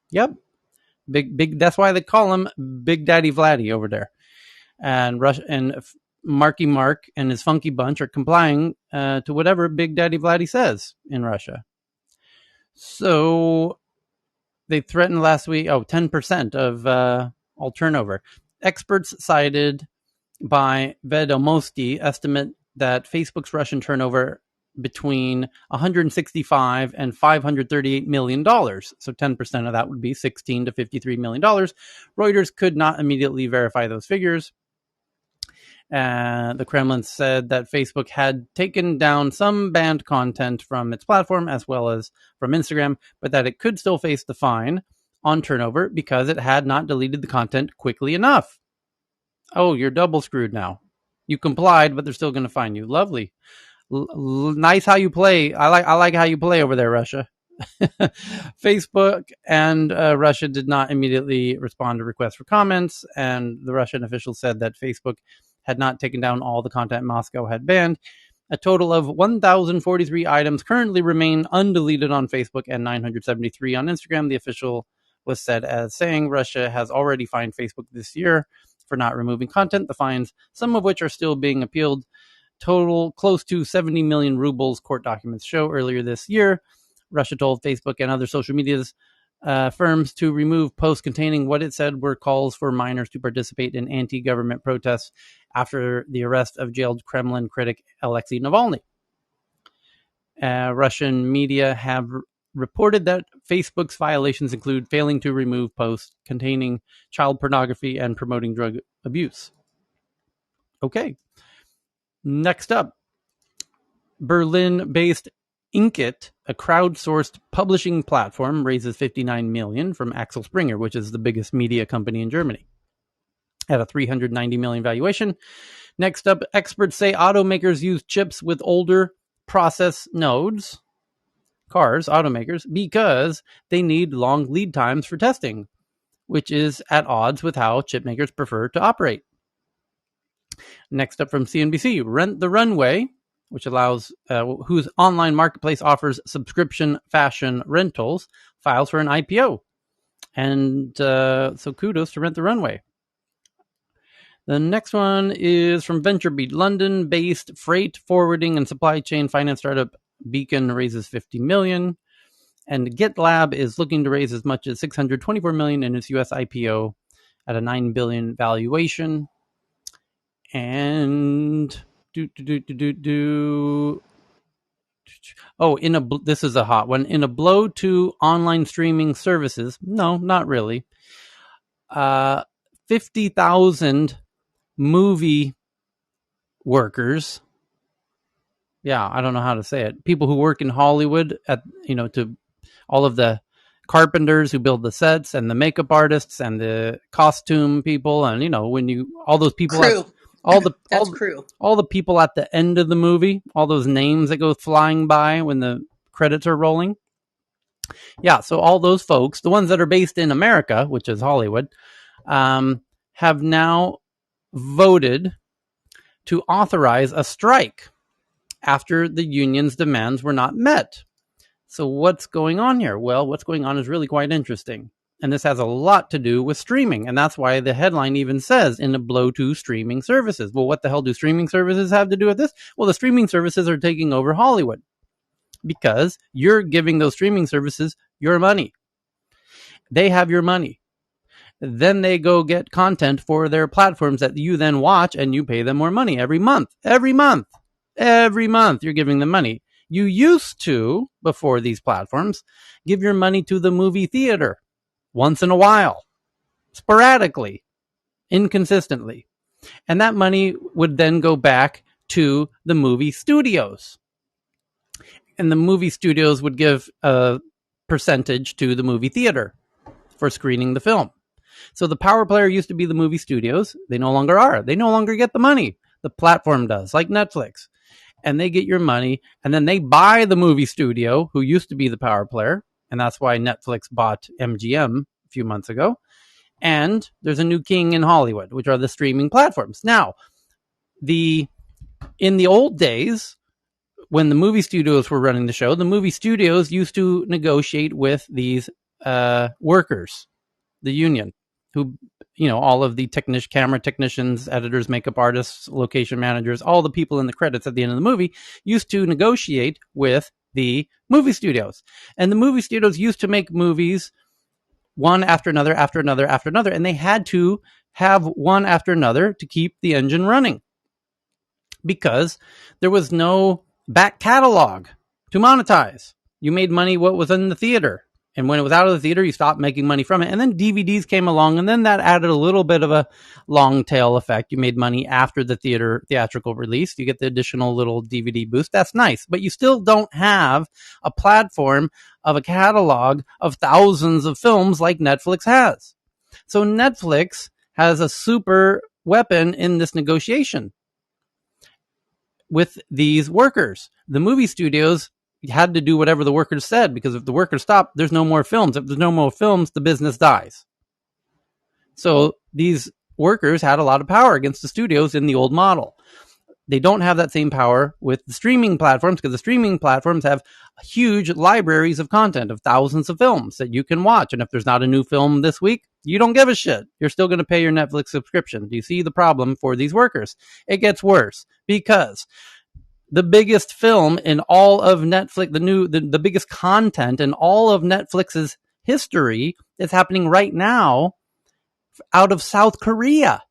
Yep. Big. That's why they call him Big Daddy Vladdy over there. And Russia and Marky Mark and his funky bunch are complying to whatever Big Daddy Vladdy says in Russia. So they threatened last week, 10% of all turnover. Experts cited by Vedomosti estimate that Facebook's Russian turnover between 165 and $538 million. So 10% of that would be $16 to $53 million. Reuters could not immediately verify those figures. The Kremlin said that Facebook had taken down some banned content from its platform as well as from Instagram, but that it could still face the fine on turnover because it had not deleted the content quickly enough. Oh, you're double screwed now. You complied, but they're still going to fine you. Lovely. Nice how you play. I like how you play over there, Russia. Facebook and Russia did not immediately respond to requests for comments, and the Russian officials said that Facebook had not taken down all the content Moscow had banned. A total of 1,043 items currently remain undeleted on Facebook and 973 on Instagram. The official was said as saying Russia has already fined Facebook this year for not removing content. The fines, some of which are still being appealed, total close to 70 million rubles, court documents show. Earlier this year, Russia told Facebook and other social medias firms to remove posts containing what it said were calls for minors to participate in anti-government protests after the arrest of jailed Kremlin critic Alexei Navalny. Russian media have reported that Facebook's violations include failing to remove posts containing child pornography and promoting drug abuse. Okay. Next up, Berlin-based Inkit, a crowdsourced publishing platform, raises $59 million from Axel Springer, which is the biggest media company in Germany, at a $390 million valuation. Next up, experts say automakers use chips with older process nodes, automakers, because they need long lead times for testing, which is at odds with how chip makers prefer to operate. Next up from CNBC, Rent the Runway, which allows whose online marketplace offers subscription fashion rentals, files for an IPO. And so kudos to Rent the Runway. The next one is from VentureBeat, London-based freight forwarding and supply chain finance startup Beacon raises $50 million. And GitLab is looking to raise as much as $624 million in its U.S. IPO at a $9 billion valuation. And this is a hot one. In a blow to online streaming services, no, not really. 50,000 movie workers. Yeah, I don't know how to say it. People who work in Hollywood to all of the carpenters who build the sets and the makeup artists and the costume people, and all those people crew. Crew. All the people at the end of the movie, all those names that go flying by when the credits are rolling. Yeah, so all those folks, the ones that are based in America, which is Hollywood, have now voted to authorize a strike after the union's demands were not met. So what's going on here? Well, what's going on is really quite interesting. And this has a lot to do with streaming. And that's why the headline even says in a blow to streaming services. Well, what the hell do streaming services have to do with this? Well, the streaming services are taking over Hollywood because you're giving those streaming services your money. They have your money. Then they go get content for their platforms that you then watch, and you pay them more money every month. Every month you're giving them money. You used to, before these platforms, give your money to the movie theater once in a while, sporadically, inconsistently. And that money would then go back to the movie studios. And the movie studios would give a percentage to the movie theater for screening the film. So the power player used to be the movie studios. They no longer are. They no longer get the money. The platform does, like Netflix. And they get your money, and then they buy the movie studio, who used to be the power player, and that's why Netflix bought MGM a few months ago. And there's a new king in Hollywood, which are the streaming platforms. Now, in the old days, when the movie studios were running the show, the movie studios used to negotiate with these workers, the union, who, all of the camera technicians, editors, makeup artists, location managers, all the people in the credits at the end of the movie used to negotiate with the movie studios. And the movie studios used to make movies one after another, after another, after another. And they had to have one after another to keep the engine running because there was no back catalog to monetize. You made money what was in the theater. And when it was out of the theater, you stopped making money from it. And then DVDs came along, and then that added a little bit of a long tail effect. You made money after the theatrical release. You get the additional little DVD boost. That's nice. But you still don't have a platform of a catalog of thousands of films like Netflix has. So Netflix has a super weapon in this negotiation with these workers. The movie studios had to do whatever the workers said, because if the workers stop, there's no more films. If there's no more films, the business dies. So these workers had a lot of power against the studios in the old model. They don't have that same power with the streaming platforms, because the streaming platforms have huge libraries of content of thousands of films that you can watch. And if there's not a new film this week, you don't give a shit. You're still going to pay your Netflix subscription. Do you see the problem for these workers? It gets worse because the biggest film in all of Netflix, the biggest content in all of Netflix's history is happening right now out of South Korea.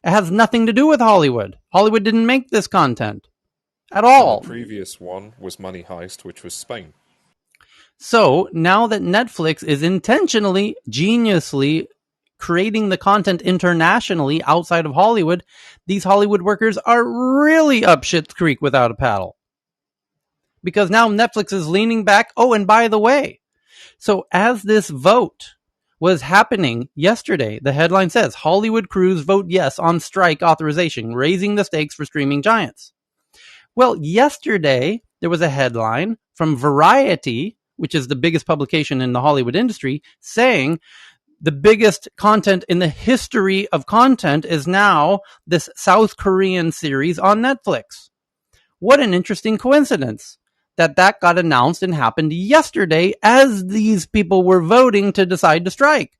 It has nothing to do with Hollywood. Hollywood didn't make this content at all. The previous one was Money Heist, which was Spain. So now that Netflix is intentionally, geniusly creating the content internationally outside of Hollywood, these Hollywood workers are really up shit's creek without a paddle. Because now Netflix is leaning back. Oh, and by the way, so as this vote was happening yesterday, the headline says, Hollywood crews vote yes on strike authorization, raising the stakes for streaming giants. Well, yesterday, there was a headline from Variety, which is the biggest publication in the Hollywood industry, saying the biggest content in the history of content is now this South Korean series on Netflix. What an interesting coincidence that got announced and happened yesterday as these people were voting to decide to strike.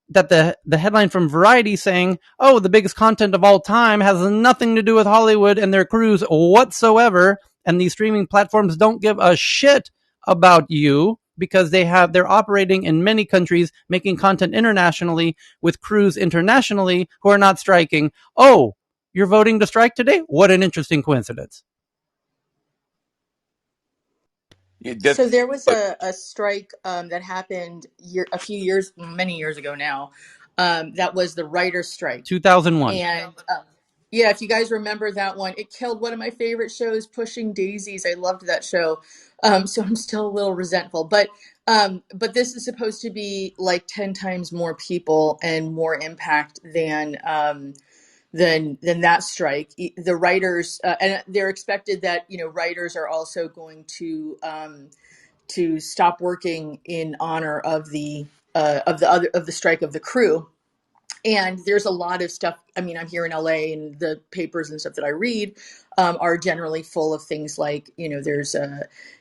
That the headline from Variety saying, oh, the biggest content of all time has nothing to do with Hollywood and their crews whatsoever, and these streaming platforms don't give a shit about you because they're operating in many countries, making content internationally with crews internationally who are not striking. Oh, you're voting to strike today? What an interesting coincidence. So there was a strike that happened many years ago now. That was the writer's strike. 2001. And yeah, if you guys remember that one, it killed one of my favorite shows, Pushing Daisies. I loved that show. So I'm still a little resentful. But this is supposed to be like 10 times more people and more impact than that strike. The writers and they're expected that writers are also going to stop working in honor of the strike of the crew. And there's a lot of stuff. I mean, I'm here in LA, and the papers and stuff that I read are generally full of things like, there's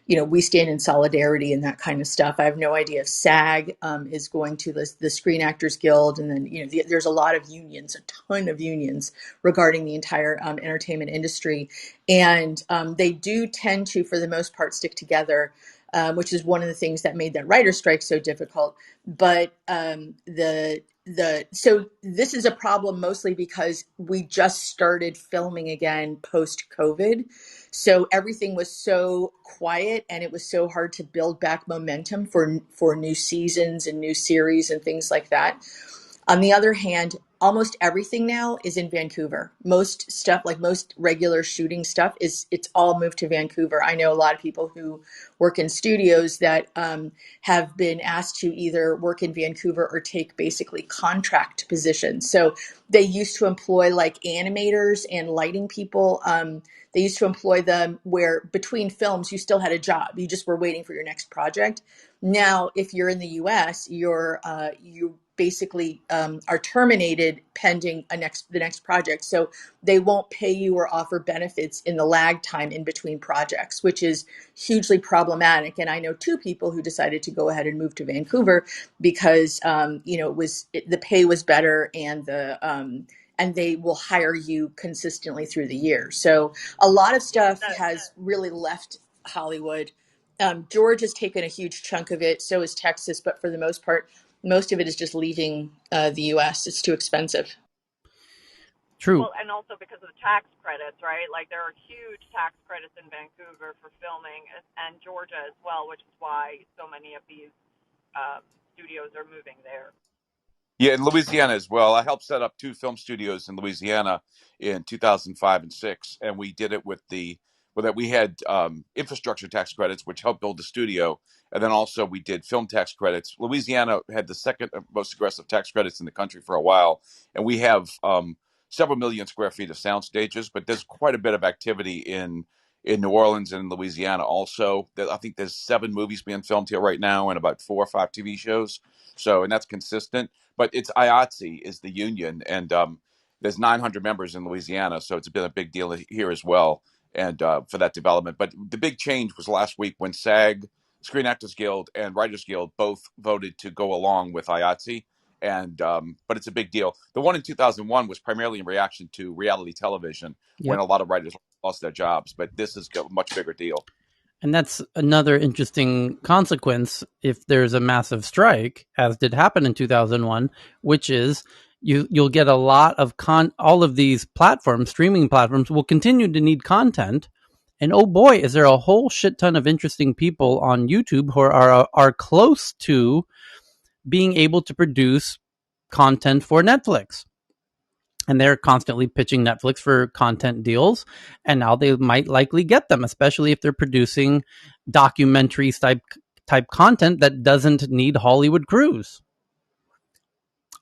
we stand in solidarity and that kind of stuff. I have no idea if SAG is going to the Screen Actors Guild, and then there's a lot of unions, a ton of unions regarding the entire entertainment industry, and they do tend to, for the most part, stick together. Which is one of the things that made that writer strike so difficult. But so this is a problem mostly because we just started filming again post COVID. So everything was so quiet, and it was so hard to build back momentum for new seasons and new series and things like that. On the other hand, almost everything now is in Vancouver. Most stuff, like most regular shooting stuff, it's all moved to Vancouver. I know a lot of people who work in studios that have been asked to either work in Vancouver or take basically contract positions. So they used to employ like animators and lighting people. They used to employ them where between films you still had a job. You just were waiting for your next project. Now, if you're in the U.S., you basically are terminated pending the next project. So they won't pay you or offer benefits in the lag time in between projects, which is hugely problematic. And I know two people who decided to go ahead and move to Vancouver because the pay was better, and they will hire you consistently through the year. So a lot of stuff has really left Hollywood. George has taken a huge chunk of it. So is Texas, but for the most part, most of it is just leaving the U.S. It's too expensive. True. Well, and also because of the tax credits, right? Like there are huge tax credits in Vancouver for filming, and Georgia as well, which is why so many of these studios are moving there. Yeah, in Louisiana as well. I helped set up 2 film studios in Louisiana in 2005 and 6, and we did it with that we had infrastructure tax credits, which helped build the studio, and then also we did film tax credits. Louisiana had the second most aggressive tax credits in the country for a while, and we have several million square feet of sound stages, but there's quite a bit of activity in New Orleans and in Louisiana also. I think there's 7 movies being filmed here right now and about 4 or 5 TV shows. So, and that's consistent. But it's IATSE is the union, and there's 900 members in Louisiana, so it's been a big deal here as well, and for that development. But the big change was last week when SAG, Screen Actors Guild, and Writers Guild both voted to go along with IATSE, and but it's a big deal. The one in 2001 was primarily in reaction to reality television, when a lot of writers lost their jobs, but this is a much bigger deal. And that's another interesting consequence if there's a massive strike, as did happen in 2001, which is you'll get a lot of all of these platforms, streaming platforms, will continue to need content. And oh boy, is there a whole shit ton of interesting people on YouTube who are close to being able to produce content for Netflix. And they're constantly pitching Netflix for content deals, and now they might likely get them, especially if they're producing documentary type content that doesn't need Hollywood crews.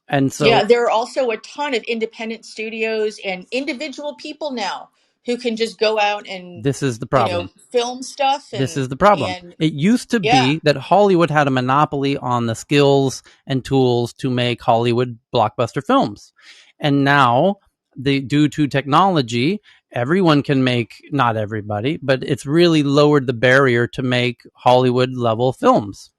And so, yeah, there are also a ton of independent studios and individual people now who can just go out and this is the problem. Film stuff. This is the problem. And It used to be that Hollywood had a monopoly on the skills and tools to make Hollywood blockbuster films. And now, due to technology, everyone can make, not everybody, but it's really lowered the barrier to make Hollywood level films.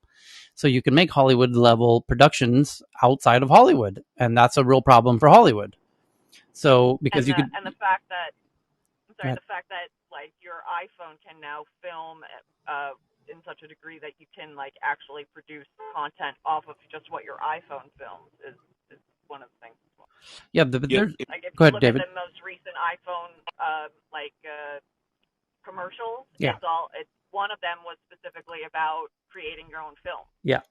So you can make Hollywood level productions outside of Hollywood, and that's a real problem for Hollywood. So because and the fact that like your iPhone can now film in such a degree that you can like actually produce content off of just what your iPhone films is one of the things as well. Yeah, but Yeah, there's. Like if Go you ahead, look at David. the most recent iPhone commercials, Yeah. it's one of them was specifically about creating your own film. Yeah.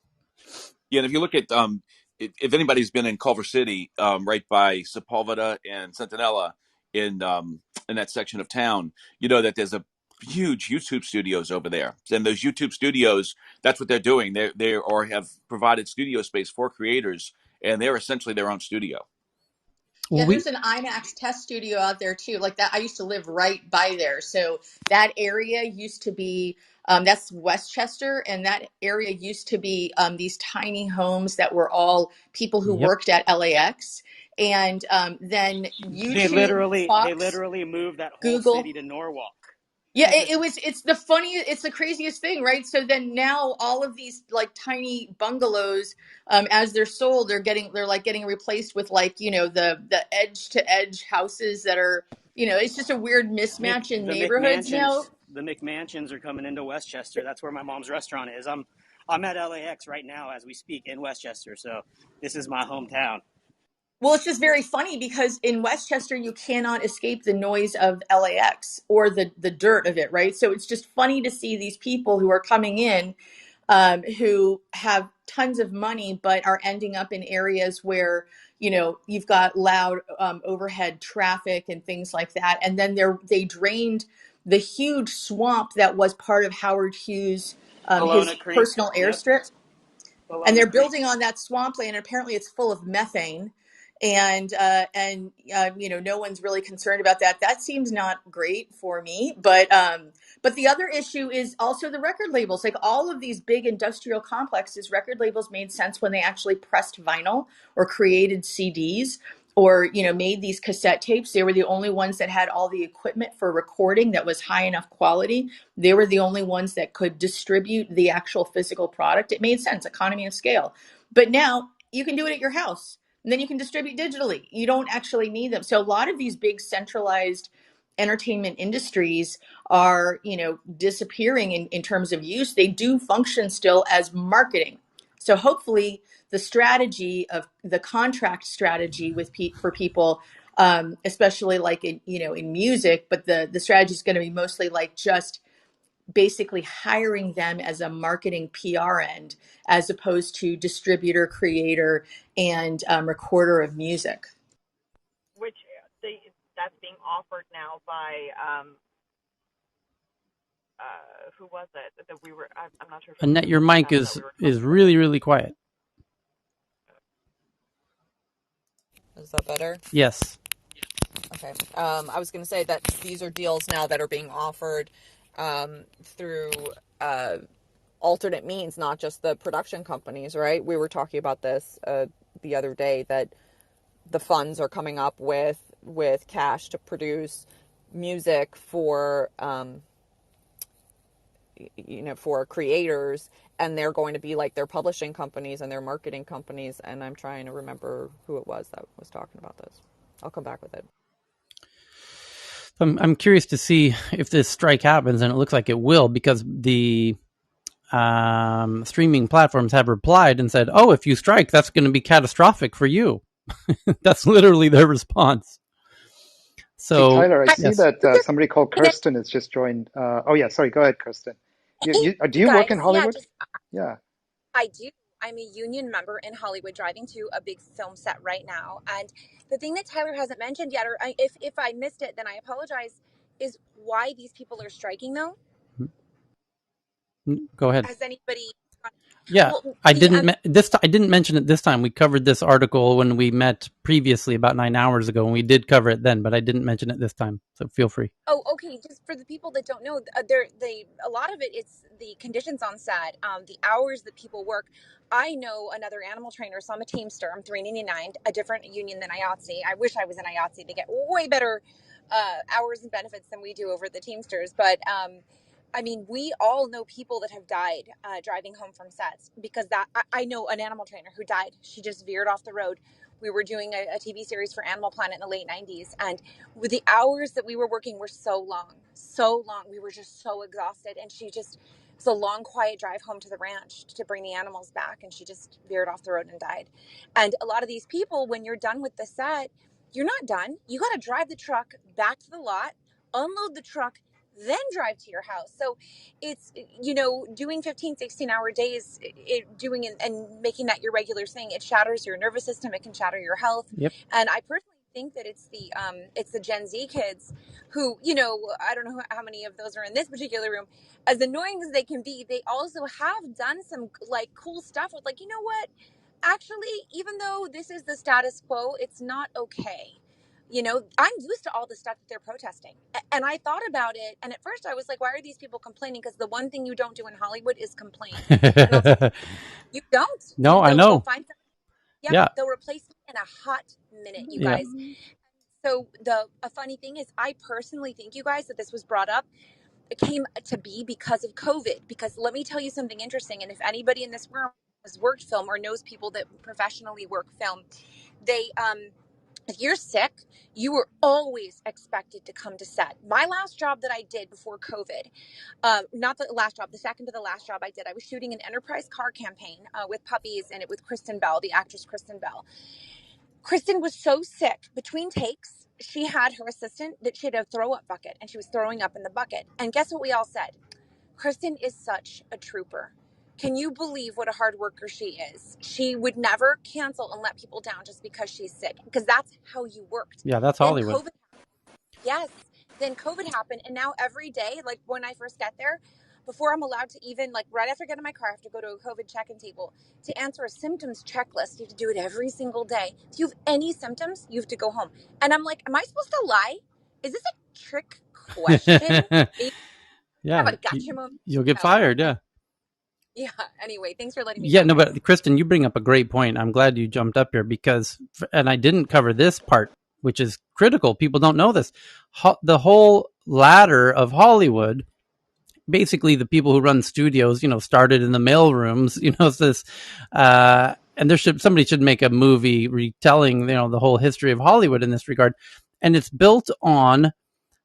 Yeah, and if you look at if anybody's been in Culver City, right by Sepulveda and Centinela in that section of town, you know that there's a huge YouTube studios over there. And those YouTube studios, that's what they're doing. They or have provided studio space for creators, and they're essentially their own studio. Yeah, Well, there's an IMAX test studio out there too. Like that, I used to live right by there. So that area used to be, that's Westchester, and that area used to be these tiny homes that were all people who Yep. worked at LAX. And then They YouTube, Fox, literally moved that whole Google. city to Norwalk. Yeah, it's the funniest, it's the craziest thing, right? So then now all of these like tiny bungalows, as they're sold, they're like getting replaced with like, you know, the edge to edge houses that are, you know, it's just a weird mismatch in neighborhoods now. The McMansions are coming into Westchester. That's where my mom's restaurant is. I'm at LAX right now as we speak in Westchester, so this is my hometown. Well, it's just very funny because in Westchester, you cannot escape the noise of LAX or the dirt of it, right? So it's just funny to see these people who are coming in who have tons of money but are ending up in areas where, you know, you've got loud overhead traffic and things like that. And then they drained the huge swamp that was part of Howard Hughes, his Bologna Creek. personal Yep. airstrip, and Bologna they're Creek. building on that swampland. And apparently, it's full of methane, and you know, no one's really concerned about that. That seems not great for me. But the other issue is also the record labels. Like all of these big industrial complexes, record labels made sense when they actually pressed vinyl or created CDs. Or, you know, made these cassette tapes. They were the only ones that had all the equipment for recording that was high enough quality. They were the only ones that could distribute the actual physical product. It made sense, economy of scale. But now you can do it at your house, and then you can distribute digitally. You don't actually need them. So a lot of these big centralized entertainment industries are, you know, disappearing in terms of use. They do function still as marketing. So hopefully the strategy of the contract strategy with for people, especially like in, you know, in music, but the strategy is going to be mostly like just basically hiring them as a marketing PR end, as opposed to distributor, creator, and recorder of music. Which that's being offered now by who was it that we were? I'm not sure. If Annette, your mic is really, really quiet. Is that better? Yes. Okay. I was going to say that these are deals now that are being offered through alternate means, not just the production companies, right? We were talking about this the other day, that the funds are coming up with cash to produce music for you know, for creators, and they're going to be like their publishing companies and their marketing companies. And I'm trying to remember who it was that was talking about this. I'll come back with it. I'm curious to see if this strike happens, and it looks like it will, because the streaming platforms have replied and said, "Oh, if you strike, that's going to be catastrophic for you." That's literally their response. So, hey, Tyler, I see yes. that somebody called Kirsten has just joined. Oh yeah, sorry. Go ahead, Kirsten. Do you work in Hollywood? Yeah. I do. I'm a union member in Hollywood, driving to a big film set right now. And the thing that Tyler hasn't mentioned yet, or if I missed it, then I apologize, is why these people are striking, though. Go ahead. Has anybody? Yeah, well, I didn't mention it this time. We covered this article when we met previously about 9 hours ago, and we did cover it then, but I didn't mention it this time. So feel free. Oh, okay. Just for the people that don't know, a lot of it, it's the conditions on set, the hours that people work. I know another animal trainer, so I'm a Teamster. I'm 399, a different union than IATSE. I wish I was in IATSE to get way better hours and benefits than we do over at the Teamsters. But I mean, we all know people that have died driving home from sets, because I know an animal trainer who died. She just veered off the road. We were doing a TV series for Animal Planet in the late 90s. And with the hours that we were working were so long. We were just so exhausted. And she just It's a long, quiet drive home to the ranch to bring the animals back. And she just veered off the road and died. And a lot of these people, when you're done with the set, you're not done. You got to drive the truck back to the lot, unload the truck, then drive to your house. So it's, doing 15, 16-hour days, doing and making that your regular thing, it shatters your nervous system. It can shatter your health. Yep. And I personally think that it's the Gen Z kids who, I don't know how many of those are in this particular room. As annoying as they can be, they also have done some like cool stuff with like, you know what? Actually, even though this is the status quo, it's not okay. I'm used to all the stuff that they're protesting. And I thought about it. And at first I was like, why are these people complaining? Because the one thing you don't do in Hollywood is complain. And I'll tell you, you don't. No, I They'll know. find something. Yep, Yeah. they'll replace me in a hot minute, you Yeah. guys. So a funny thing is, I personally think, you guys, that this was brought up. It came to be because of COVID. Because let me tell you something interesting. And if anybody in this room has worked film or knows people that professionally work film, they if you're sick, you were always expected to come to set. My last job that I did before COVID, not the last job, the second to the last job I did, I was shooting an enterprise car campaign with puppies in it with Kristen Bell, the actress Kristen Bell. Kristen was so sick between takes, she had her assistant that she had a throw up bucket and she was throwing up in the bucket. And guess what we all said? Kristen is such a trooper. Can you believe what a hard worker she is? She would never cancel and let people down just because she's sick, because that's how you worked. Yeah, that's Then Hollywood. COVID, yes. Then COVID happened, and now every day, like when I first get there, before I'm allowed to even, like right after I get in my car, I have to go to a COVID check-in table to answer a symptoms checklist. You have to do it every single day. If you have any symptoms, you have to go home. And I'm like, am I supposed to lie? Is this a trick question? Yeah, Have a gotcha moment? you'll get No. fired. Yeah. Yeah. Anyway, thanks for letting me Yeah, talk, no, guys. but Kristen, you bring up a great point. I'm glad you jumped up here because, and I didn't cover this part, which is critical. People don't know this. The whole ladder of Hollywood, basically the people who run studios, started in the mailrooms, this, and somebody should make a movie retelling, the whole history of Hollywood in this regard. And it's built on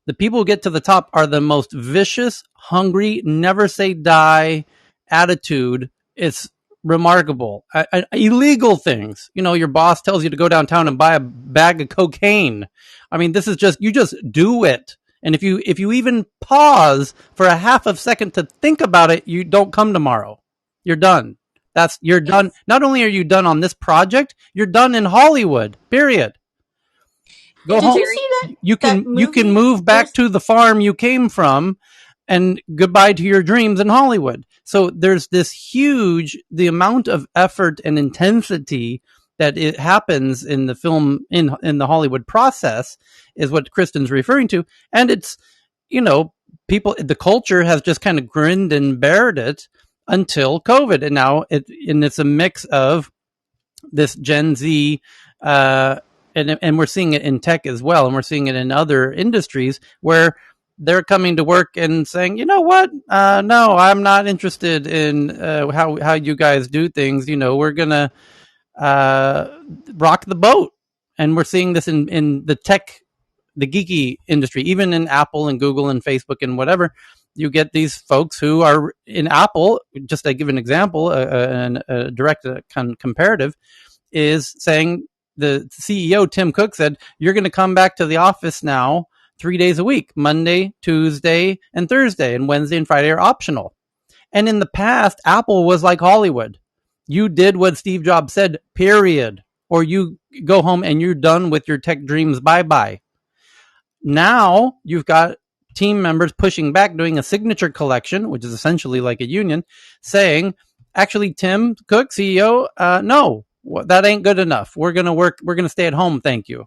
the people who get to the top are the most vicious, hungry, never say die attitude. It's remarkable. Illegal things. Your boss tells you to go downtown and buy a bag of cocaine. I mean, this is you just do it. And if you even pause for a half a second to think about it, you don't come tomorrow. You're done. You're done. Not only are you done on this project, you're done in Hollywood. Period. Go Did home. you see You that can movie? move back to the farm you came from, and goodbye to your dreams in Hollywood. So there's this the amount of effort and intensity that it happens in the film in the Hollywood process is what Kristen's referring to, and it's people, the culture has just kind of grinned and bared it until COVID, and now it's a mix of this Gen Z, and we're seeing it in tech as well, and we're seeing it in other industries where they're coming to work and saying, you know what, no, I'm not interested in how you guys do things. We're gonna rock the boat, and we're seeing this in the tech, the geeky industry, even in Apple and Google and Facebook and whatever. You get these folks who are in Apple. Just to give an example, a direct comparative is saying, the CEO, Tim Cook, said, you're going to come back to the office now 3 days a week, Monday, Tuesday, and Thursday, and Wednesday and Friday are optional. And in the past, Apple was like Hollywood. You did what Steve Jobs said, period. Or you go home and you're done with your tech dreams. Bye-bye. Now you've got team members pushing back, doing a signature collection, which is essentially like a union, saying, actually, Tim Cook, CEO, no, that ain't good enough. We're going to stay at home. Thank you.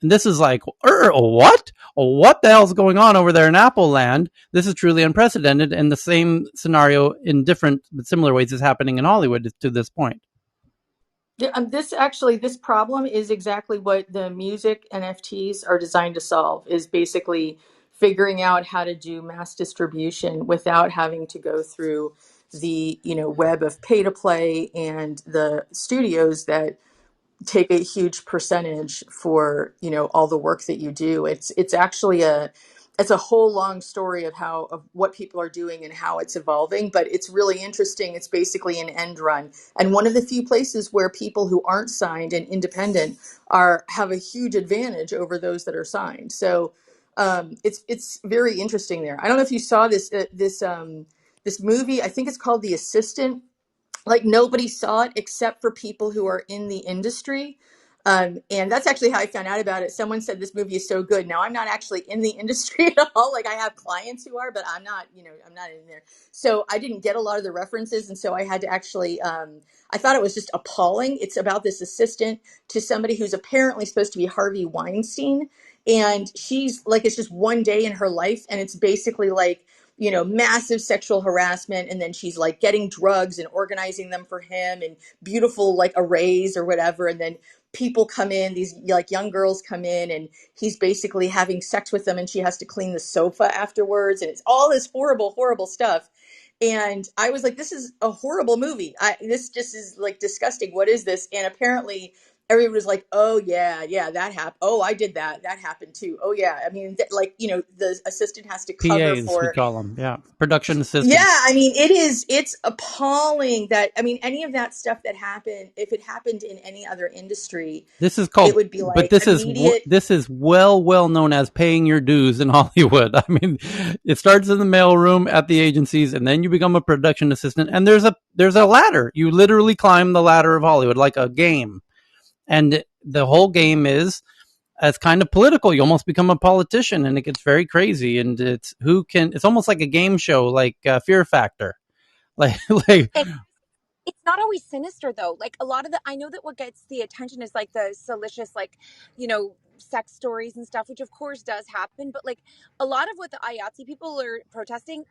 And this is like, what? What the hell's going on over there in Apple land? This is truly unprecedented. And the same scenario in different but similar ways is happening in Hollywood to this point. Yeah, this problem is exactly what the music NFTs are designed to solve, is basically figuring out how to do mass distribution without having to go through the, web of pay to play and the studios that take a huge percentage for, all the work that you do. It's actually a it's a whole long story of what people are doing and how it's evolving, but it's really interesting. It's basically an end run. And one of the few places where people who aren't signed and independent have a huge advantage over those that are signed. So it's very interesting there. I don't know if you saw this movie. I think it's called The Assistant. Like nobody saw it except for people who are in the industry. And that's actually how I found out about it. Someone said this movie is so good. Now I'm not actually in the industry at all. Like I have clients who are, but I'm not, I'm not in there. So I didn't get a lot of the references. And so I had to actually, I thought it was just appalling. It's about this assistant to somebody who's apparently supposed to be Harvey Weinstein. And she's like, it's just one day in her life. And it's basically like, massive sexual harassment. And then she's like getting drugs and organizing them for him and beautiful like arrays or whatever. And then people come in, these like young girls come in and he's basically having sex with them and she has to clean the sofa afterwards. And it's all this horrible, horrible stuff. And I was like, this is a horrible movie. This just is like disgusting. What is this? And apparently everyone was like, oh yeah, that happened. Oh, I did that. That happened too. Oh yeah. I mean, the assistant has to cover PAs, we for. call them. Yeah. Production assistants. Yeah. I mean, it's appalling that, I mean, any of that stuff that happened, if it happened in any other industry, this is called, it would be like, but this is well known as paying your dues in Hollywood. I mean, it starts in the mailroom at the agencies and then you become a production assistant and there's a ladder. You literally climb the ladder of Hollywood like a game. And the whole game is as kind of political. You almost become a politician and it gets very crazy. And it's almost like a game show, like Fear Factor. It's not always sinister though. Like a lot of I know that what gets the attention is like the salacious, like, sex stories and stuff, which of course does happen. But like a lot of what the IATSE people are protesting,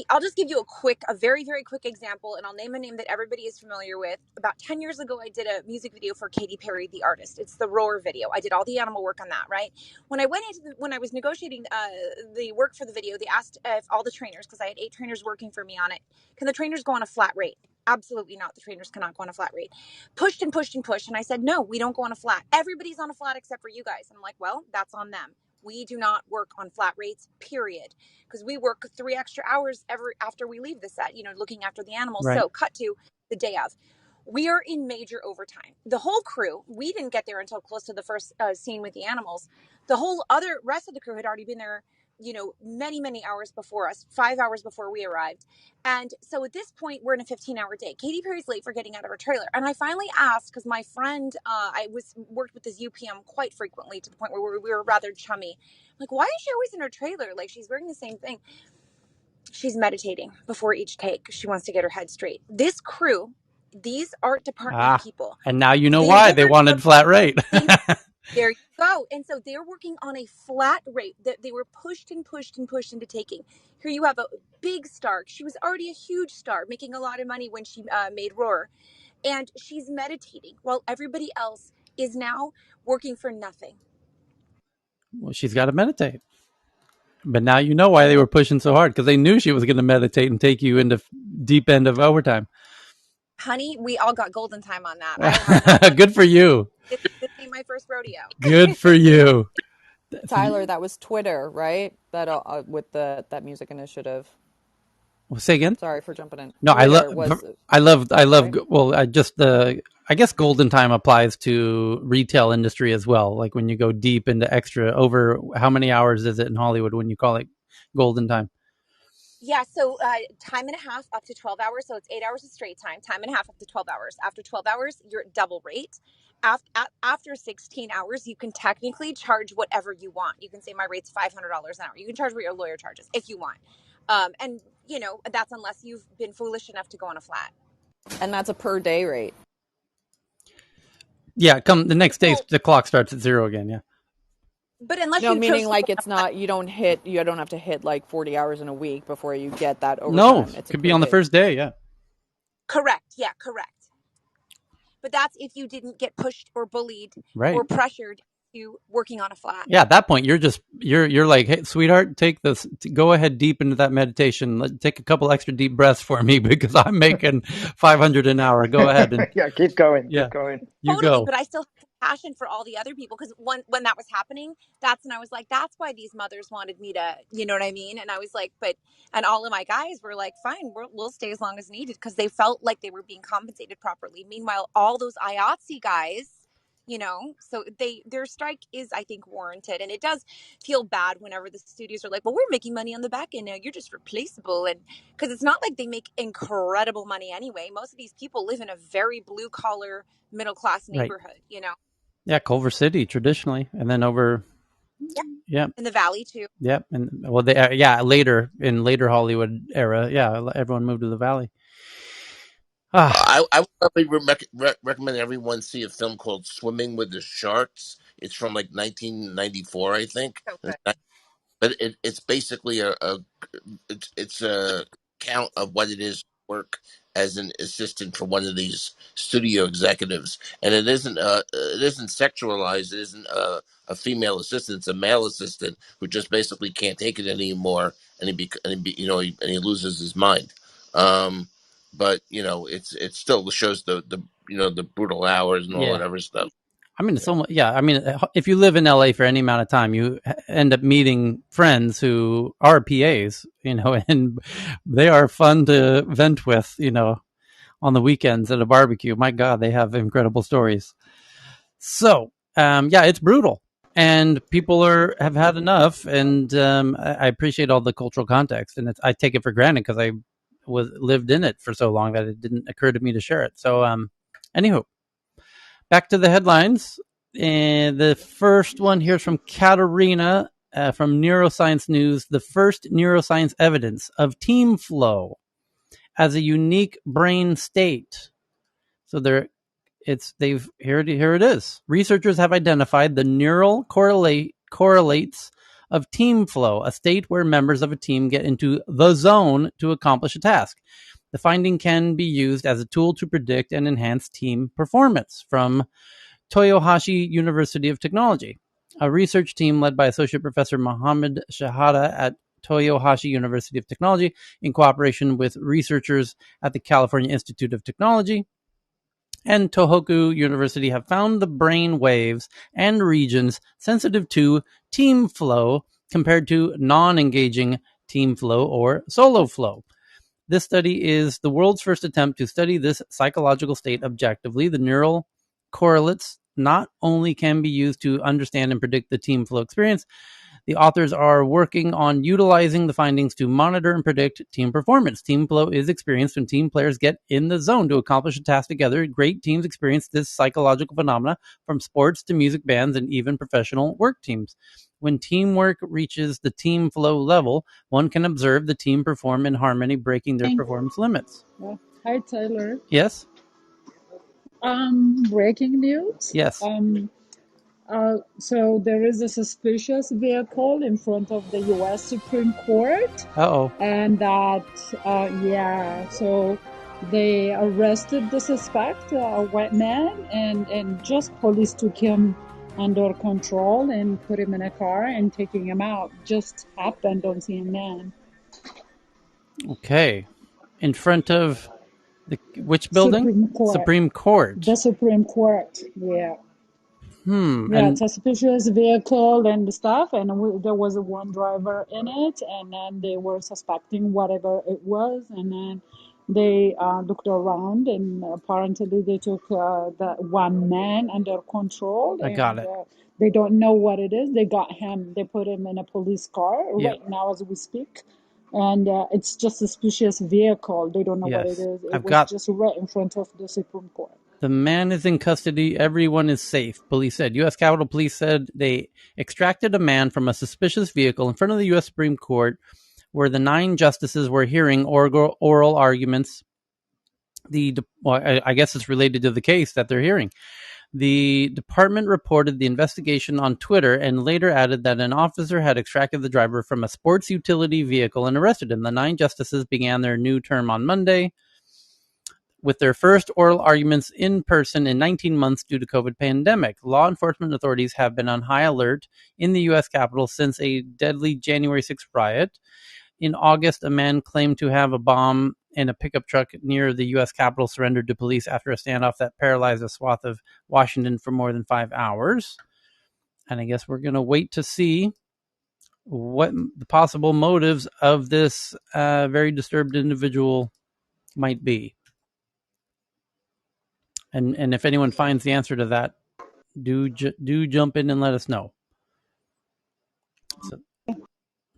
I'll just give you a very, very quick example, and I'll name a name that everybody is familiar with. About 10 years ago, I did a music video for Katy Perry, the artist. It's the Roar video. I did all the animal work on that, right? When I was negotiating the work for the video, they asked if all the trainers, because I had 8 trainers working for me on it, can the trainers go on a flat rate? Absolutely not. The trainers cannot go on a flat rate. Pushed and pushed and pushed. And I said, no, we don't go on a flat. Everybody's on a flat except for you guys. And I'm like, well, that's on them. We do not work on flat rates, period. Because we work 3 extra hours after we leave the set, looking after the animals. Right. So cut to the day of. We are in major overtime. The whole crew, we didn't get there until close to the first scene with the animals. The whole rest of the crew had already been there, many, many hours before us, 5 hours before we arrived. And so at this point, we're in a 15-hour day. Katy Perry's late for getting out of her trailer. And I finally asked, because my friend, I worked with this UPM quite frequently to the point where we were rather chummy. I'm like, why is she always in her trailer? Like, she's wearing the same thing. She's meditating before each take. She wants to get her head straight. This crew, these art department people. And now you know why they wanted flat rate. There you go. And so they're working on a flat rate that they were pushed and pushed and pushed into taking. Here you have a big star. She was already a huge star, making a lot of money when she made Roar. And she's meditating while everybody else is now working for nothing. Well, she's got to meditate. But now you know why they were pushing so hard, because they knew she was going to meditate and take you into deep end of overtime. Honey, we all got golden time on that. Good for you. This ain't my first rodeo. Good for you. Tyler, that was Twitter, right? That with that music initiative. Well, say again. Sorry for jumping in. No, Twitter I love. Right? Well, I guess golden time applies to retail industry as well. Like when you go deep into extra over, how many hours is it in Hollywood when you call it golden time? Yeah, so time and a half up to 12 hours. So it's 8 hours of straight time, time and a half up to 12 hours. After 12 hours, you're at double rate. After 16 hours, you can technically charge whatever you want. You can say my rate's $500 an hour. You can charge what your lawyer charges if you want. And, that's unless you've been foolish enough to go on a flat. And that's a per day rate. Yeah, come the next day, the clock starts at 0 again, yeah. But unless meaning like it's not, you don't have to hit like 40 hours in a week before you get that overtime. No, it could be on the first day, yeah. Correct, yeah, correct. But that's if you didn't get pushed or bullied or pressured to working on a flat. Yeah, at that point, you're like, hey, sweetheart, go ahead deep into that meditation. Take a couple extra deep breaths for me because I'm making $500 an hour. Go ahead and keep going. Yeah, keep going. You totally, go. But I still have to passion for all the other people, because when that was happening, that's when I was like, that's why these mothers wanted me to, you know what I mean? And I was like, and all of my guys were like, fine, we'll stay as long as needed, because they felt like they were being compensated properly. Meanwhile, all those IATSE guys, so their strike is, I think, warranted. And it does feel bad whenever the studios are like, well, we're making money on the back end now, you're just replaceable. And because it's not like they make incredible money anyway. Most of these people live in a very blue collar, middle class neighborhood, Yeah, Culver City traditionally, and then over in the valley too. And well, later Hollywood era, everyone moved to the valley. I would probably recommend everyone see a film called Swimming with the Sharks. It's from like 1994, I think. But it's basically it's a count of what it is to work as an assistant for one of these studio executives, and it isn't sexualized. It isn't a female assistant. It's a male assistant who just basically can't take it anymore, and he loses his mind. But it still shows the brutal hours and all that other stuff. I mean, if you live in LA for any amount of time, you end up meeting friends who are PAs, and they are fun to vent with, on the weekends at a barbecue. My God, they have incredible stories. So, it's brutal, and people have had enough. And I appreciate all the cultural context, and I take it for granted because I lived in it for so long that it didn't occur to me to share it. So, anywho. Back to the headlines. And the first one here is from Katerina from Neuroscience News. The first neuroscience evidence of team flow as a unique brain state. So here it is. Researchers have identified the neural correlates of team flow, a state where members of a team get into the zone to accomplish a task. The finding can be used as a tool to predict and enhance team performance. From Toyohashi University of Technology. A research team led by Associate Professor Mohammed Shahada at Toyohashi University of Technology, in cooperation with researchers at the California Institute of Technology and Tohoku University, have found the brain waves and regions sensitive to team flow compared to non-engaging team flow or solo flow. This study is the world's first attempt to study this psychological state objectively. The neural correlates not only can be used to understand and predict the team flow experience, the authors are working on utilizing the findings to monitor and predict team performance. Team flow is experienced when team players get in the zone to accomplish a task together. Great teams experience this psychological phenomena, from sports to music bands and even professional work teams. When teamwork reaches the team flow level, one can observe the team perform in harmony, breaking their performance limits. Hi, Tyler. Yes? Breaking news. Yes. So there is a suspicious vehicle in front of the U.S. Supreme Court. Uh-oh. And that, so they arrested the suspect, a white man, and just police took him under control and put him in a car and taking him out. Just happened on CNN. Okay. In front of which building? Supreme Court. The Supreme Court, yeah. It's a suspicious vehicle and stuff, and there was one driver in it, and then they were suspecting whatever it was, and then they looked around, and apparently they took that one man under control. I got it. They don't know what it is. They got him. They put him in a police car right now as we speak. And it's just a suspicious vehicle. They don't know what it is. It was just right in front of the Supreme Court. The man is in custody. Everyone is safe, police said. U.S. Capitol Police said they extracted a man from a suspicious vehicle in front of the U.S. Supreme Court, where the 9 justices were hearing oral arguments. I guess it's related to the case that they're hearing. The department reported the investigation on Twitter and later added that an officer had extracted the driver from a sports utility vehicle and arrested him. The 9 justices began their new term on Monday, with their first oral arguments in person in 19 months due to COVID pandemic. Law enforcement authorities have been on high alert in the U.S. Capitol since a deadly January 6th riot. In August, a man claimed to have a bomb in a pickup truck near the U.S. Capitol surrendered to police after a standoff that paralyzed a swath of Washington for more than 5 hours. And I guess we're going to wait to see what the possible motives of this very disturbed individual might be. And if anyone finds the answer to that, do jump in and let us know. So,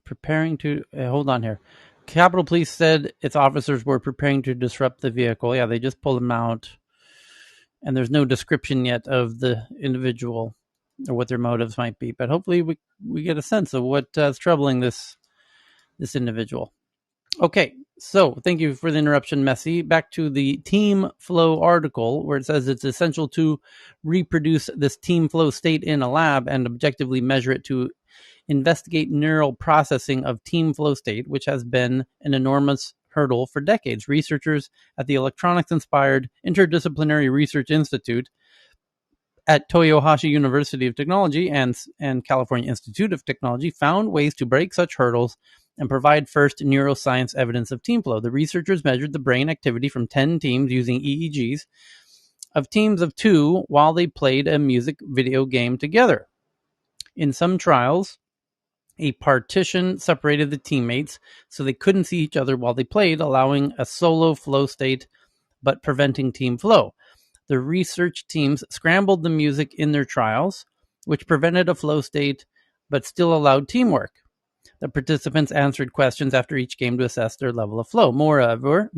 preparing to hold on here. Capitol Police said its officers were preparing to disrupt the vehicle. Yeah, they just pulled them out, and there's no description yet of the individual or what their motives might be. But hopefully, we get a sense of what's troubling this individual. Okay, so thank you for the interruption, Messi. Back to the Team Flow article, where it says it's essential to reproduce this team flow state in a lab and objectively measure it to investigate neural processing of team flow state, which has been an enormous hurdle for decades. Researchers at the electronics-inspired Interdisciplinary Research Institute at Toyohashi University of Technology and California Institute of Technology found ways to break such hurdles and provide first neuroscience evidence of team flow. The researchers measured the brain activity from 10 teams using EEGs of teams of 2 while they played a music video game together. In some trials, a partition separated the teammates so they couldn't see each other while they played, allowing a solo flow state but preventing team flow. The research teams scrambled the music in their trials, which prevented a flow state but still allowed teamwork. The participants answered questions after each game to assess their level of flow. Moreover,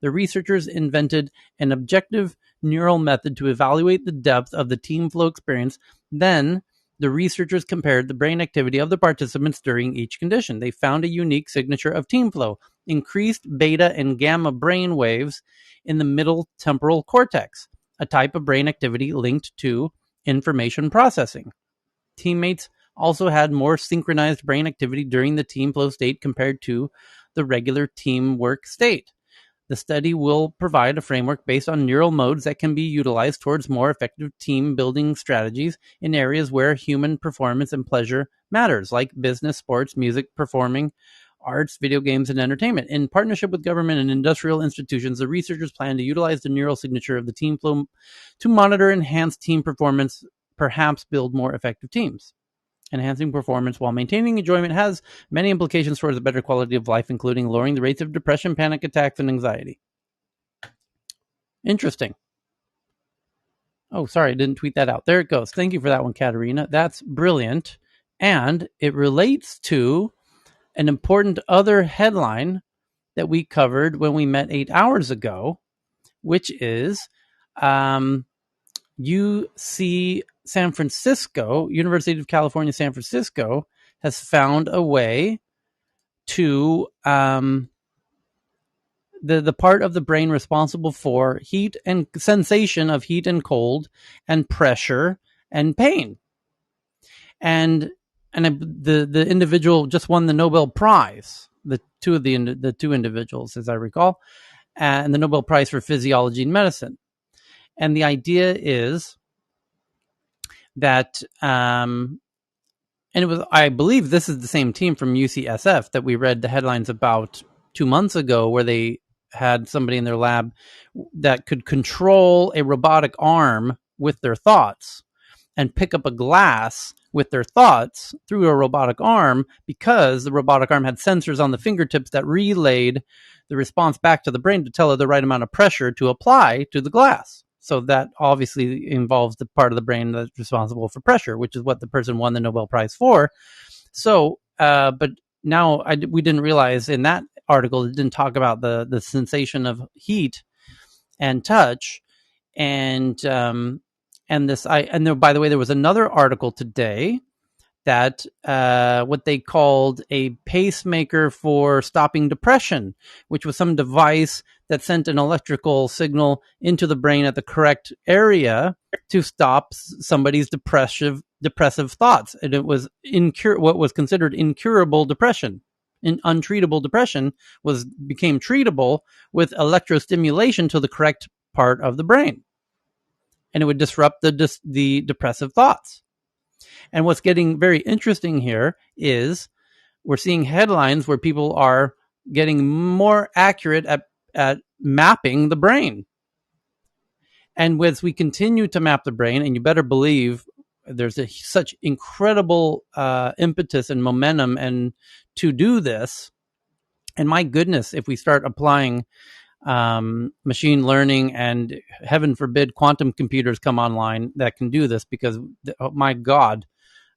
the researchers invented an objective neural method to evaluate the depth of the team flow experience. Then, the researchers compared the brain activity of the participants during each condition. They found a unique signature of team flow, increased beta and gamma brain waves in the middle temporal cortex, a type of brain activity linked to information processing. Teammates also had more synchronized brain activity during the team flow state compared to the regular teamwork state. The study will provide a framework based on neural modes that can be utilized towards more effective team building strategies in areas where human performance and pleasure matters, like business, sports, music, performing arts, video games, and entertainment. In partnership with government and industrial institutions, the researchers plan to utilize the neural signature of the team flow to monitor enhanced team performance, perhaps build more effective teams. Enhancing performance while maintaining enjoyment has many implications towards a better quality of life, including lowering the rates of depression, panic attacks, and anxiety. Interesting. Oh, sorry, I didn't tweet that out. There it goes. Thank you for that one, Katerina. That's brilliant. And it relates to an important other headline that we covered when we met 8 hours ago, which is UC San Francisco, University of California, San Francisco, has found a way to the part of the brain responsible for heat and sensation of heat and cold and pressure and pain. And the individual just won the Nobel Prize, the two individuals, as I recall, and the Nobel Prize for Physiology and Medicine. And the idea is that, and it was, I believe this is the same team from UCSF that we read the headlines about 2 months ago, where they had somebody in their lab that could control a robotic arm with their thoughts and pick up a glass with their thoughts through a robotic arm, because the robotic arm had sensors on the fingertips that relayed the response back to the brain to tell it the right amount of pressure to apply to the glass. So that obviously involves the part of the brain that's responsible for pressure, which is what the person won the Nobel Prize for. So, but now we didn't realize in that article, it didn't talk about the sensation of heat and touch. And by the way, there was another article today that what they called a pacemaker for stopping depression, which was some device that sent an electrical signal into the brain at the correct area to stop somebody's depressive thoughts. And it was what was considered incurable depression. Untreatable depression became treatable with electrostimulation to the correct part of the brain. And it would disrupt the depressive thoughts. And what's getting very interesting here is we're seeing headlines where people are getting more accurate at mapping the brain. And as we continue to map the brain, and you better believe there's such incredible impetus and momentum and to do this. And my goodness, if we start applying machine learning and heaven forbid quantum computers come online that can do this, because my God,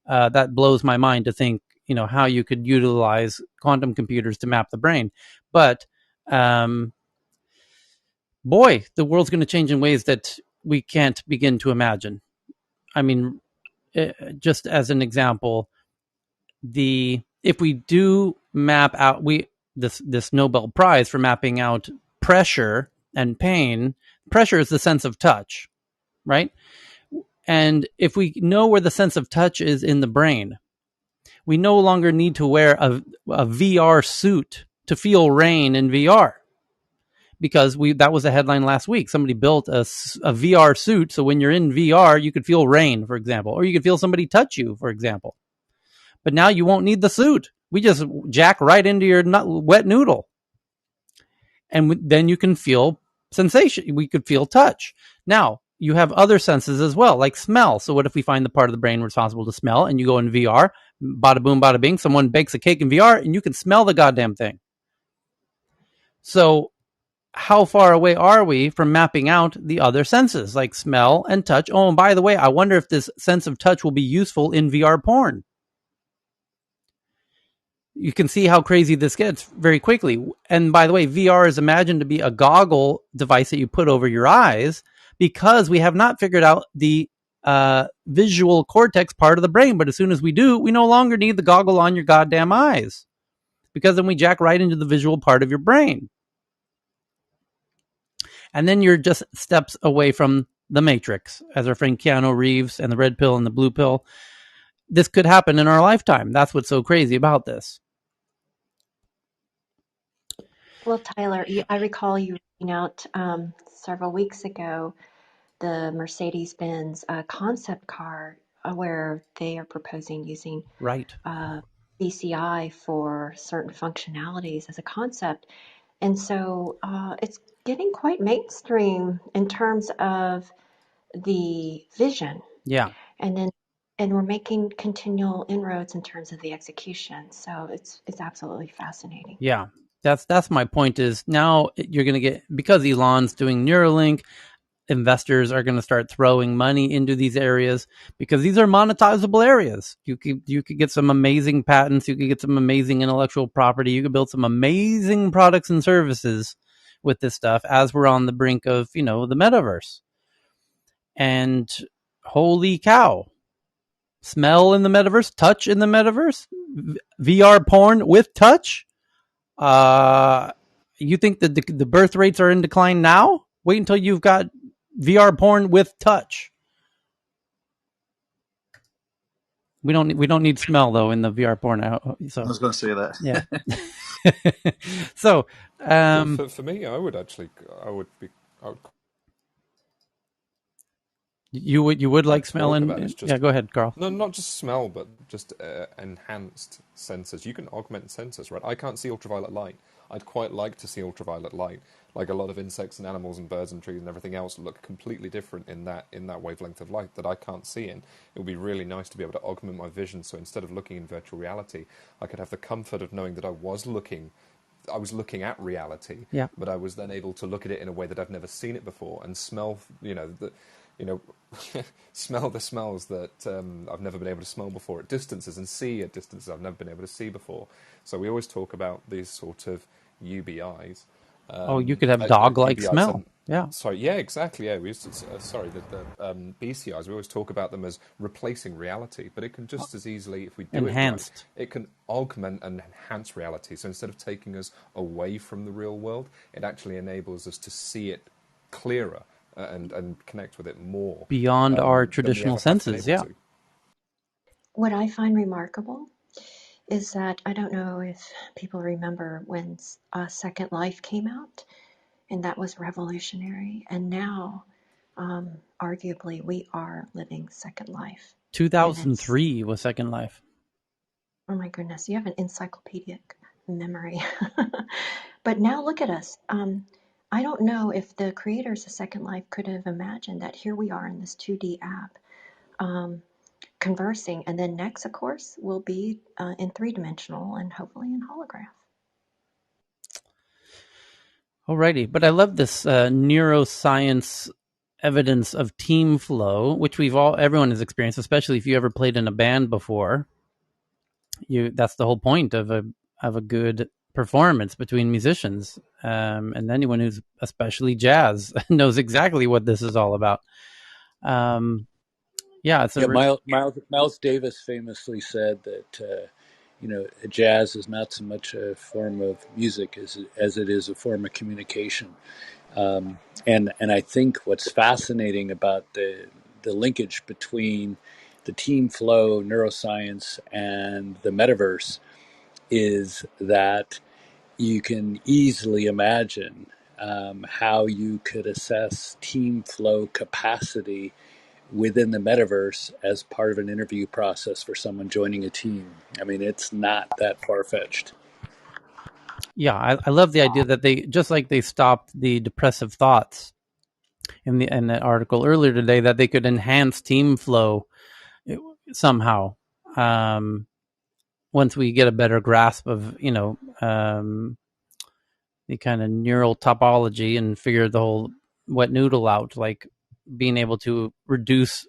that blows my mind to think, how you could utilize quantum computers to map the brain. But boy, the world's going to change in ways that we can't begin to imagine. I mean, just as an example, if we do map out this Nobel Prize for mapping out pressure and pain. Pressure is the sense of touch, right? And if we know where the sense of touch is in the brain, we no longer need to wear a VR suit to feel rain in VR. Because that was a headline last week. Somebody built a VR suit, so when you're in VR, you could feel rain, for example, or you could feel somebody touch you, for example. But now you won't need the suit. We just jack right into your wet noodle. And then you can feel sensation. We could feel touch. Now, you have other senses as well, like smell. So what if we find the part of the brain responsible to smell, and you go in VR, bada boom, bada bing, someone bakes a cake in VR, and you can smell the goddamn thing. So how far away are we from mapping out the other senses, like smell and touch? Oh, and by the way, I wonder if this sense of touch will be useful in VR porn. You can see how crazy this gets very quickly. And by the way, VR is imagined to be a goggle device that you put over your eyes, because we have not figured out the visual cortex part of the brain. But as soon as we do, we no longer need the goggle on your goddamn eyes, because then we jack right into the visual part of your brain. And then you're just steps away from the Matrix, as our friend Keanu Reeves and the red pill and the blue pill. This could happen in our lifetime. That's what's so crazy about this. Well, Tyler, I recall you reading out several weeks ago the Mercedes-Benz concept car where they are proposing using right BCI for certain functionalities as a concept. And so it's getting quite mainstream in terms of the vision. Yeah. And we're making continual inroads in terms of the execution. So it's absolutely fascinating. Yeah. That's my point, is now you're going to get, because Elon's doing Neuralink, investors are going to start throwing money into these areas, because these are monetizable areas. You could get some amazing patents. You could get some amazing intellectual property. You could build some amazing products and services with this stuff, as we're on the brink of, the metaverse. And holy cow, smell in the metaverse, touch in the metaverse, VR porn with touch. You think that the birth rates are in decline now? Wait until you've got VR porn with touch. We don't need smell though in the VR porn. So I was going to say that. Yeah. So for me, I would You would like smell and yeah. Go ahead, Carl. No, not just smell, but just enhanced sensors. You can augment sensors, right? I can't see ultraviolet light. I'd quite like to see ultraviolet light. Like a lot of insects and animals and birds and trees and everything else look completely different in that wavelength of light that I can't see in. It would be really nice to be able to augment my vision, so instead of looking in virtual reality, I could have the comfort of knowing that I was looking at reality, yeah. But I was then able to look at it in a way that I've never seen it before, and smell, smell the smells that I've never been able to smell before at distances, and see at distances I've never been able to see before. So we always talk about these sort of UBIs. You could have dog-like smell. Yeah. Sorry. Yeah. Exactly. Yeah. We used to. The BCIs. We always talk about them as replacing reality, but it can just as easily, if we do enhanced, it can augment and enhance reality. So instead of taking us away from the real world, it actually enables us to see it clearer and connect with it more beyond our traditional senses. Yeah. What I find remarkable is that I don't know if people remember when Second Life came out, and that was revolutionary. And now, arguably, we are living Second Life. 2003 was Second Life. Oh my goodness, you have an encyclopedic memory. But now look at us. I don't know if the creators of Second Life could have imagined that here we are in this 2D app, conversing, and then next, of course, will be in three-dimensional and hopefully in holograph. Alrighty, but I love this neuroscience evidence of team flow, which everyone has experienced, especially if you ever played in a band before. That's the whole point of a good performance between musicians, and anyone who's especially jazz knows exactly what this is all about. Miles Davis famously said that jazz is not so much a form of music as it is a form of communication. And I think what's fascinating about the linkage between the team flow, neuroscience, and the metaverse is that you can easily imagine how you could assess team flow capacity within the metaverse as part of an interview process for someone joining a team. I mean, it's not that far-fetched. Yeah, I love the idea that they stopped the depressive thoughts in the article earlier today, that they could enhance team flow somehow once we get a better grasp of the kind of neural topology and figure the whole wet noodle out, like being able to reduce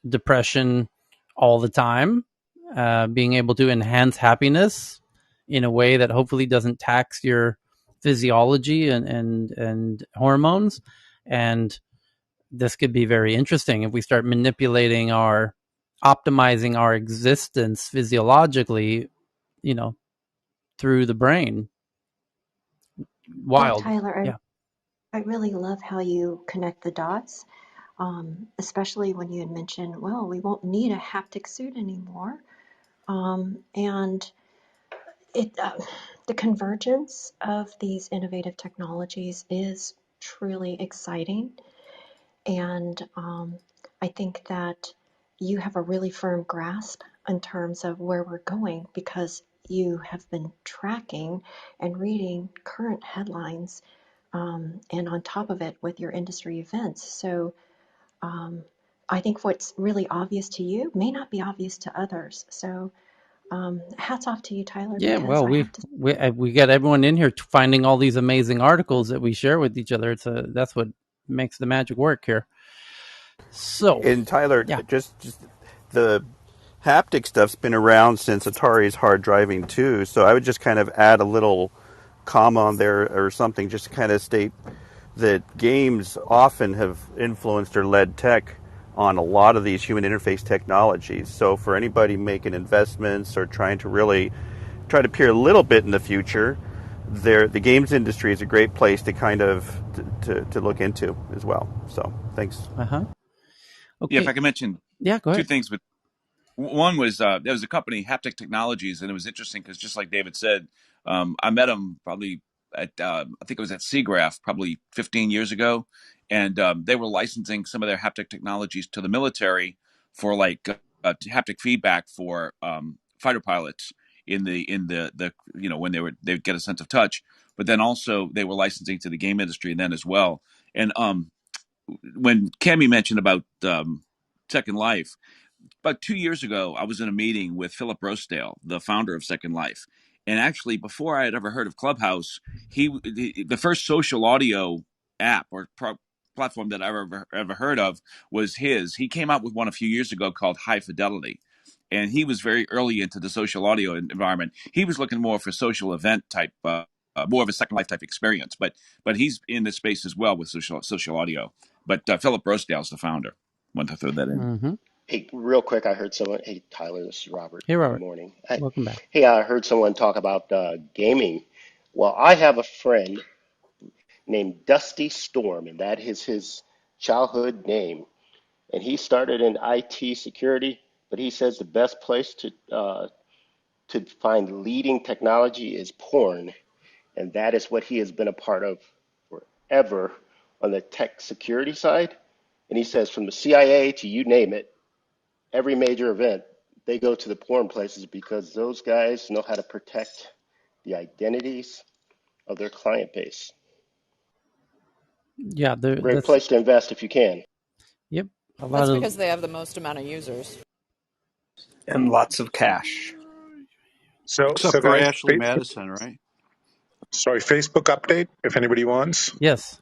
depression all the time, being able to enhance happiness in a way that hopefully doesn't tax your physiology and hormones. And this could be very interesting if we start optimizing our existence physiologically, through the brain. Wild. Tyler, Yeah. I really love how you connect the dots, especially when you had mentioned, well, we won't need a haptic suit anymore. And the convergence of these innovative technologies is truly exciting. And I think that you have a really firm grasp in terms of where we're going because you have been tracking and reading current headlines, and on top of it with your industry events. So I think what's really obvious to you may not be obvious to others. So hats off to you, Tyler. Yeah, Because well, we got everyone in here finding all these amazing articles that we share with each other. That's what makes the magic work here. So, and Tyler, yeah. just the haptic stuff's been around since Atari's hard driving too. So I would just kind of add a little comma on there or something, just to kind of state that games often have influenced or led tech on a lot of these human interface technologies. So for anybody making investments or trying to really try to peer a little bit in the future, the games industry is a great place to kind of to look into as well. So thanks. Okay. Yeah, if I can mention go ahead. two things. One was there was a company, Haptic Technologies, and it was interesting because just like David said, I met him probably at I think it was at SIGGRAPH probably 15 years ago, and they were licensing some of their haptic technologies to the military for haptic feedback for fighter pilots in the when they'd get a sense of touch, but then also they were licensing to the game industry then as well. And when Cammie mentioned about Second Life, about 2 years ago, I was in a meeting with Philip Rosedale, the founder of Second Life. And actually, before I had ever heard of Clubhouse, the first social audio app or platform that I ever heard of was his. He came out with one a few years ago called High Fidelity. And he was very early into the social audio environment. He was looking more for social event type, more of a Second Life type experience. But he's in this space as well with social audio. But Philip Rosedale's the founder. Want to throw that in. Mm-hmm. Hey, real quick, I heard someone. Hey, Tyler, this is Robert. Hey, Robert. Good morning. Welcome back. Hey, I heard someone talk about gaming. Well, I have a friend named Dusty Storm, and that is his childhood name. And he started in IT security, but he says the best place to find leading technology is porn, and that is what he has been a part of forever on the tech security side. And he says from the CIA to you name it, every major event, they go to the porn places because those guys know how to protect the identities of their client base. Yeah, Great that's place to invest if you can. yep. That's because they have the most amount of users. And lots of cash. So Except for guys, Ashley Madison, right? Facebook update, if anybody wants. Yes.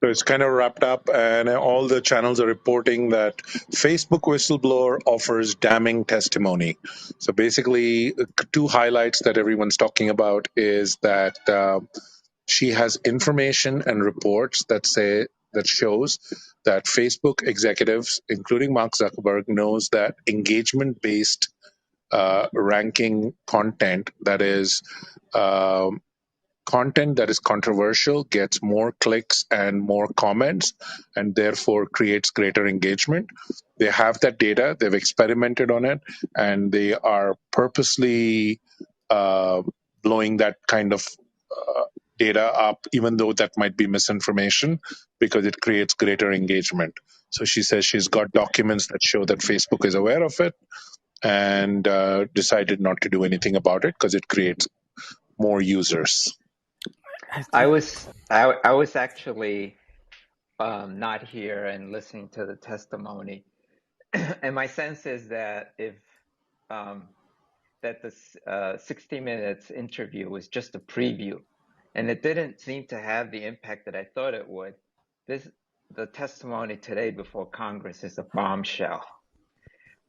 So it's kind of wrapped up, and all the channels are reporting that Facebook whistleblower offers damning testimony. So basically, two highlights that everyone's talking about is that she has information and reports that shows that Facebook executives, including Mark Zuckerberg, knows that engagement-based ranking content that is content that is controversial gets more clicks and more comments and therefore creates greater engagement. They have that data, they've experimented on it, and they are purposely blowing that kind of data up, even though that might be misinformation, because it creates greater engagement. So she says she's got documents that show that Facebook is aware of it and decided not to do anything about it because it creates more users. I was actually not here and listening to the testimony, and my sense is that if that this 60 Minutes interview was just a preview, and it didn't seem to have the impact that I thought it would. The testimony today before Congress is a bombshell.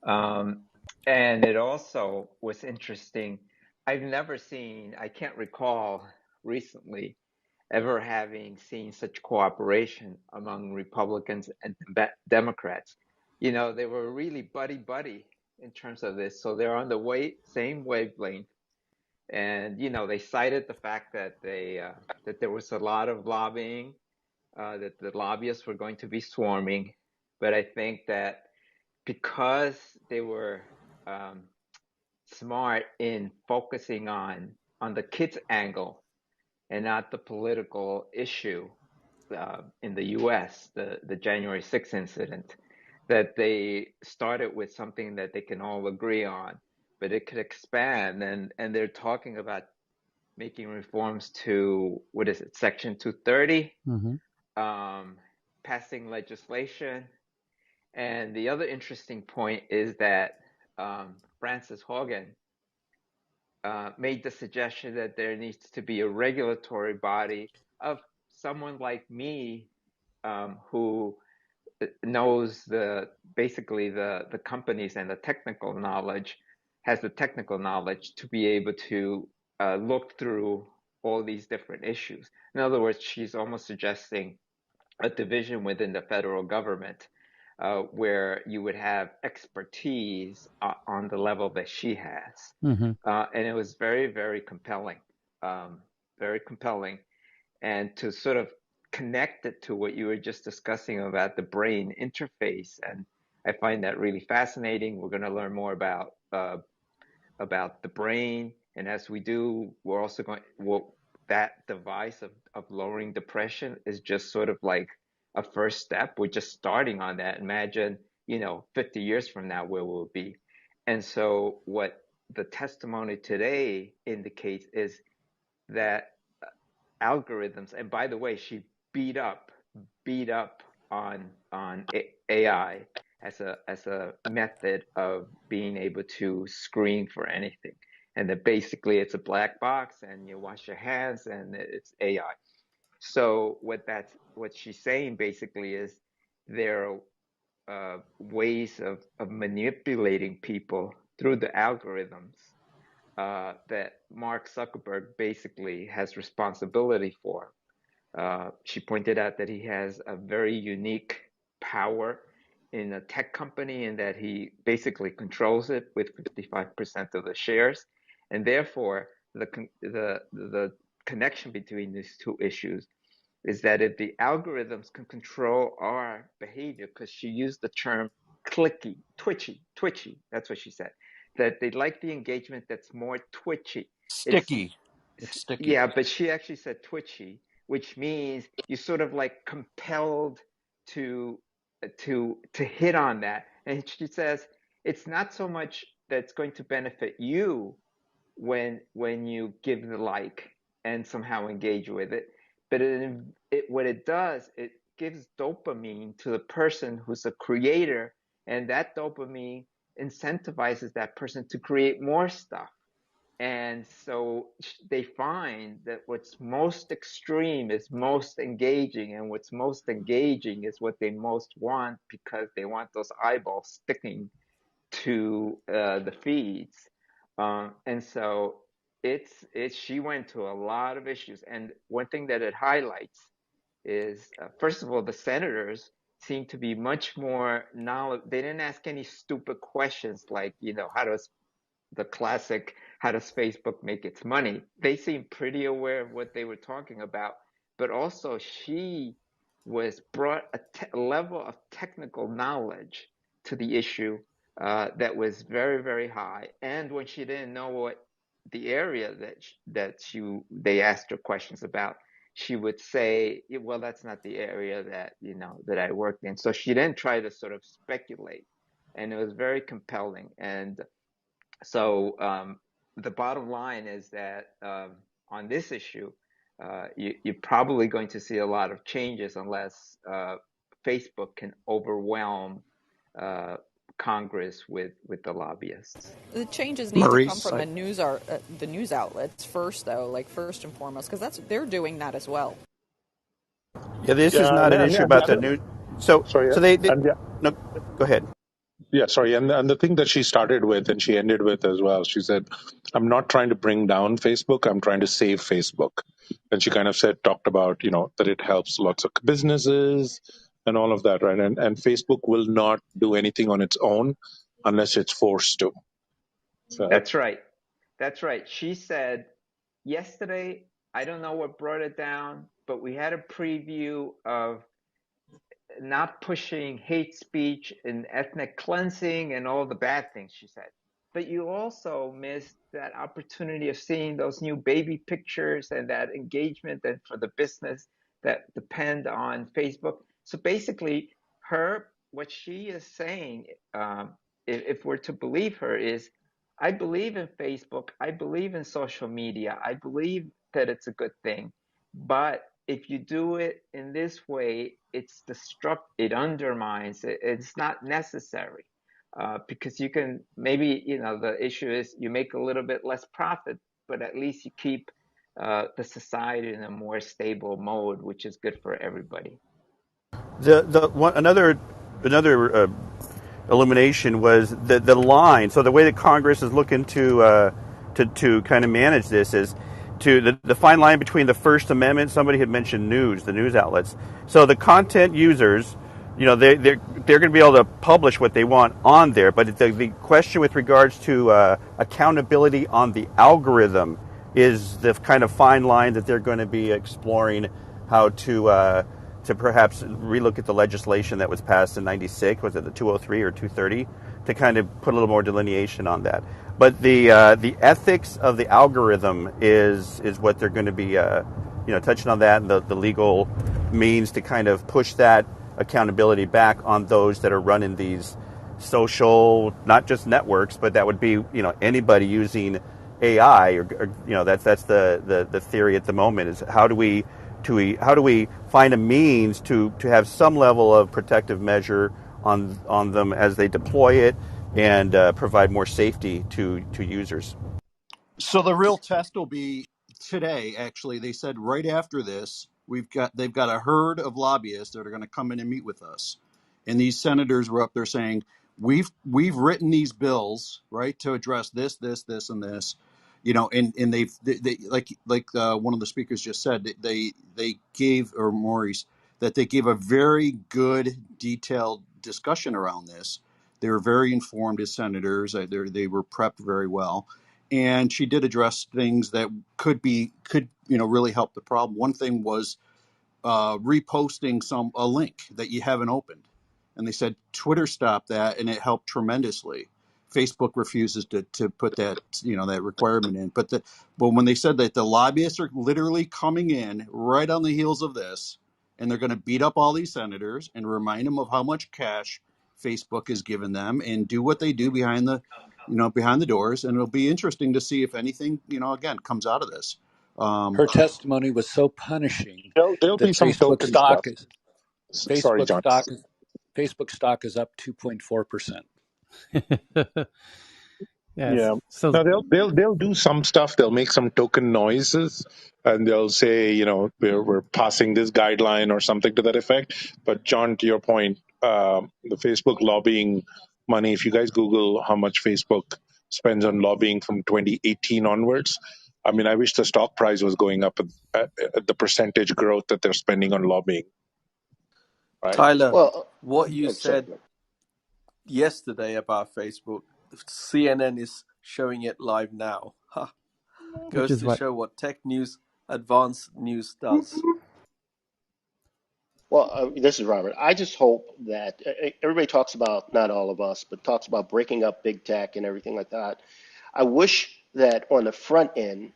And it also was interesting. I've never seen, I can't recall recently ever having seen such cooperation among Republicans and Democrats. You know, they were really buddy-buddy in terms of this. So they're on the same wavelength. And, you know, they cited the fact that that there was a lot of lobbying, that the lobbyists were going to be swarming. But I think that because they were smart in focusing on the kids angle and not the political issue in the U.S., the January 6th incident, that they started with something that they can all agree on, but it could expand. And they're talking about making reforms to, what is it, Section 230, passing legislation. And the other interesting point is that Frances Haugen made the suggestion that there needs to be a regulatory body of someone like me who knows basically the companies and the technical knowledge, has the technical knowledge to be able to look through all these different issues. In other words, she's almost suggesting a division within the federal government where you would have expertise on the level that she has. And it was very, very compelling, very compelling. And to sort of connect it to what you were just discussing about the brain interface. And I find that really fascinating. We're going to learn more about the brain. And as we do, we're also going, that device of lowering depression is just sort of like a first step. We're just starting on that. Imagine, 50 years from now, where we'll be. And so what the testimony today indicates is that algorithms, and by the way, she beat up on AI as a method of being able to screen for anything, and that basically it's a black box and you wash your hands and it's AI. So what she's saying basically is there are ways of manipulating people through the algorithms that Mark Zuckerberg basically has responsibility for. She pointed out that he has a very unique power in a tech company and that he basically controls it with 55% of the shares. And therefore, the connection between these two issues is that if the algorithms can control our behavior, because she used the term clicky, twitchy, that's what she said, that they like the engagement that's more twitchy. Sticky. It's sticky. Yeah, but she actually said twitchy, which means you're sort of like compelled to hit on that. And she says it's not so much that it's going to benefit you, when you give the like and somehow engage with it. But what it does, it gives dopamine to the person who's a creator, and that dopamine incentivizes that person to create more stuff. And so they find that what's most extreme is most engaging, and what's most engaging is what they most want, because they want those eyeballs sticking to the feeds. And so she went to a lot of issues. And one thing that it highlights is, first of all, the senators seem to be much more knowledgeable. They didn't ask any stupid questions like, how does Facebook make its money? They seem pretty aware of what they were talking about, but also she was brought a level of technical knowledge to the issue that was very, very high. And when she didn't know what the area that they asked her questions about, she would say, well, that's not the area that I worked in. So she didn't try to sort of speculate, and it was very compelling. And so the bottom line is that on this issue, you're probably going to see a lot of changes unless Facebook can overwhelm Congress with the lobbyists. The changes need to come Maurice, from the news outlets first, though, like first and foremost, because they're doing that as well. Yeah, this is Yeah, not an issue about the new. So sorry, so they and yeah, no. Go ahead. yeah, sorry, and the thing that she started with and she ended with as well, she said, "I'm not trying to bring down Facebook. I'm trying to save Facebook." And she kind of talked about that it helps lots of businesses and all of that, right? And Facebook will not do anything on its own unless it's forced to. So That's right. That's right. She said yesterday, I don't know what brought it down, but we had a preview of not pushing hate speech and ethnic cleansing and all the bad things, she said. But you also missed that opportunity of seeing those new baby pictures and that engagement and for the business that depend on Facebook. So basically, what she is saying, if we're to believe her, is I believe in Facebook. I believe in social media. I believe that it's a good thing. But if you do it in this way, it undermines it. It's not necessary because you can maybe, the issue is you make a little bit less profit, but at least you keep the society in a more stable mode, which is good for everybody. Another illumination was the line. So the way that Congress is looking to kind of manage this is to the fine line between the First Amendment. Somebody had mentioned the news outlets. So the content users, they're going to be able to publish what they want on there. But the question with regards to accountability on the algorithm is the kind of fine line that they're going to be exploring how to perhaps relook at the legislation that was passed in '96. Was it the 203 or 230? To kind of put a little more delineation on that. But the ethics of the algorithm is what they're going to be touching on that, and the legal means to kind of push that accountability back on those that are running these social, not just networks, but that would be anybody using AI or that's the theory at the moment is how do we find a means to have some level of protective measure on them as they deploy it and provide more safety to users. so the real test will be today. Actually, they said right after this, they've got a herd of lobbyists that are going to come in and meet with us, and these senators were up there saying, "We've written these bills right to address this, and this." And they one of the speakers just said, they gave, or Maurice, that they gave a very good detailed discussion around this. They were very informed as senators. They were prepped very well, and she did address things that could really help the problem. One thing was reposting a link that you haven't opened, and they said Twitter stopped that, and it helped tremendously. Facebook refuses to put that that requirement in, but when they said that the lobbyists are literally coming in right on the heels of this, and they're going to beat up all these senators and remind them of how much cash Facebook has given them, and do what they do behind behind the doors, and it'll be interesting to see if anything, again, comes out of this. Her testimony was so punishing There'll that be some token stuff. Sorry, Facebook John. stock Facebook stock is up 2.4%. Yes. Yeah. So Now they'll do some stuff. They'll make some token noises, and they'll say, we're passing this guideline or something to that effect. But John, to your point, the Facebook lobbying money. If you guys Google how much Facebook spends on lobbying from 2018 onwards, I mean, I wish the stock price was going up at the percentage growth that they're spending on lobbying. Right. Tyler, Well, what you I'm sorry. said yesterday about Facebook, CNN is showing it live now. Ha. which Goes is to what? show what tech news, advanced news does. Well, this is Robert. I just hope that everybody talks about, not all of us, but talks about breaking up big tech and everything like that. I wish that on the front end,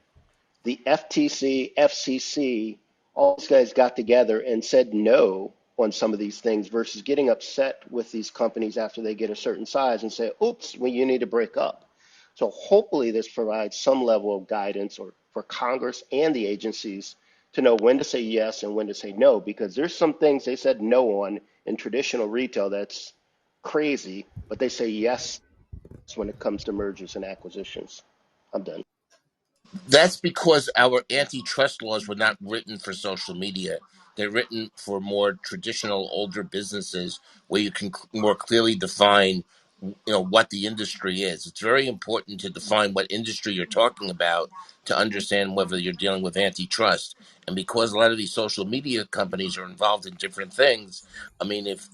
the FTC, FCC, all these guys got together and said no on some of these things versus getting upset with these companies after they get a certain size and say, oops, well, you need to break up. So hopefully this provides some level of guidance or for Congress and the agencies to know when to say yes and when to say no, because there's some things they said no on in traditional retail that's crazy, but they say yes when it comes to mergers and acquisitions. I'm done. That's because our antitrust laws were not written for social media. They're written for more traditional, older businesses where you can more clearly define, what the industry is. It's very important to define what industry you're talking about to understand whether you're dealing with antitrust. And because a lot of these social media companies are involved in different things, I mean, if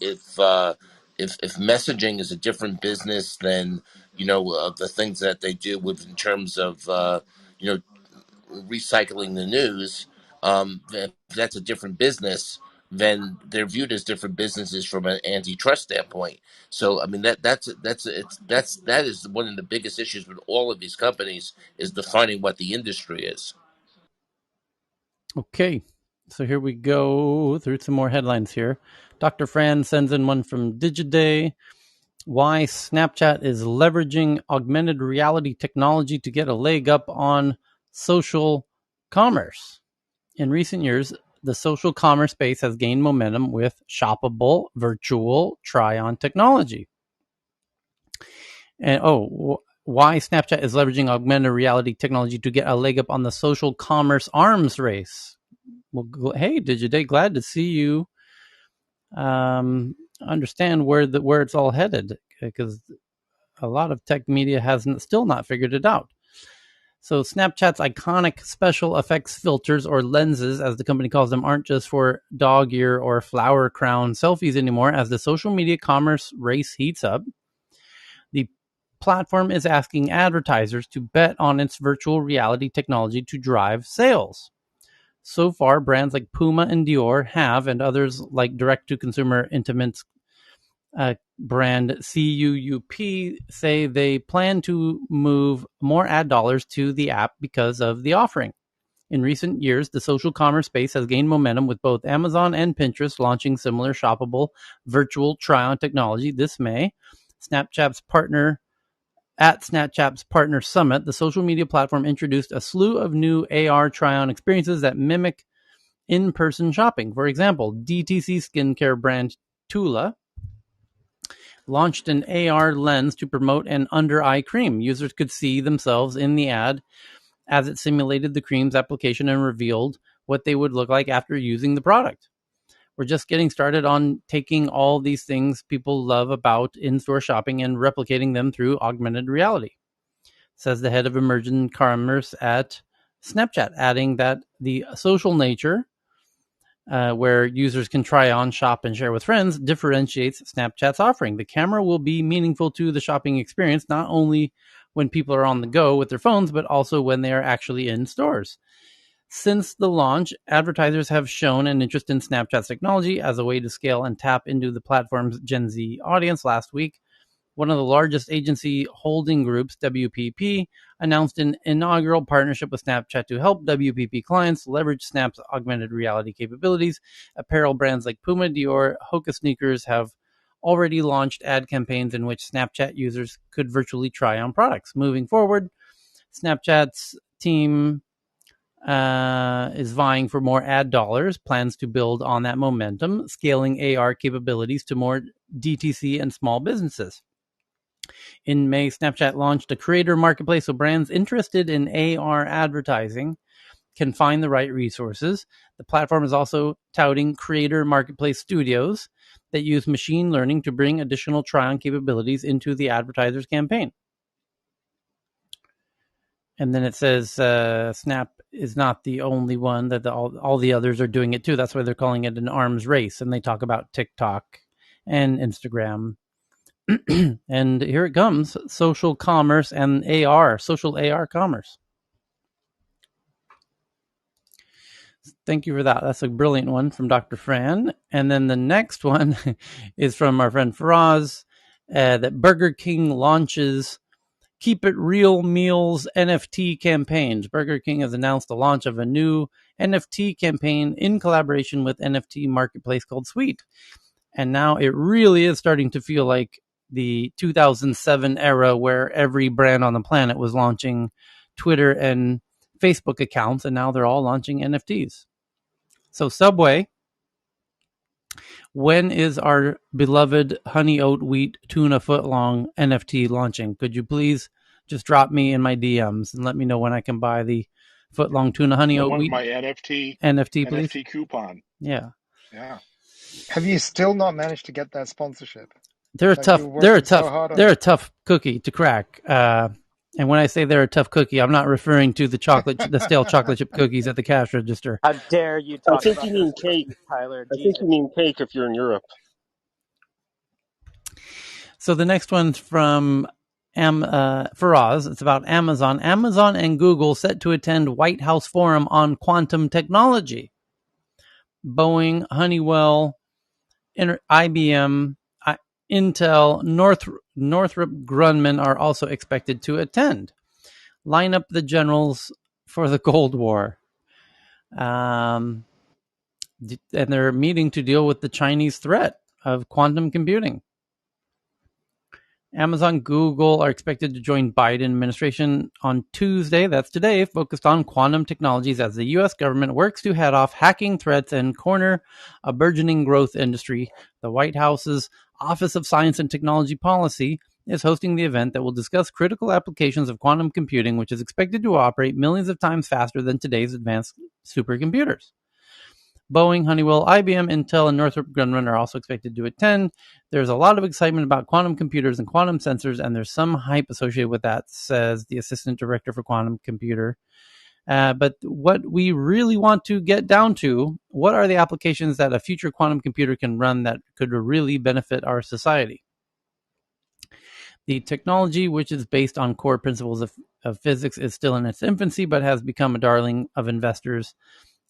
messaging is a different business than the things that they do with in terms of you know recycling the news, if that's a different business, then they're viewed as different businesses from an antitrust standpoint. So, I mean, that is one of the biggest issues with all of these companies is defining what the industry is. Okay. So here we go through some more headlines here. Dr. Fran sends in one from Digiday. Why Snapchat is leveraging augmented reality technology to get a leg up on social commerce. In recent years, the social commerce space has gained momentum with shoppable virtual try-on technology. And why Snapchat is leveraging augmented reality technology to get a leg up on the social commerce arms race. Well, hey, Digiday, glad to see you understand where it's all headed, because a lot of tech media has still not figured it out. So Snapchat's iconic special effects filters, or lenses as the company calls them, aren't just for dog ear or flower crown selfies anymore. As the social media commerce race heats up, the platform is asking advertisers to bet on its virtual reality technology to drive sales. So far, brands like Puma and Dior have, and others like direct-to-consumer intimates brand CUUP say they plan to move more ad dollars to the app because of the offering. In recent years, the social commerce space has gained momentum with both Amazon and Pinterest launching similar shoppable virtual try-on technology this May. Snapchat's partner Summit, the social media platform introduced a slew of new AR try-on experiences that mimic in-person shopping. For example, DTC skincare brand Tula launched an AR lens to promote an under-eye cream. Users could see themselves in the ad as it simulated the cream's application and revealed what they would look like after using the product. We're just getting started on taking all these things people love about in-store shopping and replicating them through augmented reality, says the head of emerging commerce at Snapchat, adding that the social nature where users can try on, shop, and share with friends differentiates Snapchat's offering. The camera will be meaningful to the shopping experience, not only when people are on the go with their phones, but also when they are actually in stores. Since the launch, advertisers have shown an interest in Snapchat's technology as a way to scale and tap into the platform's Gen Z audience. Last week, one of the largest agency holding groups, WPP, announced an inaugural partnership with Snapchat to help WPP clients leverage Snap's augmented reality capabilities. Apparel brands like Puma, Dior, Hoka sneakers have already launched ad campaigns in which Snapchat users could virtually try on products. Moving forward, Snapchat's team is vying for more ad dollars, plans to build on that momentum, scaling AR capabilities to more DTC and small businesses. In May, Snapchat launched a creator marketplace so brands interested in AR advertising can find the right resources. The platform is also touting creator marketplace studios that use machine learning to bring additional try-on capabilities into the advertiser's campaign. And then it says Snap is not the only one, that all the others are doing it too. That's why they're calling it an arms race. And they talk about TikTok and Instagram. And here it comes, social commerce and AR, social AR commerce. Thank you for that. That's a brilliant one from Dr. Fran. And then the next one is from our friend Faraz, that Burger King launches Keep It Real Meals NFT campaigns. Burger King has announced the launch of a new NFT campaign in collaboration with NFT marketplace called Sweet. And now it really is starting to feel like the 2007 era where every brand on the planet was launching Twitter and Facebook accounts, and now they're all launching NFTs. So Subway, when is our beloved honey oat wheat tuna footlong NFT launching? Could you please just drop me in my DMs and let me know when I can buy the footlong tuna honey oat wheat? My NFT please. NFT coupon. Yeah. Have you still not managed to get that sponsorship? They're a tough cookie to crack. And when I say they're a tough cookie, I'm not referring to the stale chocolate chip cookies at the cash register. How dare you I talk think about you those mean cake. cookies, Tyler? I think Jesus. you mean cake if you're in Europe. So the next one's from Faraz. It's about Amazon. Amazon and Google set to attend White House Forum on Quantum Technology. Boeing, Honeywell, IBM, Intel, Northrop Grumman are also expected to attend. Line up the generals for the Cold War. And they're meeting to deal with the Chinese threat of quantum computing. Amazon, Google are expected to join Biden administration on Tuesday, that's today, focused on quantum technologies as the U.S. government works to head off hacking threats and corner a burgeoning growth industry. The White House's Office of Science and Technology Policy is hosting the event that will discuss critical applications of quantum computing, which is expected to operate millions of times faster than today's advanced supercomputers. Boeing, Honeywell, IBM, Intel, and Northrop Grumman are also expected to attend. There's a lot of excitement about quantum computers and quantum sensors, and there's some hype associated with that, says the Assistant Director for Quantum Computer. But what we really want to get down to, what are the applications that a future quantum computer can run that could really benefit our society? The technology, which is based on core principles of physics, is still in its infancy, but has become a darling of investors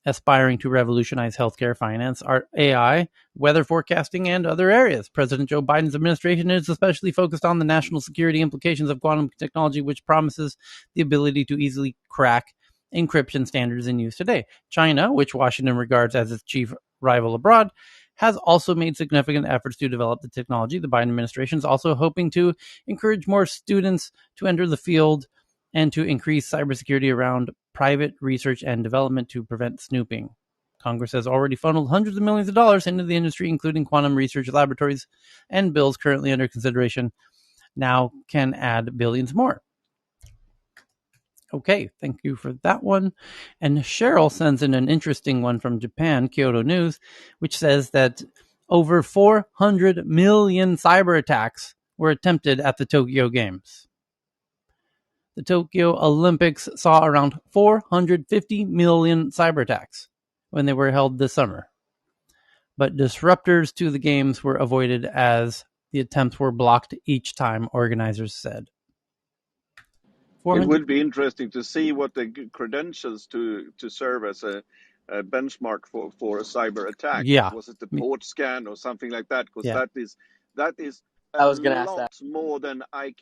aspiring to revolutionize healthcare, finance, art, AI, weather forecasting, and other areas. President Joe Biden's administration is especially focused on the national security implications of quantum technology, which promises the ability to easily crack encryption standards in use today. China, which Washington regards as its chief rival abroad, has also made significant efforts to develop the technology. The Biden administration is also hoping to encourage more students to enter the field and to increase cybersecurity around private research and development to prevent snooping. Congress has already funneled hundreds of millions of dollars into the industry, including quantum research laboratories, and bills currently under consideration now can add billions more. Okay, thank you for that one. And Cheryl sends in an interesting one from Japan, Kyoto News, which says that over 400 million cyber attacks were attempted at the Tokyo Games. The Tokyo Olympics saw around 450 million cyber attacks when they were held this summer. But disruptors to the games were avoided as the attempts were blocked each time, organizers said. It would be interesting to see what the credentials to serve as a benchmark for a cyber attack. Yeah. Was it the port scan or something like that? Because that is I a was going to ask that. lot more than I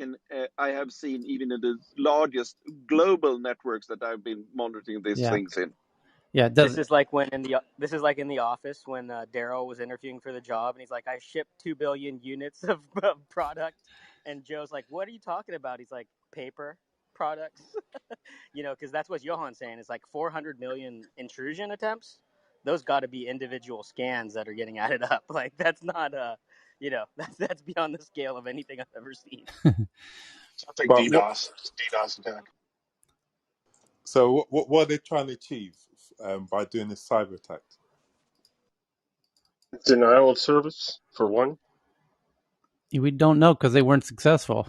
have seen even in the largest global networks that I've been monitoring these things in. Yeah, it does. This is like in the office when Daryl was interviewing for the job, and he's like, "I shipped 2 billion units of product," and Joe's like, "What are you talking about?" He's like, "Paper products," because that's what Johan's saying. It's like 400 million intrusion attempts. Those got to be individual scans that are getting added up. Like that's not that's beyond the scale of anything I've ever seen. Sounds like But what? DDoS. It's a DDoS attack. So what are they trying to achieve by doing this cyber attack? Denial of service, for one. We don't know because they weren't successful.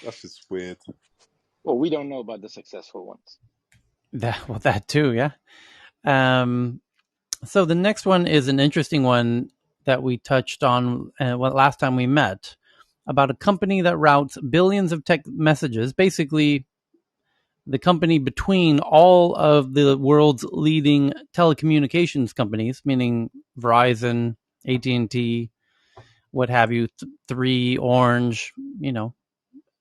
That's just weird. Well, we don't know about the successful ones. That too, yeah. So the next one is an interesting one that we touched on last time we met, about a company that routes billions of text messages, basically the company between all of the world's leading telecommunications companies, meaning Verizon, AT&T, what have you, 3, Orange,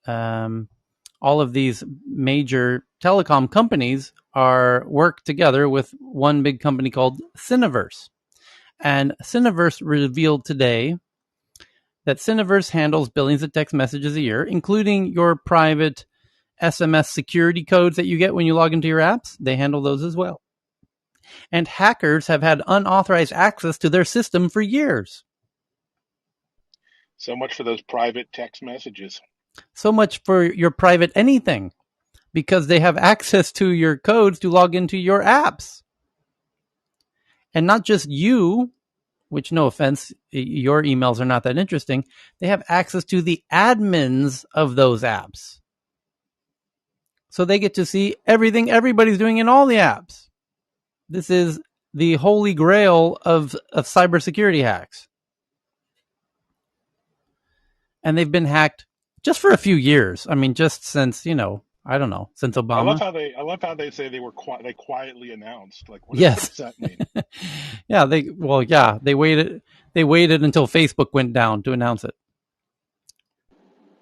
all of these major telecom companies work together with one big company called Cineverse. And Cineverse revealed today that Cineverse handles billions of text messages a year, including your private SMS security codes that you get when you log into your apps. They handle those as well. And hackers have had unauthorized access to their system for years. So much for those private text messages. So much for your private anything, because they have access to your codes to log into your apps. And not just you, which, no offense, your emails are not that interesting. They have access to the admins of those apps. So they get to see everything everybody's doing in all the apps. This is the holy grail of cybersecurity hacks. And they've been hacked just for a few years. I mean, just since, I don't know, since I love Obama. how they say they quietly announced. Like, what Yes. does that mean? Yeah, they waited until Facebook went down to announce it.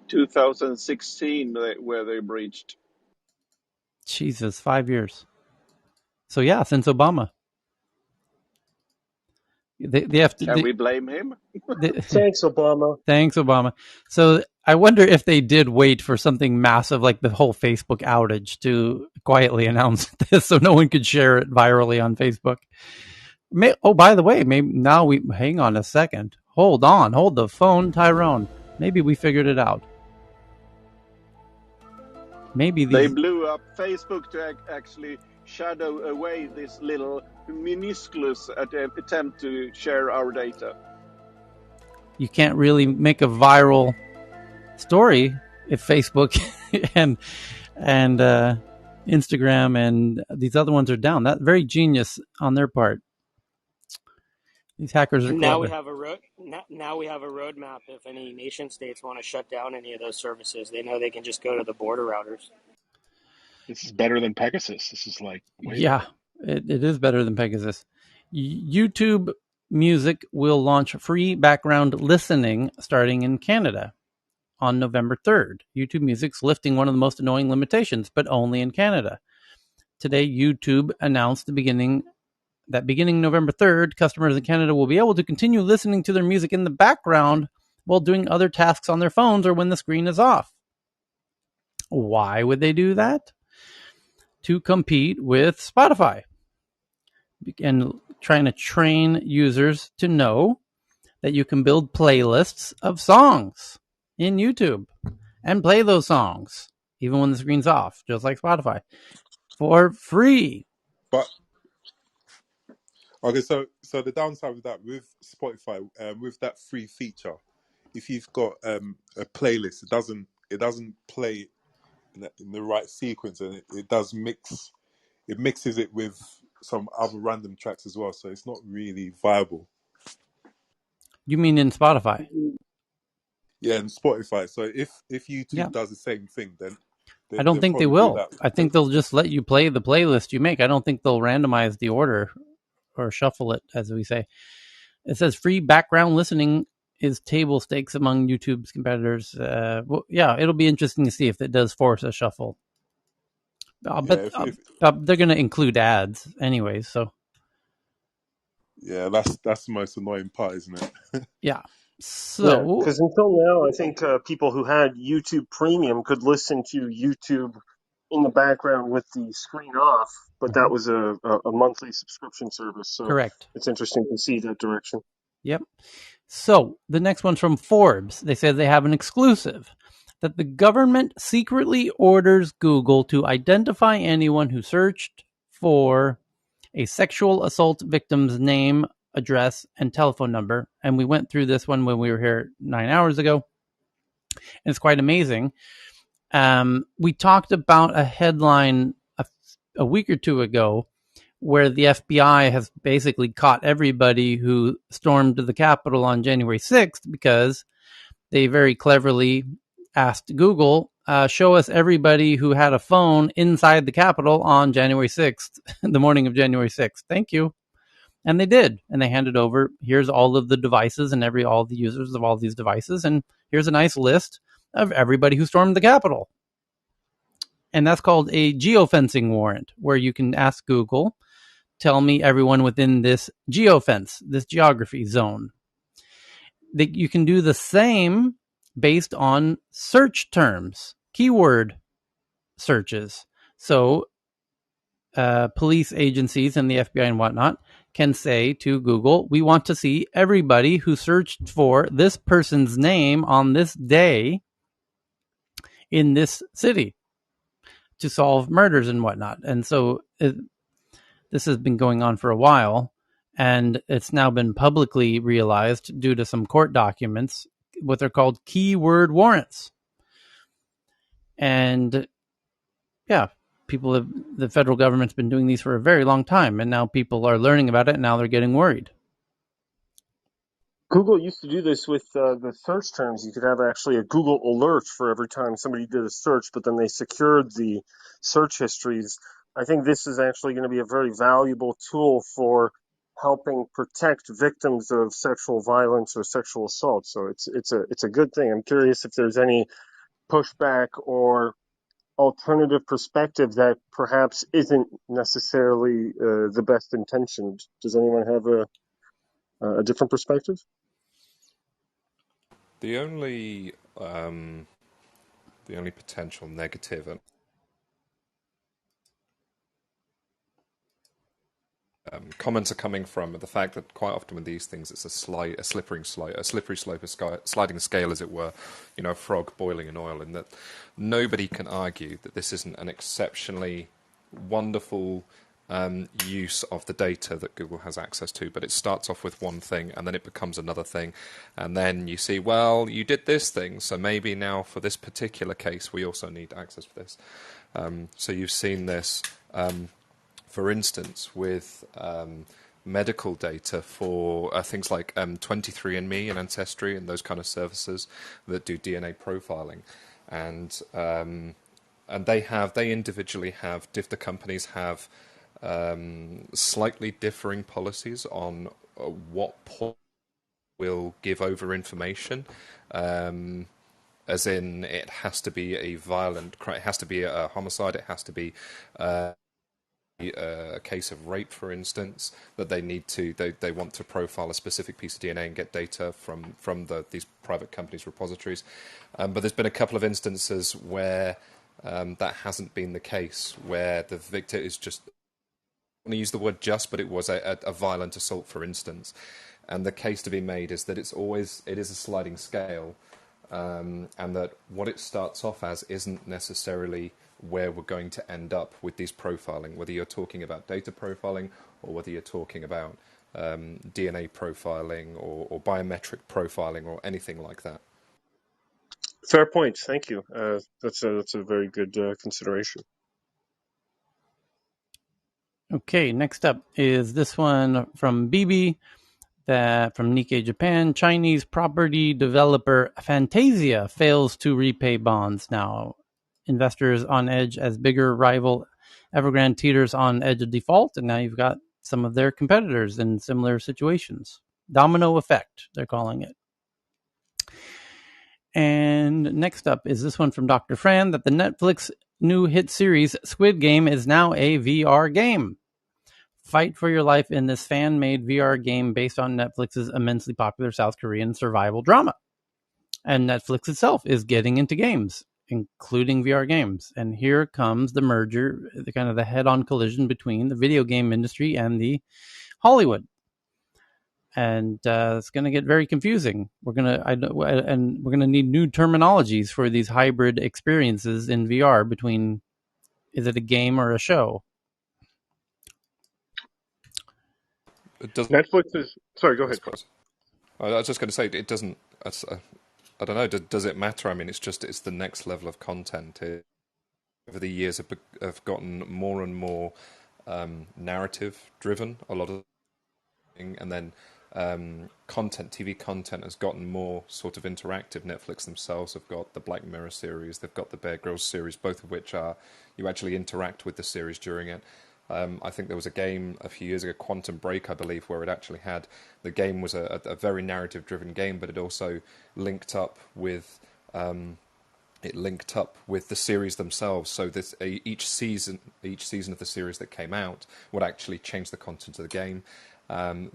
2016, where they breached. Jesus, 5 years. So yeah, since Obama. They have to. Can we blame him? Thanks, Obama. Thanks, Obama. So I wonder if they did wait for something massive like the whole Facebook outage to quietly announce this, so no one could share it virally on Facebook. By the way, maybe now hang on a second. Hold the phone, Tyrone. Maybe we figured it out. Maybe they blew up Facebook to actually shadow away this little minusculous attempt to share our data. You can't really make a viral story if Facebook and Instagram and these other ones are down. That's very genius on their part. These hackers are clever. Now we have a roadmap. If any nation states want to shut down any of those services, they know they can just go to the border routers. This is better than Pegasus. This is like yeah, it is better than Pegasus. YouTube Music will launch free background listening starting in Canada on November 3rd. YouTube Music's lifting one of the most annoying limitations, but only in Canada. Today, YouTube announced beginning November 3rd, customers in Canada will be able to continue listening to their music in the background while doing other tasks on their phones or when the screen is off. Why would they do that? To compete with Spotify and trying to train users to know that you can build playlists of songs in YouTube and play those songs even when the screen's off, just like Spotify, for free. But okay, so the downside with that, with Spotify, with that free feature, if you've got a playlist, it doesn't play in the right sequence, and it does mix. It mixes it with some other random tracks as well, so it's not really viable. You mean in Spotify? Yeah, in Spotify. So if YouTube does the same thing, then I don't think they will. I think they'll just let you play the playlist you make. I don't think they'll randomize the order or shuffle it, as we say. It says free background listening is table stakes among YouTube's competitors. It'll be interesting to see if it does force a shuffle. But they're going to include ads anyway, so. Yeah, that's the most annoying part, isn't it? Yeah. So, because until now, I think people who had YouTube Premium could listen to YouTube in the background with the screen off, but that was a monthly subscription service. So correct. it's interesting to see that direction. Yep. So the next one's from Forbes. They said they have an exclusive that the government secretly orders Google to identify anyone who searched for a sexual assault victim's name, address, and telephone number. And we went through this one when we were here 9 hours ago. And it's quite amazing. We talked about a headline a week or two ago where the FBI has basically caught everybody who stormed the Capitol on January 6th because they very cleverly asked Google, show us everybody who had a phone inside the Capitol on January 6th, the morning of January 6th. Thank you. And they did. And they handed over, here's all of the devices and all the users of all these devices. And here's a nice list of everybody who stormed the Capitol. And that's called a geofencing warrant, where you can ask Google, tell me everyone within this geofence, this geography zone. You can do the same based on search terms, keyword searches. So police agencies and the FBI and whatnot can say to Google, we want to see everybody who searched for this person's name on this day in this city to solve murders and whatnot. And so this has been going on for a while, and it's now been publicly realized due to some court documents, what they're called keyword warrants. And yeah, the federal government's been doing these for a very long time, and now people are learning about it, and now they're getting worried. Google used to do this with the search terms. You could have actually a Google alert for every time somebody did a search, but then they secured the search histories. I think this is actually going to be a very valuable tool for helping protect victims of sexual violence or sexual assault. So it's a good thing. I'm curious if there's any pushback or alternative perspective that perhaps isn't necessarily the best intentioned. Does anyone have a different perspective? The only potential negative comments are coming from the fact that quite often with these things it's a slippery slope, a sliding scale, as it were, a frog boiling in oil, and that nobody can argue that this isn't an exceptionally wonderful use of the data that Google has access to, but it starts off with one thing and then it becomes another thing, and then you see, well, you did this thing, so maybe now for this particular case we also need access to this. So you've seen this, for instance, with medical data for things like 23andMe and Ancestry and those kind of services that do DNA profiling, and they individually have, the companies have slightly differing policies on what point will give over information. As in, it has to be a violent crime, it has to be a homicide, it has to be a case of rape, for instance, that they want to profile a specific piece of DNA and get data from these private companies' repositories. But there's been a couple of instances where that hasn't been the case, where the victim is just, I'm going to use the word just, but it was a violent assault, for instance. And the case to be made is that it is a sliding scale, and that what it starts off as isn't necessarily where we're going to end up with these profiling, whether you're talking about data profiling or whether you're talking about DNA profiling or biometric profiling or anything like that. Fair point. Thank you. That's a very good consideration. Okay, next up is this one from BB, from Nikkei Japan. Chinese property developer Fantasia fails to repay bonds now. Investors on edge as bigger rival Evergrande teeters on edge of default, and now you've got some of their competitors in similar situations. Domino effect, they're calling it. And next up is this one from Dr. Fran, that the Netflix new hit series Squid Game is now a VR game. Fight for your life in this fan-made VR game based on Netflix's immensely popular South Korean survival drama. And Netflix itself is getting into games, including VR games. And here comes the merger, the kind of the head-on collision between the video game industry and the Hollywood. And it's going to get very confusing. We're gonna need new terminologies for these hybrid experiences in VR between, is it a game or a show? Netflix is sorry. Go ahead, Carl. I was just going to say it doesn't. I don't know. Does it matter? I mean, it's the next level of content. Over the years, have gotten more and more narrative driven. A lot of, and then TV content has gotten more sort of interactive. Netflix themselves have got the Black Mirror series, they've got the Bear Grylls series, both of which are, you actually interact with the series during it. I think there was a game a few years ago, Quantum Break, I believe, where it actually had, the game was a very narrative driven game, but it also linked up with the series themselves. So this each season of the series that came out would actually change the content of the game.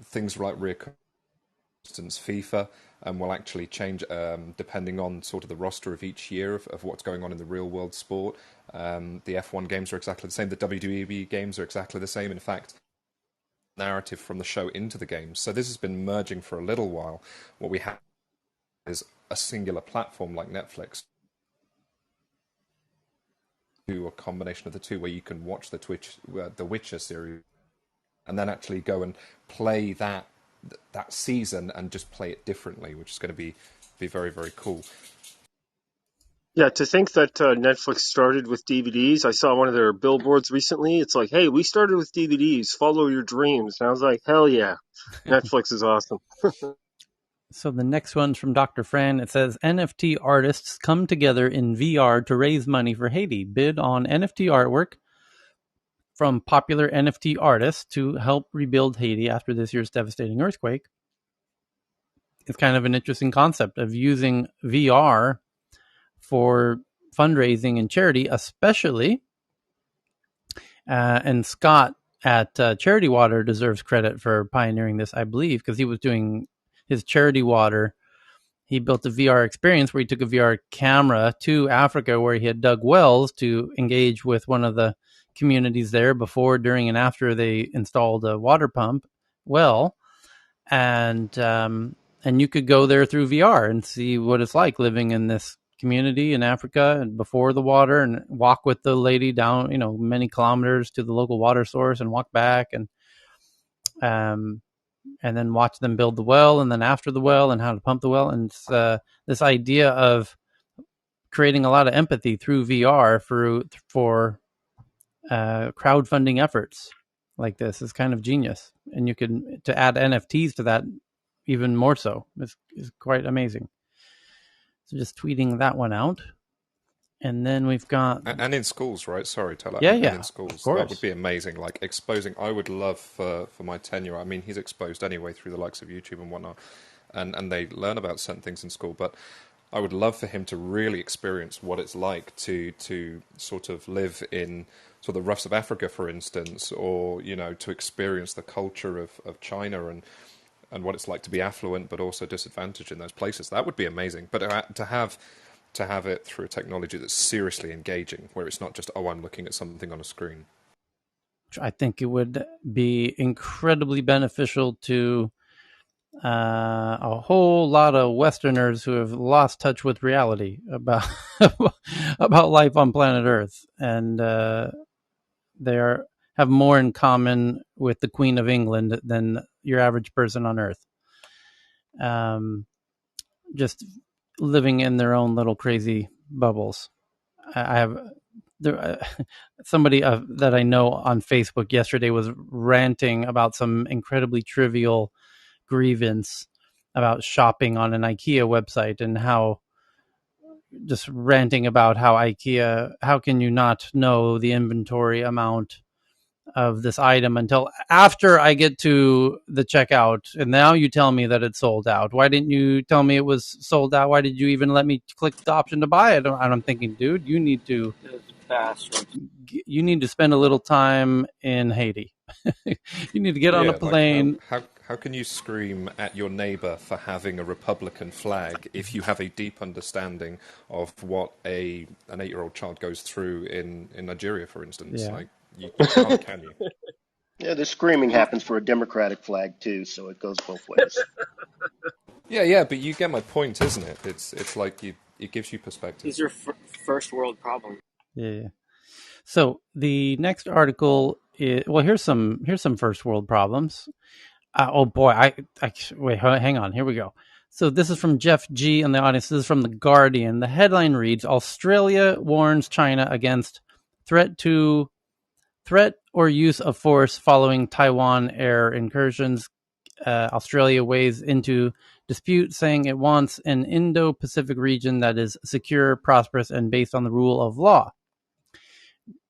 Things like for instance, FIFA will actually change depending on sort of the roster of each year of what's going on in the real world sport. The F1 games are exactly the same. The WWE games are exactly the same. In fact, narrative from the show into the games. So this has been merging for a little while. What we have is a singular platform like Netflix, to a combination of the two, where you can watch the Witcher series, and then actually go and play that season and just play it differently, which is going to be very, very cool. Yeah, to think that Netflix started with DVDs. I saw one of their billboards recently. It's like, hey, we started with DVDs. Follow your dreams. And I was like, hell yeah. Netflix is awesome. So the next one's from Dr. Fran. It says, NFT artists come together in VR to raise money for Haiti. Bid on NFT artwork from popular NFT artists to help rebuild Haiti after this year's devastating earthquake. It's kind of an interesting concept of using VR for fundraising and charity, especially. And Scott at Charity Water deserves credit for pioneering this, I believe, because he was doing his Charity Water. He built a VR experience where he took a VR camera to Africa, where he had dug wells to engage with one of the communities there before, during, and after they installed a water pump well. And you could go there through VR and see what it's like living in this community in Africa and before the water, and walk with the lady down, many kilometers to the local water source and walk back, and then watch them build the well, and then after the well, and how to pump the well. And it's, this idea of creating a lot of empathy through VR for crowdfunding efforts like this is kind of genius. And you can, to add NFTs to that, even more so, is quite amazing. So just tweeting that one out. And then we've got... And in schools, right? Sorry, Tyler. Yeah, and in schools. That would be amazing. Like exposing... I would love for my 10-year-old... I mean, he's exposed anyway through the likes of YouTube and whatnot. And they learn about certain things in school. But I would love for him to really experience what it's like to sort of live in sort of the roughs of Africa, for instance, or, to experience the culture of China and what it's like to be affluent but also disadvantaged in those places. That would be amazing. But to have it through a technology that's seriously engaging, where it's not just, I'm looking at something on a screen. I think it would be incredibly beneficial to a whole lot of Westerners who have lost touch with reality about about life on planet Earth, and they have more in common with the Queen of England than your average person on Earth. Just living in their own little crazy bubbles. I have somebody that I know on Facebook yesterday was ranting about some incredibly trivial grievance about shopping on an IKEA website, and how, just ranting about how IKEA, how can you not know the inventory amount of this item until after I get to the checkout, and now you tell me that it's sold out. Why didn't you tell me it was sold out? Why did you even let me click the option to buy it? And I'm thinking, dude, you need to fast. You need to spend a little time in Haiti. You need to get on a plane. Like how can you scream at your neighbor for having a Republican flag if you have a deep understanding of what an 8-year-old child goes through in Nigeria, for instance? Yeah. Like you can't, can you? Yeah, the screaming happens for a Democratic flag too, so it goes both ways. Yeah, but you get my point, isn't it? It's like it gives you perspective. These are first world problems. Yeah. So the next article is, well, here's some first world problems. Oh boy, I wait, hang on. Here we go. So this is from Jeff G. in the audience. This is from The Guardian. The headline reads: Australia warns China against threat or use of force following Taiwan air incursions. Australia weighs into dispute, saying it wants an Indo-Pacific region that is secure, prosperous, and based on the rule of law.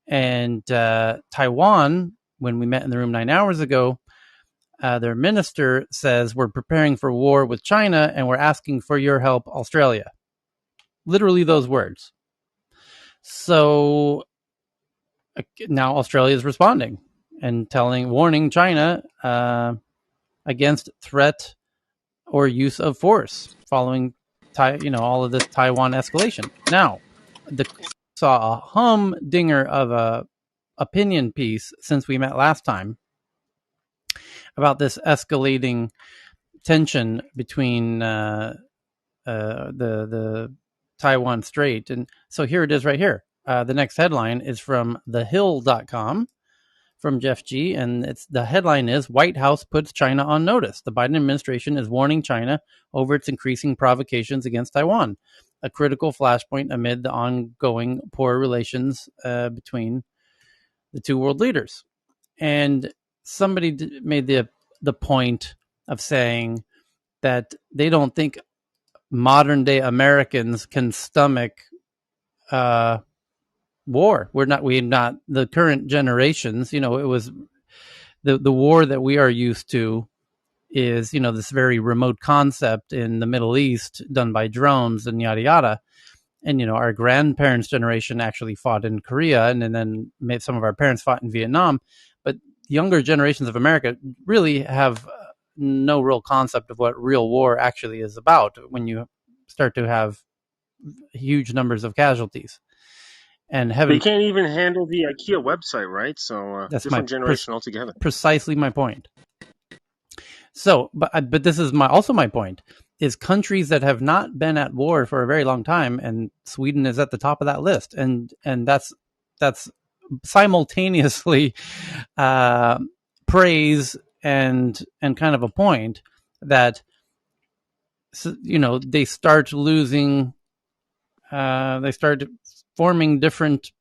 And Taiwan, when we met in the room 9 hours ago, their minister says, we're preparing for war with China and we're asking for your help, Australia. Literally those words. So now Australia is responding and warning China against threat or use of force following all of this Taiwan escalation. Now, saw a humdinger of a opinion piece since we met last time about this escalating tension between the Taiwan Strait. And so here it is right here. The next headline is from thehill.com from Jeff G. And the headline is White House puts China on notice. The Biden administration is warning China over its increasing provocations against Taiwan, a critical flashpoint amid the ongoing poor relations between the two world leaders. And somebody made the point of saying that they don't think modern day Americans can stomach war. We're not the current generations. It was the war that we are used to is this very remote concept in the Middle East done by drones and yada yada. And our grandparents' generation actually fought in Korea, and then some of our parents fought in Vietnam. But younger generations of America really have no real concept of what real war actually is about when you start to have huge numbers of casualties. And they can't even handle the IKEA website, right? So that's different generation altogether. Precisely my point. So, but this is also my point, is countries that have not been at war for a very long time, and Sweden is at the top of that list, and that's simultaneously praise and kind of a point that they start losing, they start forming different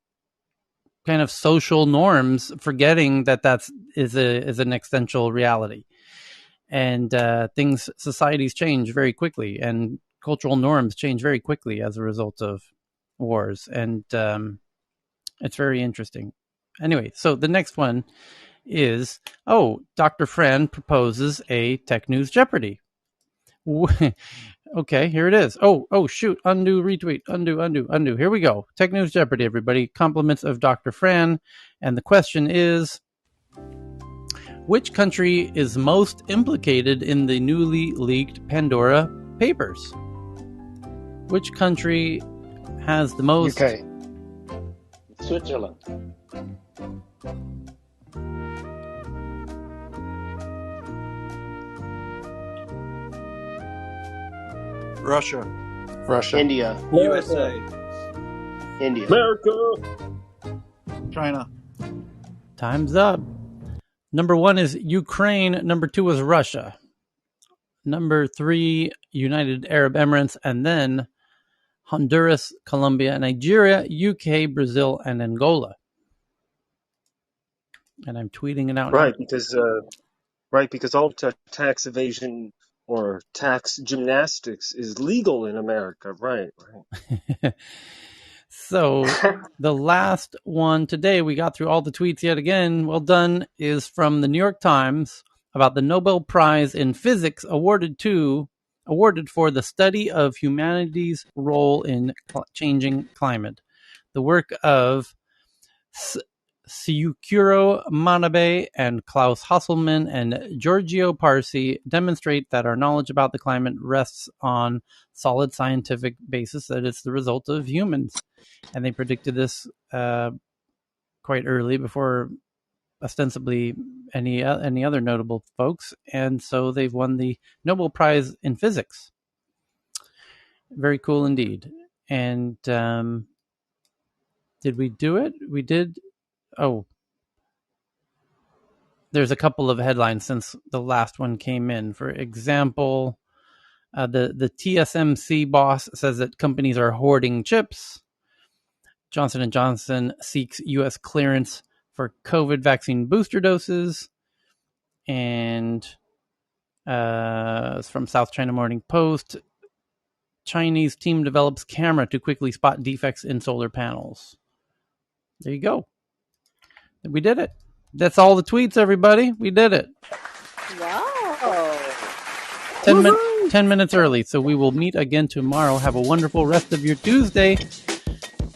kind of social norms, forgetting that is an existential reality. And societies change very quickly, and cultural norms change very quickly as a result of wars. And it's very interesting. Anyway, so the next one is, Dr. Fran proposes a Tech News Jeopardy. Okay, here it is. Oh, shoot. Undo, retweet. Undo. Here we go. Tech News Jeopardy, everybody. Compliments of Dr. Fran. And the question is, which country is most implicated in the newly leaked Pandora papers? Which country has the most... UK. Switzerland. Russia. India. USA. India. America. China. Time's up. Number 1 is Ukraine. Number 2 is Russia. Number 3, United Arab Emirates, and then Honduras, Colombia, Nigeria, UK, Brazil, and Angola. And I'm tweeting it out. Right, because all tax evasion or tax gymnastics is legal in America. Right. So the last one today, we got through all the tweets yet again. Well done, is from the New York Times about the Nobel Prize in Physics awarded for the study of humanity's role in changing climate. The work of Syukuro Manabe and Klaus Hasselmann and Giorgio Parsi demonstrate that our knowledge about the climate rests on solid scientific basis, that it's the result of humans. And they predicted this quite early, before ostensibly any other notable folks. And so they've won the Nobel Prize in Physics. Very cool indeed. And did we do it? We did. Oh, there's a couple of headlines since the last one came in. For example, the TSMC boss says that companies are hoarding chips. Johnson & Johnson seeks U.S. clearance for COVID vaccine booster doses. And it's from South China Morning Post. Chinese team develops camera to quickly spot defects in solar panels. There you go. We did it. That's all the tweets, everybody. We did it. Wow. 10 minutes early. So we will meet again tomorrow. Have a wonderful rest of your Tuesday.